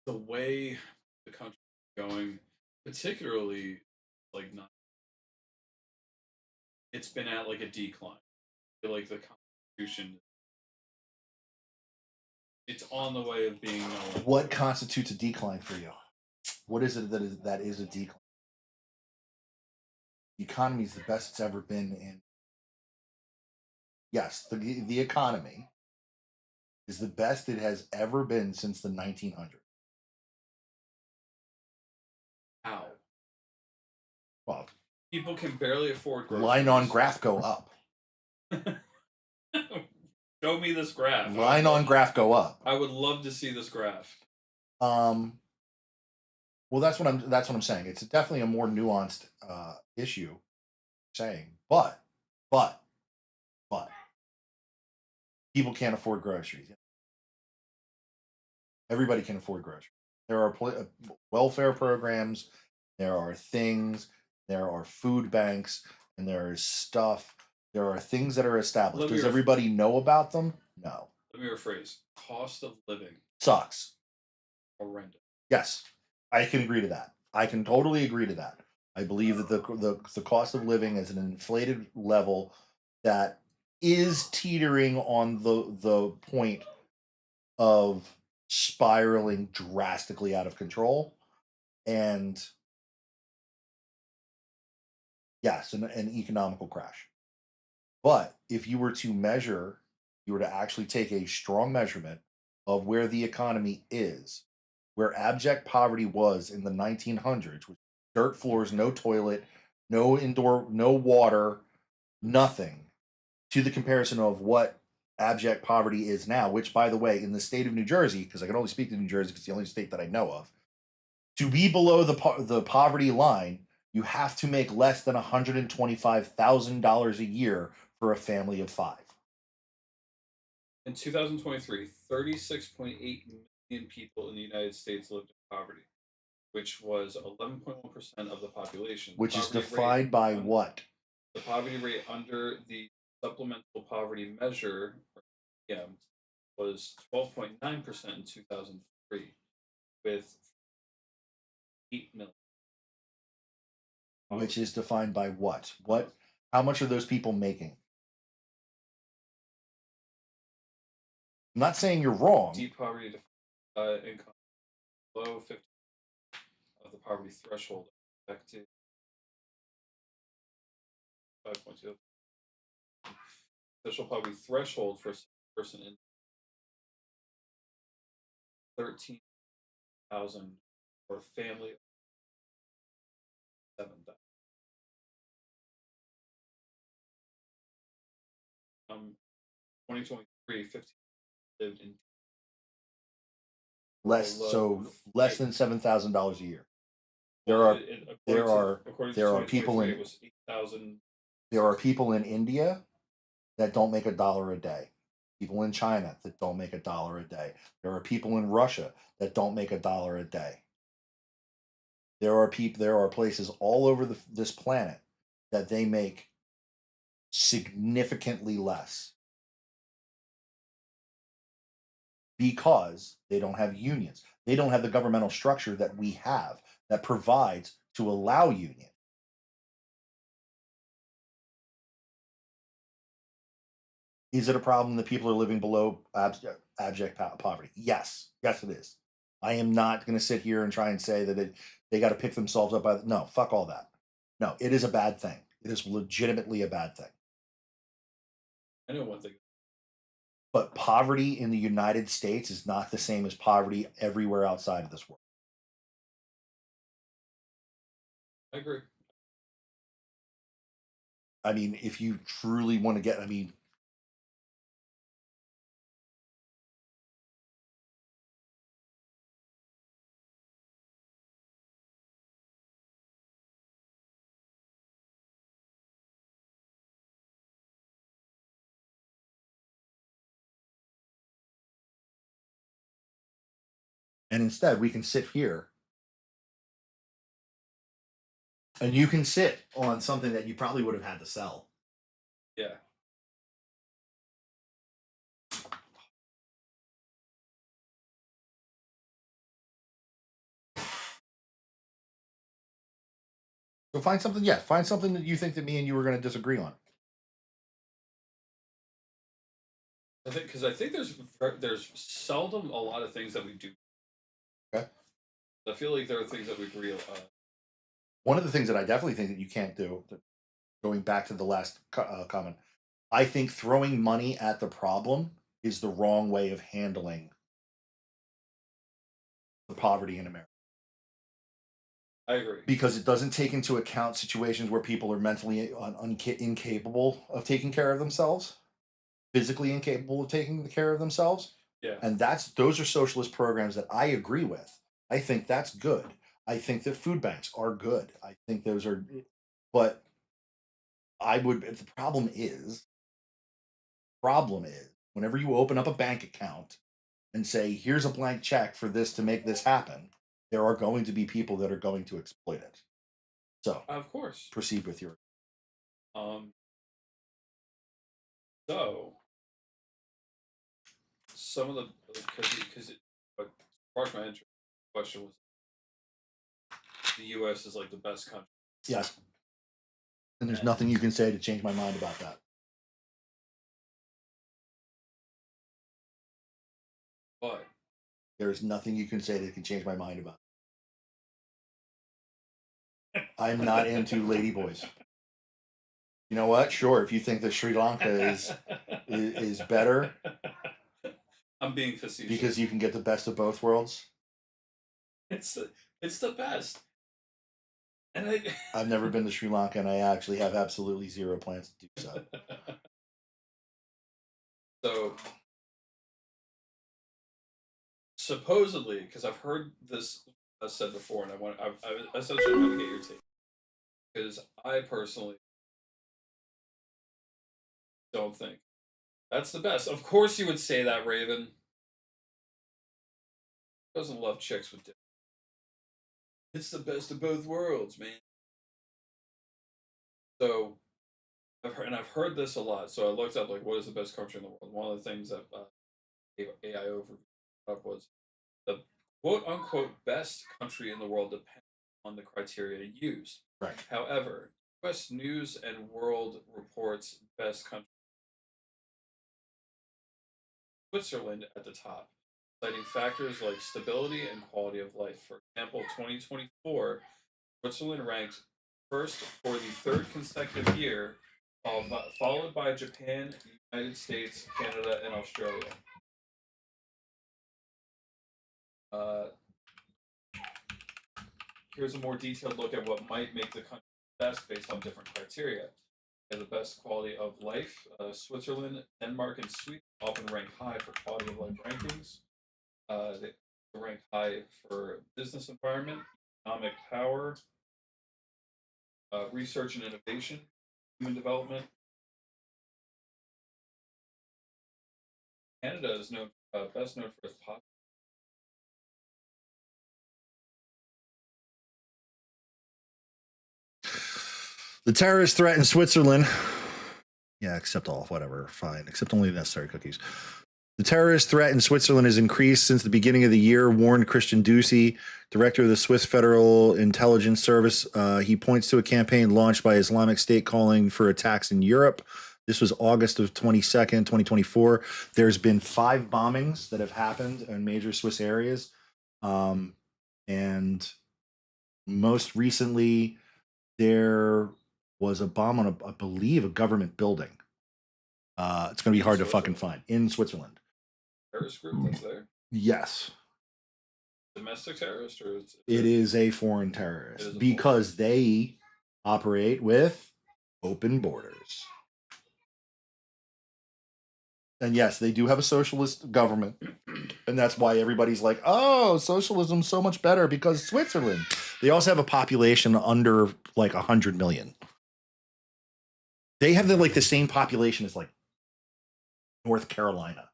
the way the country is going, particularly like not, it's been at like a decline. I feel like the Constitution, it's on the way of being no. What constitutes a decline for you? What is it that is a decline? The economy is the best it's ever been in. Yes, the economy is the best it has ever been since the 1900s. How? Well, People can barely afford groceries. line on graph go up. Show me this graph. Line on graph go up. I would love to see this graph. Well, that's what I'm saying. It's definitely a more nuanced issue. Saying, but people can't afford groceries. Everybody can afford groceries. There are welfare programs. There are things. There are food banks, and there is stuff. There are things that are established. Does everybody know about them? No. Let me rephrase. Cost of living sucks. Horrendous. Yes, I can agree to that. I can totally agree to that. I believe that the cost of living is an inflated level that is teetering on the point of spiraling drastically out of control. And yes, an economical crash. But if you were to measure, you were to actually take a strong measurement of where the economy is, where abject poverty was in the 1900s, with dirt floors, no toilet, no indoor, no water, nothing, to the comparison of what abject poverty is now, which, by the way, in the state of New Jersey, because I can only speak to New Jersey because it's the only state that I know of, to be below the poverty line, you have to make less than $125,000 a year for a family of 5. In 2023, 36.8 million people in the United States lived in poverty, which was 11.1% of the population. Which is defined by what? The poverty rate under the supplemental poverty measure, was 12.9% in 2003, with 8 million. which is defined by what? What? How much are those people making? I'm not saying you're wrong. Deep poverty income below 50 of the poverty threshold affected 5.2. Official poverty threshold for a person in 13,000 or a family of 7,000. 2023, 15 lived in Less below. so less than $7,000 a year. There Well, are there are according there to are people 2023, in it was 8,000. there are people in India that don't make $1 a day. People in China that don't make $1 a day. There are people in Russia that don't make $1 a day. There are places all over this planet that they make significantly less because they don't have unions. They don't have the governmental structure that we have that provides to allow union. Is it a problem that people are living below abject poverty? Yes, yes, it is. I am not going to sit here and try and say that they got to pick themselves up by no. Fuck all that. No, it is a bad thing. It is legitimately a bad thing. I know one thing. But poverty in the United States is not the same as poverty everywhere outside of this world. I agree. I mean, if you truly want to get, I mean, and instead we can sit here and you can sit on something that you probably would have had to sell. Yeah. So find something, yeah, find something that you think that me and you were going to disagree on. I think there's seldom a lot of things that we do. Okay. I feel like there are things that we agree on. One of the things that I definitely think that you can't do, going back to the last comment, I think throwing money at the problem is the wrong way of handling the poverty in America. I agree. Because it doesn't take into account situations where people are mentally incapable of taking care of themselves, physically incapable of taking care of themselves. Yeah. And those are socialist programs that I agree with. I think that's good. I think that food banks are good. I think those are, but the problem is whenever you open up a bank account and say, here's a blank check for this to make this happen, there are going to be people that are going to exploit it. So, Of course. proceed with your. So some of the because what sparked my interest question was the U.S. is like the best country. Yes. And there's nothing you can say to change my mind about that. But There is nothing you can say that can change my mind about it. I'm not into ladyboys. You know what? Sure, if you think that Sri Lanka is better I'm being facetious because you can get the best of both worlds. it's the best. And I've never been to Sri Lanka, and I actually have absolutely zero plans to do so. So supposedly, because I've heard this said before, and I essentially want to get your take because I personally don't think that's the best. Of course, you would say that, Raven. Doesn't love chicks with dick. It's the best of both worlds, man. So I've heard this a lot. So I looked up like what is the best country in the world. One of the things that AI overview up was the quote unquote best country in the world depends on the criteria used. Right. However, U.S. News and World reports best country Switzerland at the top, citing factors like stability and quality of life. For example, 2024, Switzerland ranked first for the third consecutive year, followed by Japan, United States, Canada, and Australia. Uh, Here's a more detailed look at what might make the country best based on different criteria. The best quality of life. Switzerland, Denmark, and Sweden often rank high for quality of life rankings. They rank high for business environment, economic power, research and innovation, human development. Canada is best known for its pop. The terrorist threat in Switzerland. Yeah, accept all, whatever, fine. Accept only the necessary cookies. The terrorist threat in Switzerland has increased since the beginning of the year, warned Christian Ducey, director of the Swiss Federal Intelligence Service. He points to a campaign launched by Islamic State calling for attacks in Europe. This was August of 2024. There's been 5 bombings that have happened in major Swiss areas. And most recently, there was a bomb on, I believe, a government building. It's going to be hard to fucking find in Switzerland. Terrorist group that's there? Yes. Domestic terrorist or it is a foreign terrorist because they operate with open borders. And yes, they do have a socialist government. And that's why everybody's like, oh, socialism's so much better because Switzerland. They also have a population under like 100 million. They have the same population as like North Carolina.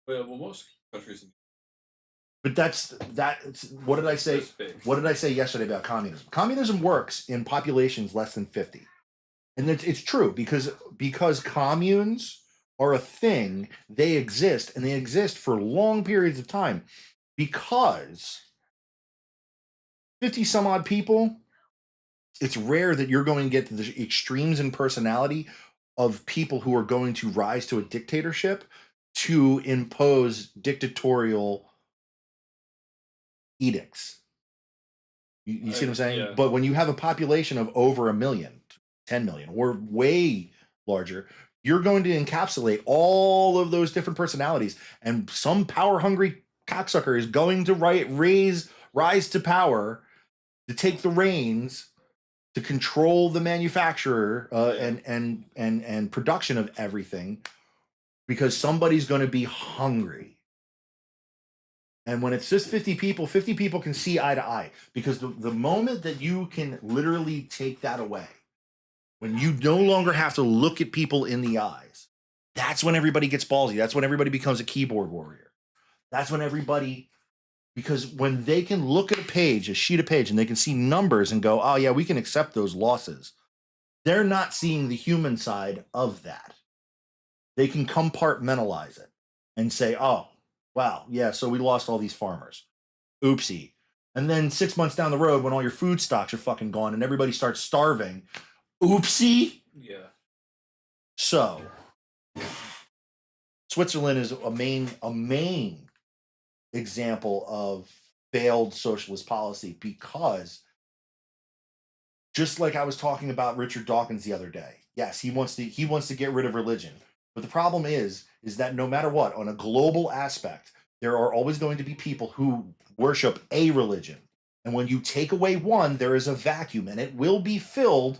Well, most countries. But that's what did I say? What did I say yesterday about communism? Communism works in populations less than 50. And it's true because communes are a thing, they exist, and they exist for long periods of time because 50 some odd people, it's rare that you're going to get to the extremes in personality of people who are going to rise to a dictatorship to impose dictatorial edicts. You see what I'm saying? Yeah. But when you have a population of over 1 million, 10 million, or way larger, you're going to encapsulate all of those different personalities. And some power hungry cocksucker is going to rise to power to take the reins to control the manufacturer and production of everything because somebody's going to be hungry. And when it's just 50 people can see eye to eye because the moment that you can literally take that away, when you no longer have to look at people in the eyes, that's when everybody gets ballsy. That's when everybody becomes a keyboard warrior. That's when everybody, because when they can look at a sheet of page, and they can see numbers and go, oh yeah, we can accept those losses. They're not seeing the human side of that. They can compartmentalize it and say, oh, wow, yeah, so we lost all these farmers. Oopsie. And then 6 months down the road, when all your food stocks are fucking gone and everybody starts starving, oopsie. Yeah. So, Switzerland is a main example of failed socialist policy because, just like I was talking about Richard Dawkins the other day, yes, he wants to get rid of religion. But the problem is that no matter what, on a global aspect, there are always going to be people who worship a religion. And when you take away one, there is a vacuum, and it will be filled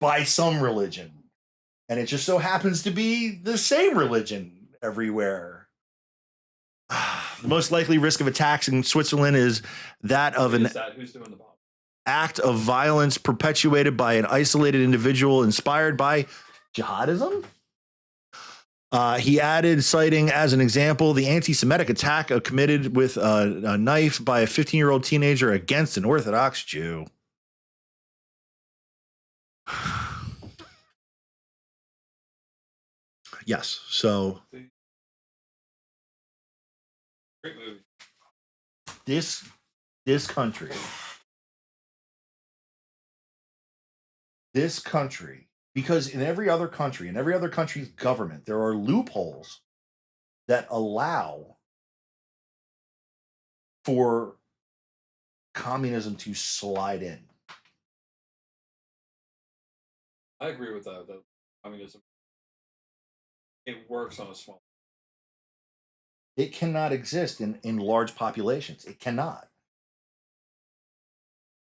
by some religion. And it just so happens to be the same religion everywhere. The most likely risk of attacks in Switzerland is that of Who's doing the bomb? Act of violence perpetuated by an isolated individual inspired by jihadism. He added, citing as an example, the anti-Semitic attack committed with a knife by a 15-year-old teenager against an Orthodox Jew. Yes, so Great movie. this this country, because in every other country, in every other country's government, there are loopholes that allow for communism to slide in. I agree with that. That communism, it works on a small. It cannot exist in large populations. It cannot.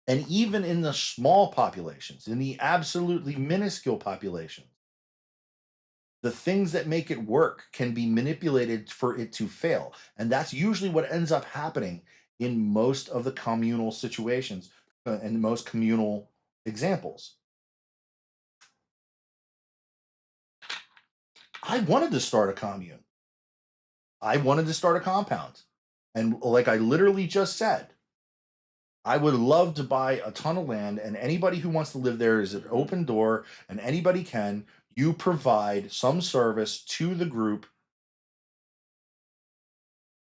And even in the small populations, in the absolutely minuscule populations, the things that make it work can be manipulated for it to fail. And that's usually what ends up happening in most of the communal situations and most communal examples. I wanted to start a commune. I wanted to start a compound. And like I literally just said, I would love to buy a ton of land, and anybody who wants to live there is an open door, and anybody can. You provide some service to the group,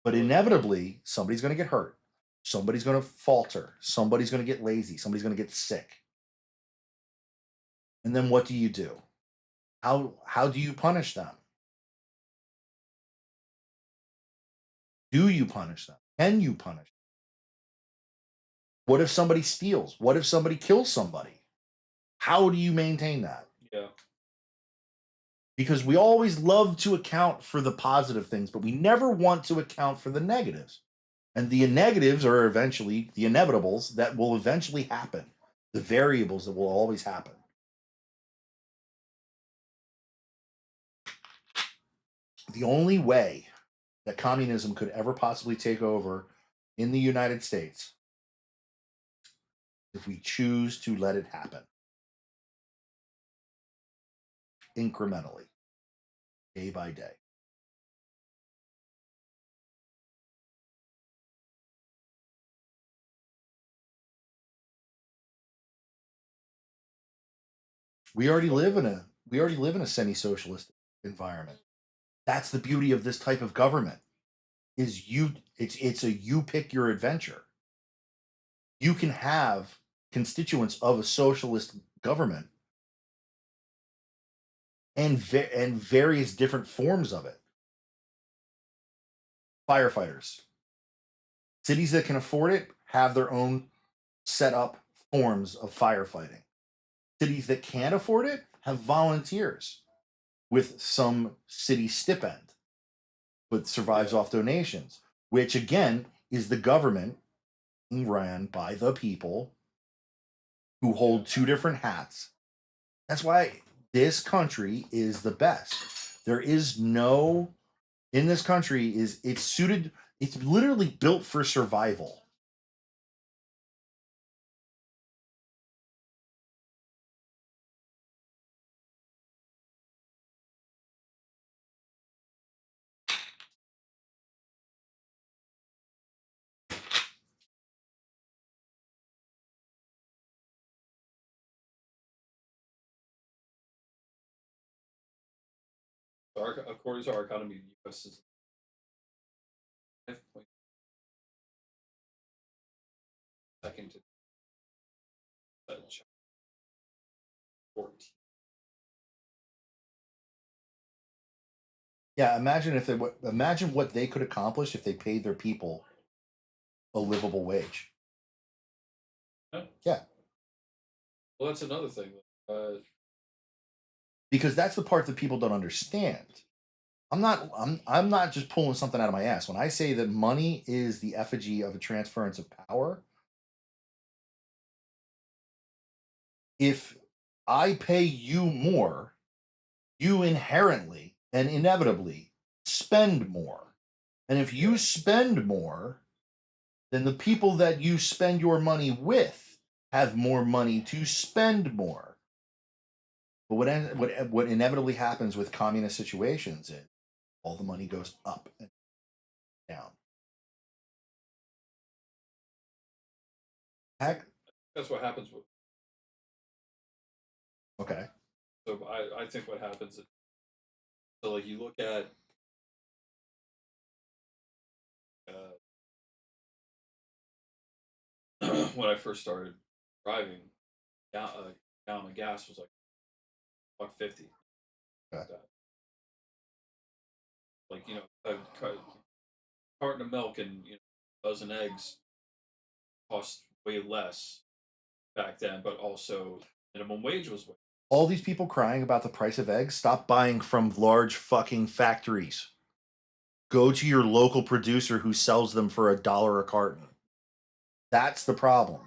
but inevitably, somebody's going to get hurt. Somebody's going to falter. Somebody's going to get lazy. Somebody's going to get sick. And then what do you do? How do you punish them? Do you punish them? Can you punish them? What if somebody steals? What if somebody kills somebody? How do you maintain that? Yeah. Because we always love to account for the positive things, but we never want to account for the negatives. And the negatives are eventually the inevitables that will eventually happen, the variables that will always happen. The only way that communism could ever possibly take over in the United States if we choose to let it happen incrementally, day by day. We already live in a semi-socialist environment. That's the beauty of this type of government. It's a you pick your adventure. You can have constituents of a socialist government and various different forms of it. Firefighters. Cities that can afford it have their own set up forms of firefighting. Cities that can't afford it have volunteers with some city stipend, but survives off donations, which again is the government ran by the people who hold two different hats. That's why this country is the best. There is no in this country is it's suited, it's literally built for survival. According to our economy, the U.S. is 5.2 to China. 14. Yeah, imagine what they could accomplish if they paid their people a livable wage. Yeah. Yeah. Well, that's another thing. Because that's the part that people don't understand. I'm not just pulling something out of my ass. When I say that money is the effigy of a transference of power, if I pay you more, you inherently and inevitably spend more. And if you spend more, then the people that you spend your money with have more money to spend more. But what inevitably happens with communist situations is all the money goes up and down. Heck, That's what happens with. okay. So I think what happens is, so like you look at uh, when I first started driving, a gallon of gas was like $1.50. Okay. Like a carton of milk and a dozen eggs cost way less back then, but also minimum wage was way. All these people crying about the price of eggs, stop buying from large fucking factories. Go to your local producer who sells them for $1 a carton. That's the problem.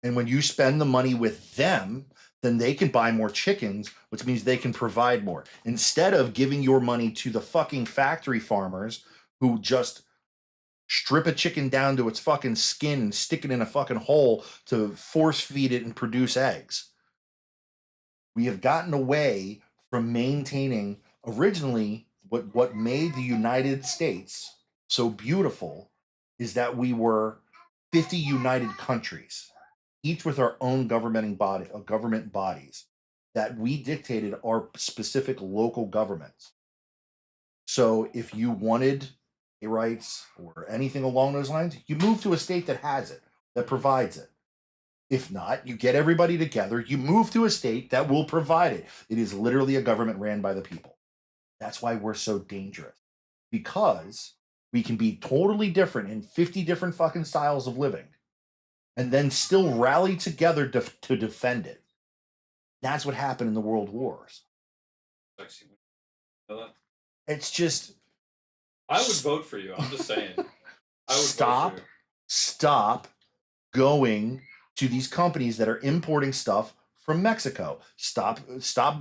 And when you spend the money with them, then they can buy more chickens, which means they can provide more. Instead of giving your money to the fucking factory farmers who just strip a chicken down to its fucking skin and stick it in a fucking hole to force feed it and produce eggs. We have gotten away from maintaining originally what made the United States so beautiful is that we were 50 united countries, each with our own government bodies that we dictated our specific local governments. So if you wanted rights or anything along those lines, you move to a state that has it, that provides it. If not, you get everybody together, you move to a state that will provide it. It is literally a government ran by the people. That's why we're so dangerous. Because we can be totally different in 50 different fucking styles of living and then still rally together to defend it. That's what happened in the world wars. Actually, you know that? It's just I would vote for you. I'm just saying. I would stop vote for you. stop going to these companies that are importing stuff from Mexico. Stop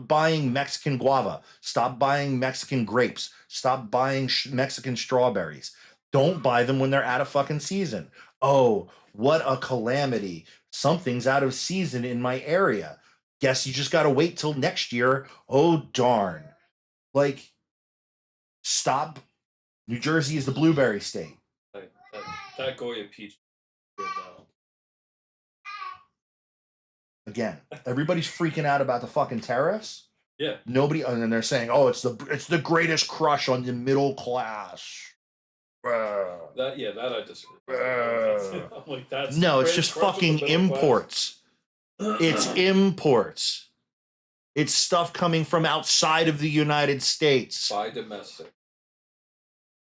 buying Mexican guava. Stop buying Mexican grapes. Stop buying Mexican strawberries. Don't buy them when they're out of fucking season. Oh, what a calamity. Something's out of season in my area. Guess you just got to wait till next year. Oh, darn. Like, stop. New Jersey is the blueberry state. That Goya peach. Good though. Again, everybody's freaking out about the fucking tariffs. Yeah. Nobody, and then they're saying, "Oh, it's the greatest crush on the middle class." That I disagree. I'm like that's No, the it's greatest just crush of the fucking middle class. imports. It's imports. It's stuff coming from outside of the United States. Buy domestic.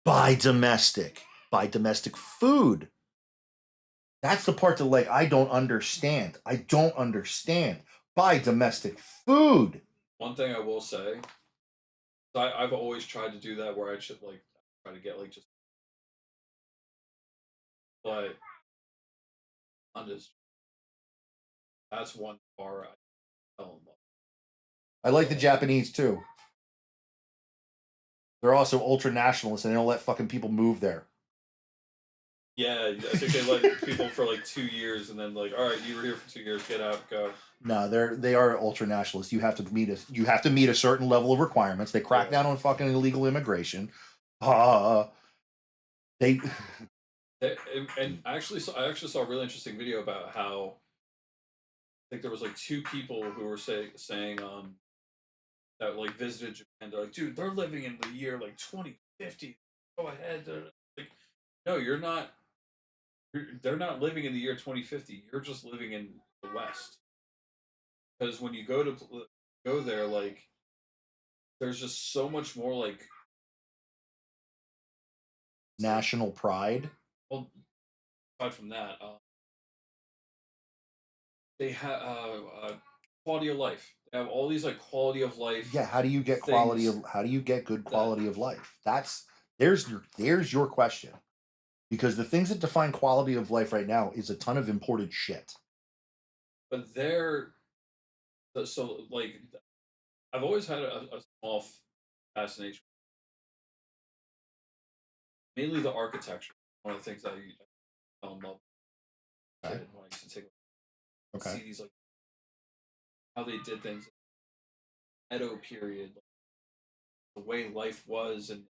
Buy domestic. Buy domestic food. That's the part that, like, I don't understand. I don't understand. Buy domestic food. One thing I will say, I've always tried to do that where I should like try to get like just, but I'm just that's one bar I fell in love. I like the Japanese too. They're also ultra nationalists and they don't let fucking people move there. Yeah, I think they let people for like 2 years and then like, all right, you were here for 2 years, get out, go. No, they are ultra nationalists. You have to meet a certain level of requirements. They crack down on fucking illegal immigration. They And I actually saw a really interesting video about how I think there was like 2 people who were saying that like visited Japan. They're like, dude, they're living in the year like 2050. Go ahead. Like, no, you're not. They're not living in the year 2050. You're just living in the West. Because when you go there, like, there's just so much more like national pride. well, aside from that, they have quality of life. They have all these like quality of life. Yeah, how do you get good quality of life? There's your question. Because the things that define quality of life right now is a ton of imported shit. But so like I've always had a small fascination, mainly the architecture. One of the things I fell in love with Okay. when I used to Okay. see these like how they did things, Edo period, like, the way life was, and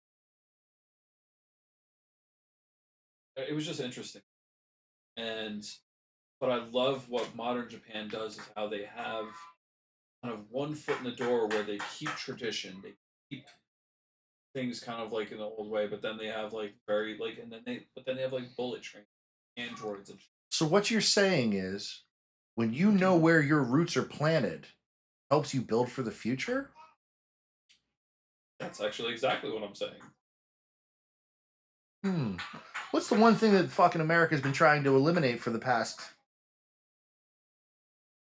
it was just interesting. And but I love what modern Japan does is how they have kind of one foot in the door where they keep tradition, they keep things kind of like in the old way, but then they have like very like, and then they have like bullet train androids and So what you're saying is, when you know where your roots are planted, helps you build for the future? That's actually exactly what I'm saying. What's the one thing that fucking America's been trying to eliminate for the past?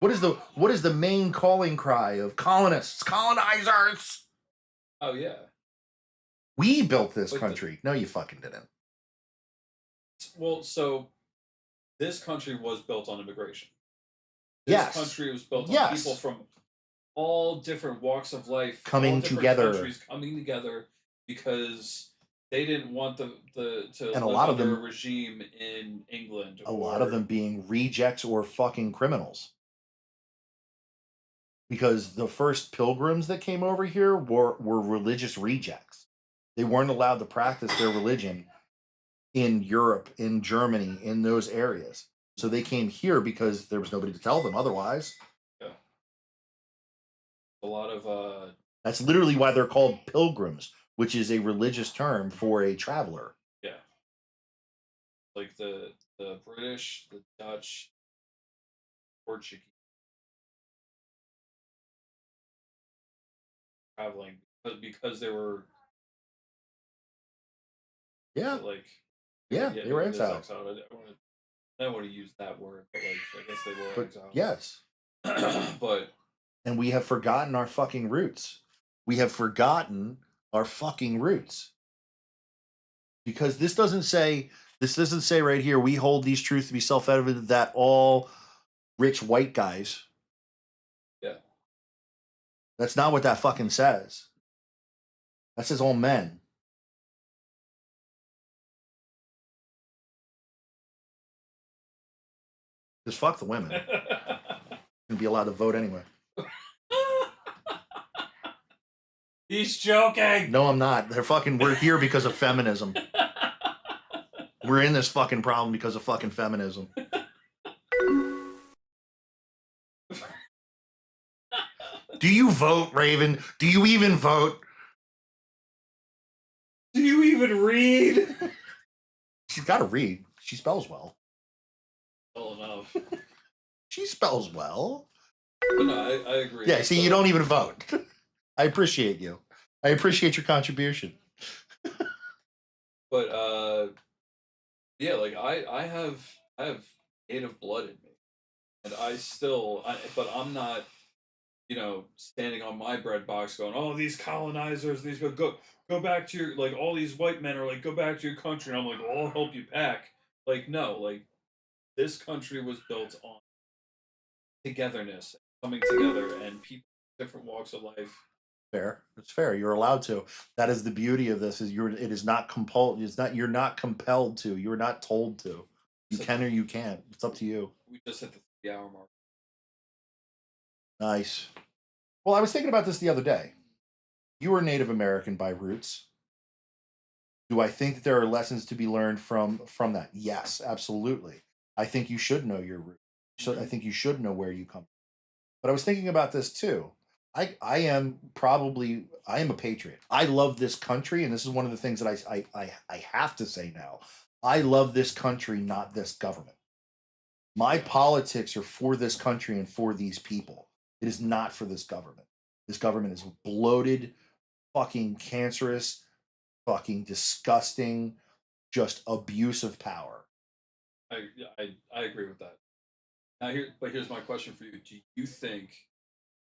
What is the main calling cry of colonists, colonizers? Oh yeah. We built this Like country. No, you fucking didn't. Well, so this country was built on immigration. This Yes. country was built on Yes. people from all different walks of life, Coming all different together. countries coming together because they didn't want to And a live lot of under them- a regime in England. A lot of them being rejects or fucking criminals. Because the first pilgrims that came over here were religious rejects. They weren't allowed to practice their religion in Europe, in Germany, in those areas. So they came here because there was nobody to tell them otherwise. a lot of That's literally why they're called pilgrims, which is a religious term for a traveler. like the British, the Dutch, Portuguese traveling because they were Yeah, like yeah, they were because exiled. exiled. I don't want to use that word, but like I guess they were But exiled. yes, But and we have forgotten our fucking roots. We have forgotten our fucking roots. Because this doesn't say right here, we hold these truths to be self-evident that all rich white guys. Yeah. That's not what that fucking says. That says all men. Just fuck the women. And be allowed to vote anyway. He's joking. No, I'm not. We're here because of feminism. We're in this fucking problem because of fucking feminism. Do you vote, Raven? Do you even vote? Do you even read? She's got to read. She spells well. Well enough. She spells well. But no, I agree. Yeah, see, you don't even vote. I appreciate you. I appreciate your contribution. But yeah, like I have native blood in me, and but I'm not, standing on my bread box going, oh, these colonizers, these go back to your, like, all these white men are like, go back to your country, and I'm like, well, I'll help you pack. Like, no, like this country was built on togetherness, coming together, and people different walks of life. Fair. It's fair. You're allowed to. That is the beauty of this. It is not compelled. You're not compelled to. You're not told to. You can or you can't. It's up to you. We just hit the 3-hour mark. Nice. Well, I was thinking about this the other day. You are Native American by roots. Do I think that there are lessons to be learned from that? Yes, absolutely. I think you should know your roots. So I think you should know where you come from. But I was thinking about this too. I am a patriot. I love this country, and this is one of the things that I have to say now. I love this country, not this government. My politics are for this country and for these people. It is not for this government. This government is bloated, fucking cancerous, fucking disgusting, just abuse of power. I agree with that. Now here's my question for you. Do you think,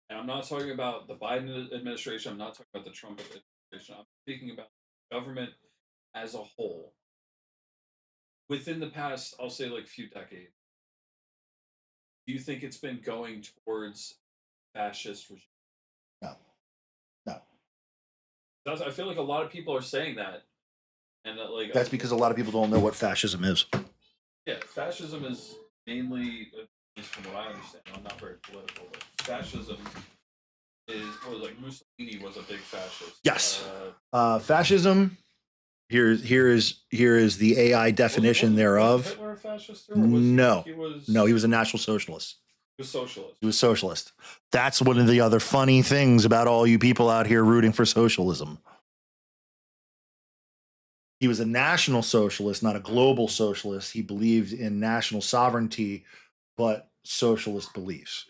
and I'm not talking about the Biden administration, I'm not talking about the Trump administration, I'm speaking about the government as a whole. Within the past, I'll say like few decades, do you think it's been going towards fascist regime? No. No. I feel like a lot of people are saying that. And that, like, That's because a lot of people don't know what fascism is. yeah, fascism is mainly, at least from what I understand, I'm not very political, but fascism like Mussolini was a big fascist. Yes. Fascism. Here is the AI definition was thereof. Hitler a fascist? No. He was a national socialist. He was socialist. He was socialist. That's one of the other funny things about all you people out here rooting for socialism. He was a national socialist, not a global socialist. He believed in national sovereignty, but socialist beliefs.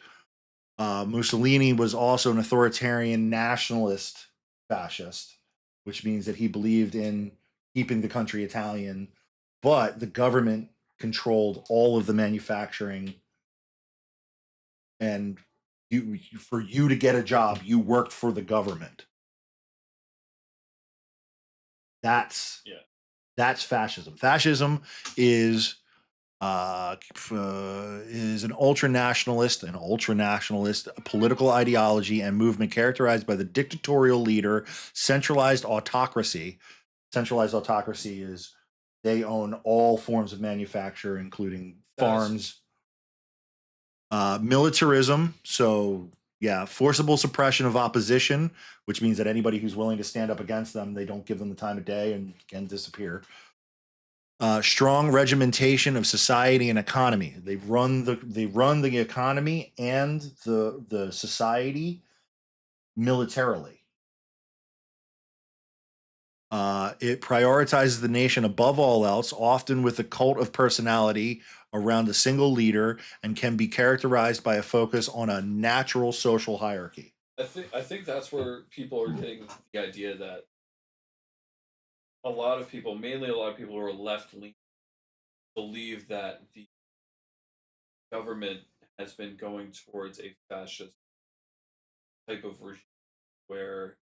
Mussolini was also an authoritarian nationalist fascist, which means that he believed in keeping the country Italian, but the government controlled all of the manufacturing. And for you to get a job, you worked for the government. That's that's fascism. Fascism is is an ultra nationalist political ideology and movement characterized by the dictatorial leader, centralized autocracy. Centralized autocracy is they own all forms of manufacture, including farms. Militarism, so yeah, forcible suppression of opposition, which means that anybody who's willing to stand up against them, they don't give them the time of day and can disappear. Strong regimentation of society and economy. They run the economy and the society militarily. It prioritizes the nation above all else, often with a cult of personality around a single leader, and can be characterized by a focus on a natural social hierarchy. I think that's where people are getting the idea that a lot of people, mainly a lot of people who are left leaning, believe that the government has been going towards a fascist type of regime where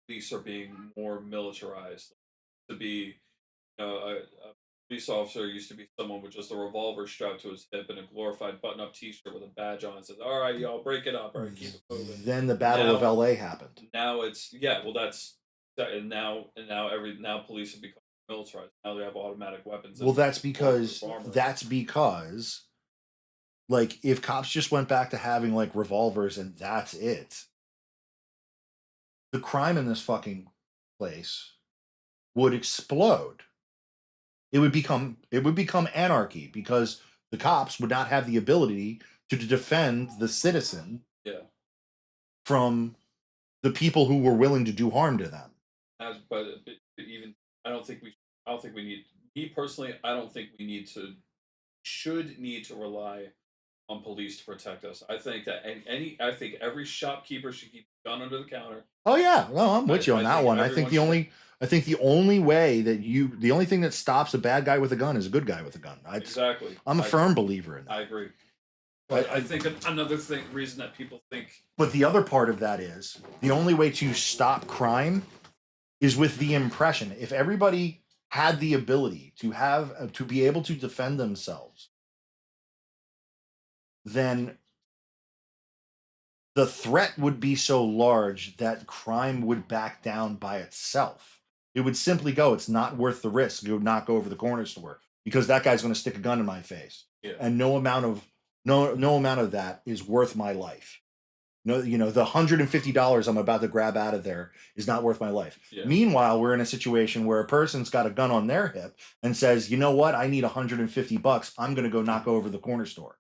police are being more militarized. To be, a police officer used to be someone with just a revolver strapped to his hip and a glorified button-up T-shirt with a badge on. And says, "All right, y'all, break it up. All right, keep it moving." Then the Battle of LA happened. Now it's well, now police have become militarized. Now they have automatic weapons. Well, that's because like if cops just went back to having like revolvers and that's it, the crime in this fucking place would explode. It would become anarchy because the cops would not have the ability to defend the citizen from the people who were willing to do harm to them. But even I don't think we need. Me personally, I don't think we should need to rely on police to protect us. I think that I think every shopkeeper should keep a gun under the counter. Oh yeah, no, I'm with you on that one. I think the only way that the only thing that stops a bad guy with a gun is a good guy with a gun. Exactly. I'm a firm believer in that. I agree. But I think another reason that people think. But the other part of that is the only way to stop crime is with the impression. If everybody had the ability to be able to defend themselves, then the threat would be so large that crime would back down by itself. It would simply go, it's not worth the risk to knock over the corner store because that guy's going to stick a gun in my face. Yeah. And no amount of that is worth my life. No, the $150 I'm about to grab out of there is not worth my life. Yeah. Meanwhile, we're in a situation where a person's got a gun on their hip and says, you know what? I need $150. I'm going to go knock over the corner store.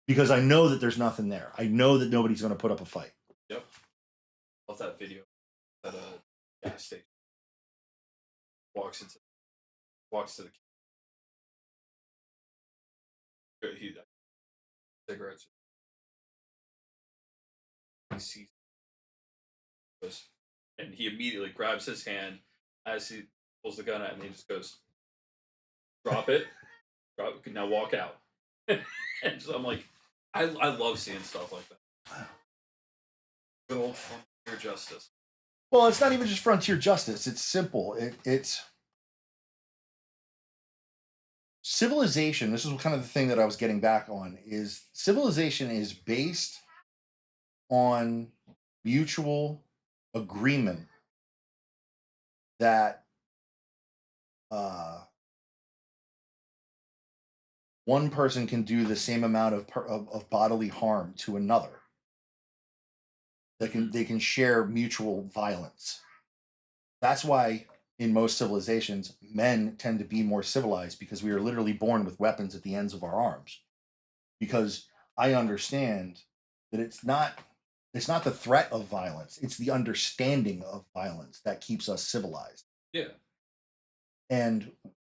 Because I know that there's nothing there. I know that nobody's going to put up a fight. Yep. Love that video at a gas station. Walks to the cigarettes. He sees and he immediately grabs his hand as he pulls the gun out, and he just goes, "Drop it, drop it. Now walk out." And so I'm like, I love seeing stuff like that. Good old frontier justice. Well, it's not even just frontier justice. It's simple. It's civilization. This is kind of the thing that I was getting back on. Is civilization is based on mutual agreement that one person can do the same amount of bodily harm to another. They can share mutual violence. That's why in most civilizations, men tend to be more civilized because we are literally born with weapons at the ends of our arms. Because I understand that it's not the threat of violence, it's the understanding of violence that keeps us civilized. Yeah. And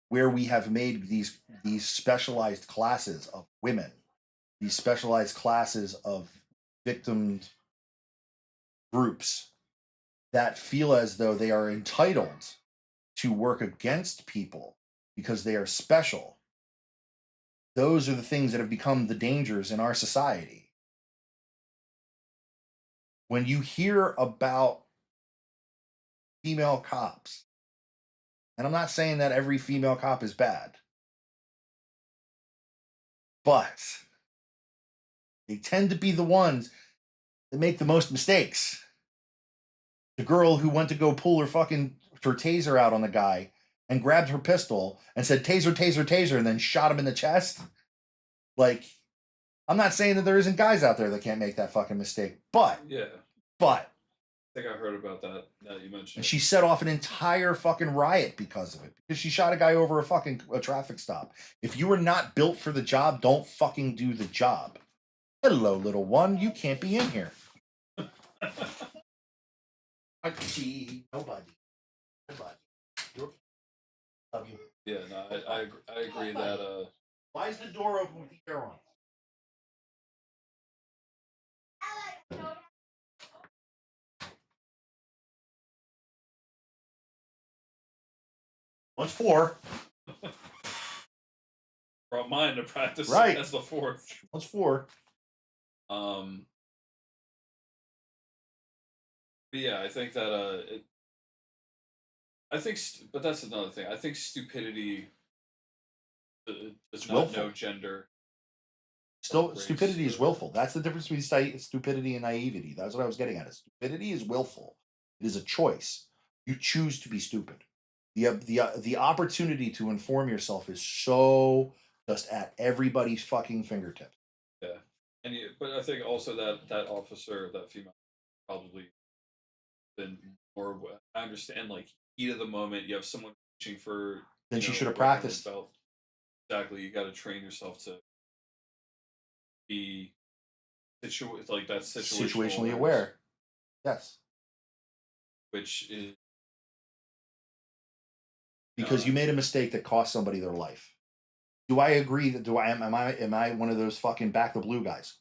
where we have made these specialized classes of women, these specialized classes of victim groups that feel as though they are entitled to work against people because they are special. Those are the things that have become the dangers in our society. When you hear about female cops, and I'm not saying that every female cop is bad, but they tend to be the ones that make the most mistakes. The girl who went to go pull her taser out on the guy and grabbed her pistol and said taser, taser, taser, and then shot him in the chest. Like, I'm not saying that there isn't guys out there that can't make that fucking mistake, but Yeah, I think I heard about that. That you mentioned. and she set off an entire fucking riot because of it. Because she shot a guy over a traffic stop. If you are not built for the job, don't fucking do the job. Hello, little one. You can't be in here. Nobody. Love you. Yeah, no, I agree that. Why is the door open with the air on? What's four? Brought mine to practice Right. as the fourth. What's four? But yeah, I think that but that's another thing. I think stupidity does It's not willful. know gender. Still, Race, stupidity is willful. That's the difference between stupidity and naivety. That's what I was getting at. Stupidity is willful. It is a choice. You choose to be stupid. The opportunity to inform yourself is so just at everybody's fucking fingertips. Yeah, but I think also that officer, that female, probably been more. I understand, like, heat of the moment. You have someone reaching for. Then she should have weapon on practiced. his belt. Exactly, you got to train yourself to be like that Situationally awareness, aware. Yes. which is Because you made a mistake that cost somebody their life. Do I agree that am I one of those fucking back the blue guys?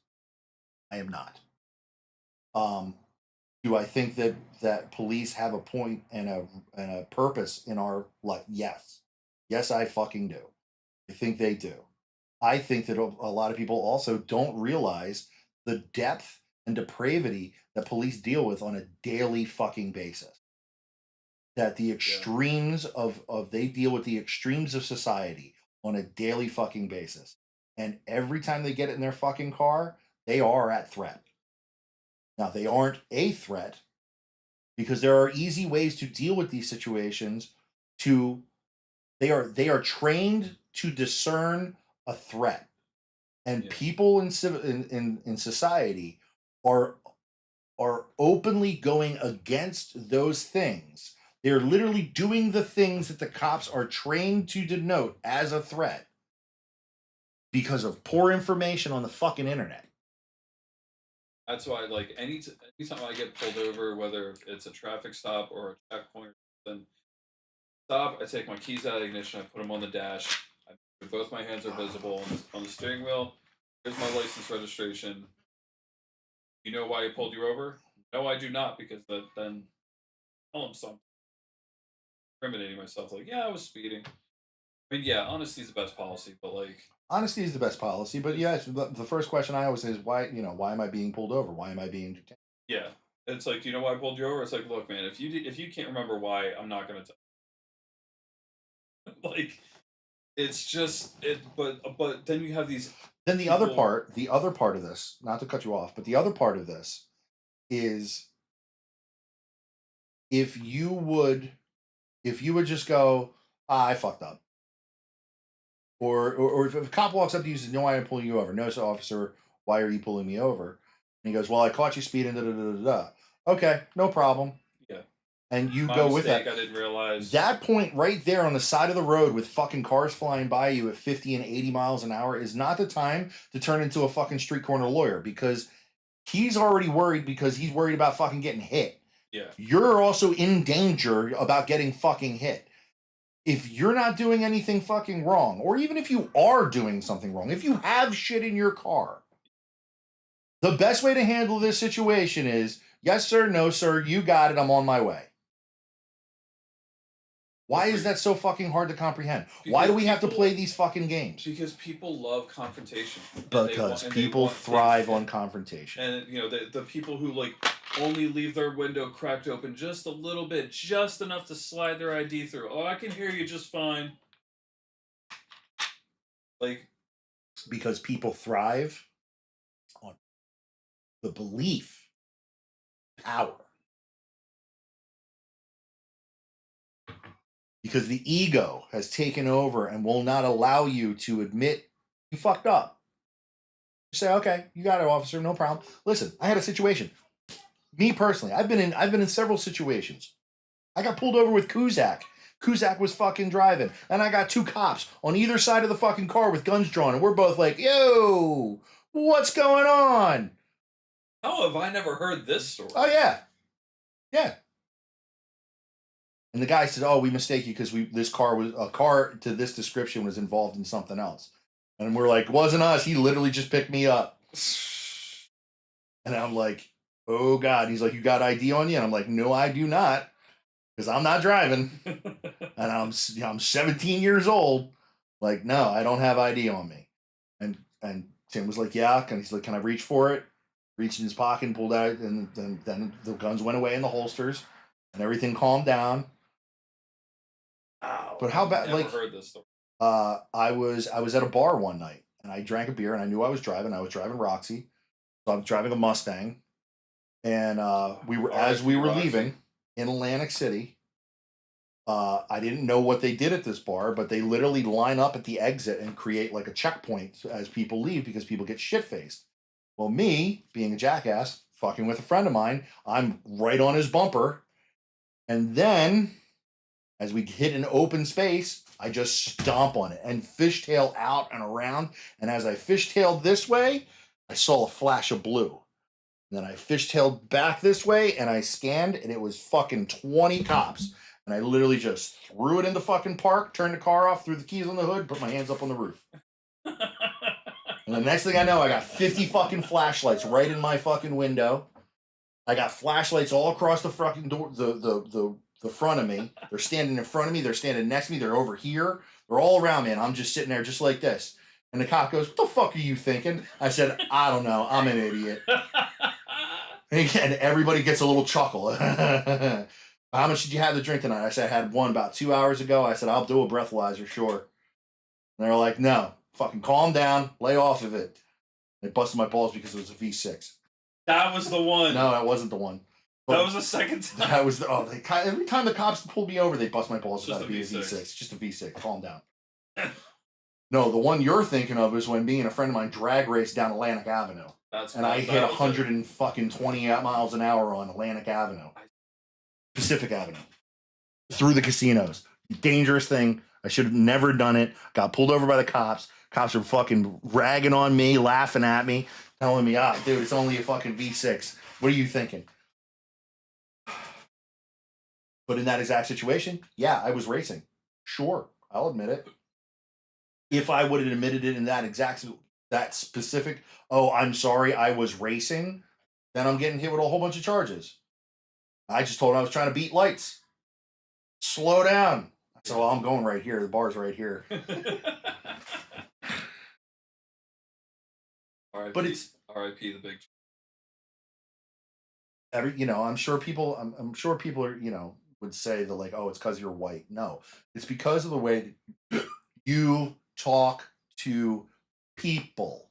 I am not. Do I think that police have a point and a purpose in our life? Yes. Yes, I fucking do. I think they do. I think that a lot of people also don't realize the depth and depravity that police deal with on a daily fucking basis. That the extremes of they deal with the extremes of society on a daily fucking basis. And every time they get in their fucking car, they are at threat. Now, they aren't a threat because there are easy ways to deal with these situations to they are trained to discern a threat. And Yeah. people in society are openly going against those things. They're literally doing the things that the cops are trained to denote as a threat because of poor information on the fucking internet. That's why, like, anytime I get pulled over, whether it's a traffic stop or a checkpoint, then stop. I take my keys out of the ignition. I put them on the dash. Both my hands are visible on the steering wheel. Here's my license registration. You know why I pulled you over? No, I do not, because then tell them something. Incriminating myself, like, yeah, I was speeding. I mean, yeah, honesty is the best policy, but like, Honesty is the best policy, but yes, the first question I always say is why am I being pulled over? Why am I being detained? yeah, it's like, you know why I pulled you over? It's like, look, man, if you can't remember why, I'm not gonna tell. Like, it's just it, but then you have these. Then the other part of this, not to cut you off, but the other part of this is if you would just go, I fucked up. Or if a cop walks up to you and says, no, why am I pulling you over? No, sir, officer, why are you pulling me over? And he goes, well, I caught you speeding, da da da da da. Okay, no problem. Yeah. And you My go with mistake, that. I didn't realize. That point right there on the side of the road with fucking cars flying by you at 50 and 80 miles an hour is not the time to turn into a fucking street corner lawyer because he's already worried because he's worried about fucking getting hit. Yeah. You're also in danger about getting fucking hit. if you're not doing anything fucking wrong, or even if you are doing something wrong, if you have shit in your car, the best way to handle this situation is yes, sir, no, sir, you got it, I'm on my way. Why is that so fucking hard to comprehend? Why do we have to play these fucking games? Because people love confrontation. Because people thrive on confrontation. And you know, the people who like only leave their window cracked open just a little bit, just enough to slide their ID through. Oh, I can hear you just fine. Like, because people thrive on the belief, power. Because the ego has taken over and will not allow you to admit you fucked up. You say, okay, you got it, officer, no problem. Listen, I had a situation. Me personally, I've been in several situations. I got pulled over with Kuzak. Kuzak was fucking driving, and I got two cops on either side of the fucking car with guns drawn, and we're both like, yo, what's going on? how have I never heard this story? Oh, yeah. Yeah. And the guy said, "Oh, we mistake you because this car was a car to this description was involved in something else." And we're like, "Wasn't us. He literally just picked me up." And I'm like, "Oh God." He's like, "You got ID on you?" And I'm like, "No, I do not, because I'm not driving, and I'm 17 years old. Like, no, I don't have ID on me." And Tim was like, "Yeah." And he's like, "Can I reach for it?" Reached in his pocket and pulled out, and then the guns went away in the holsters, and everything calmed down. But how about Never like heard this story. I was at a bar one night and I drank a beer and I knew I was driving. I was driving Roxy, so I'm driving a Mustang, and we were as we were Roxy. leaving in Atlantic City. I didn't know what they did at this bar, but they literally line up at the exit and create like a checkpoint as people leave because people get shit faced. Well, me being a jackass, fucking with a friend of mine, I'm right on his bumper, and then as we hit an open space, I just stomp on it and fishtail out and around. And as I fishtailed this way, I saw a flash of blue. And then I fishtailed back this way and I scanned, and it was fucking 20 cops. And I literally just threw it in the fucking park, turned the car off, threw the keys on the hood, put my hands up on the roof. And the next thing I know, I got 50 fucking flashlights right in my fucking window. I got flashlights all across the fucking door, the front of me. They're standing in front of me. They're standing next to me. They're over here. They're all around me, and I'm just sitting there just like this. And the cop goes, "What the fuck are you thinking?" I said, "I don't know. I'm an idiot." And everybody gets a little chuckle. "How much did you have to drink tonight?" I said, "I had one about 2 hours ago." I said, "I'll do a breathalyzer, sure." And they're like, "No, fucking calm down. Lay off of it." They busted my balls because it was a V6. That was the one. No, that wasn't the one. That was the second time. That was every time the cops pulled me over, they bust my balls. Just About a be a V6. V6. Just a V6. Calm down. No, the one you're thinking of is when me and a friend of mine drag raced down Atlantic Avenue, and I hit 120 miles an hour on Atlantic Avenue, Pacific Avenue, through the casinos. Dangerous thing. I should have never done it. Got pulled over by the cops. Cops are fucking ragging on me, laughing at me, telling me, dude, it's only a fucking V6. What are you thinking?" But in that exact situation, yeah, I was racing. Sure, I'll admit it. If I would have admitted it in that specific, "Oh, I'm sorry, I was racing," then I'm getting hit with a whole bunch of charges. I just told him I was trying to beat lights. Slow down. I said, "Well, I'm going right here. The bar's right here." But it's R.I.P. the big. I'm sure people are, would say that like, "Oh, it's because you're white." No, it's because of the way that you talk to people.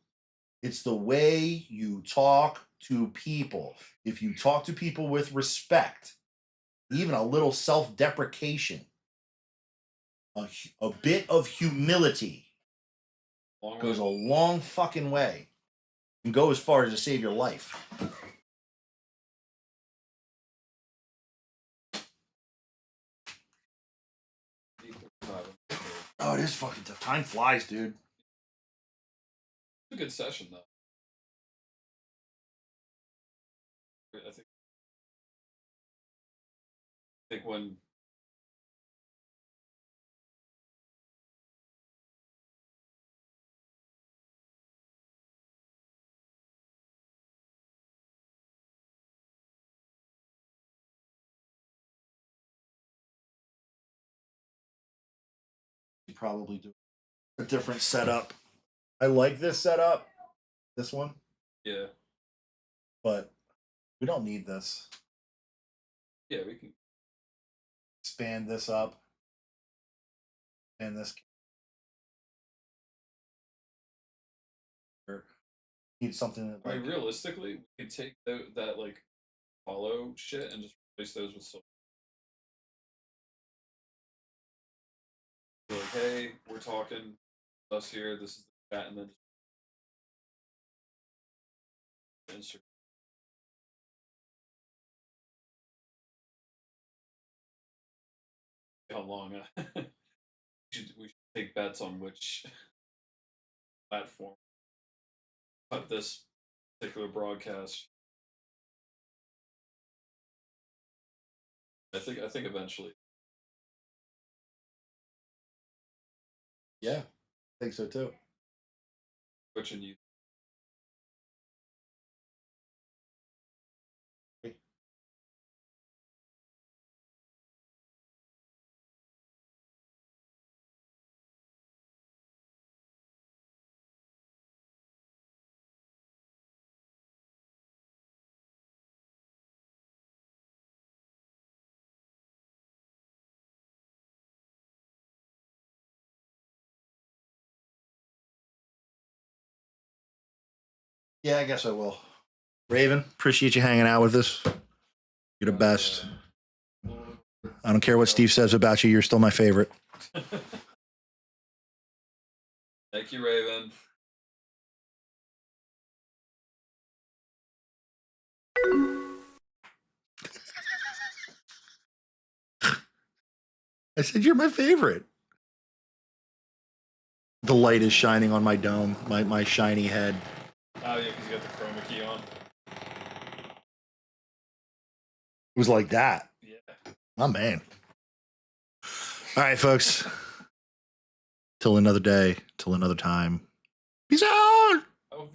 It's the way you talk to people. If you talk to people with respect, even a little self-deprecation, a bit of humility goes a long fucking way and go as far as to save your life. Oh, it is fucking tough. Time flies, dude. It's a good session though. I think when probably do a different setup. I like this setup, this one, Yeah. but we don't need this. Yeah, we can. Expand this up. And this need something that, I like, mean, realistically, we could take that like hollow shit and just replace those with silver. Be like, hey, we're talking us here. This is the chat, and then just Instagram. How long? We should take bets on which platform. But this particular broadcast, I think eventually. yeah, I think so too. Twitch and you. Yeah, I guess I will. Raven, appreciate you hanging out with us. You're the best. I don't care what Steve says about you. You're still my favorite. Thank you, Raven. I said you're my favorite. The light is shining on my dome, my shiny head. Oh yeah, because you got the chroma key on. It was like that. Yeah. Oh man. All right, folks. Till another day, till another time. Peace out. Oh,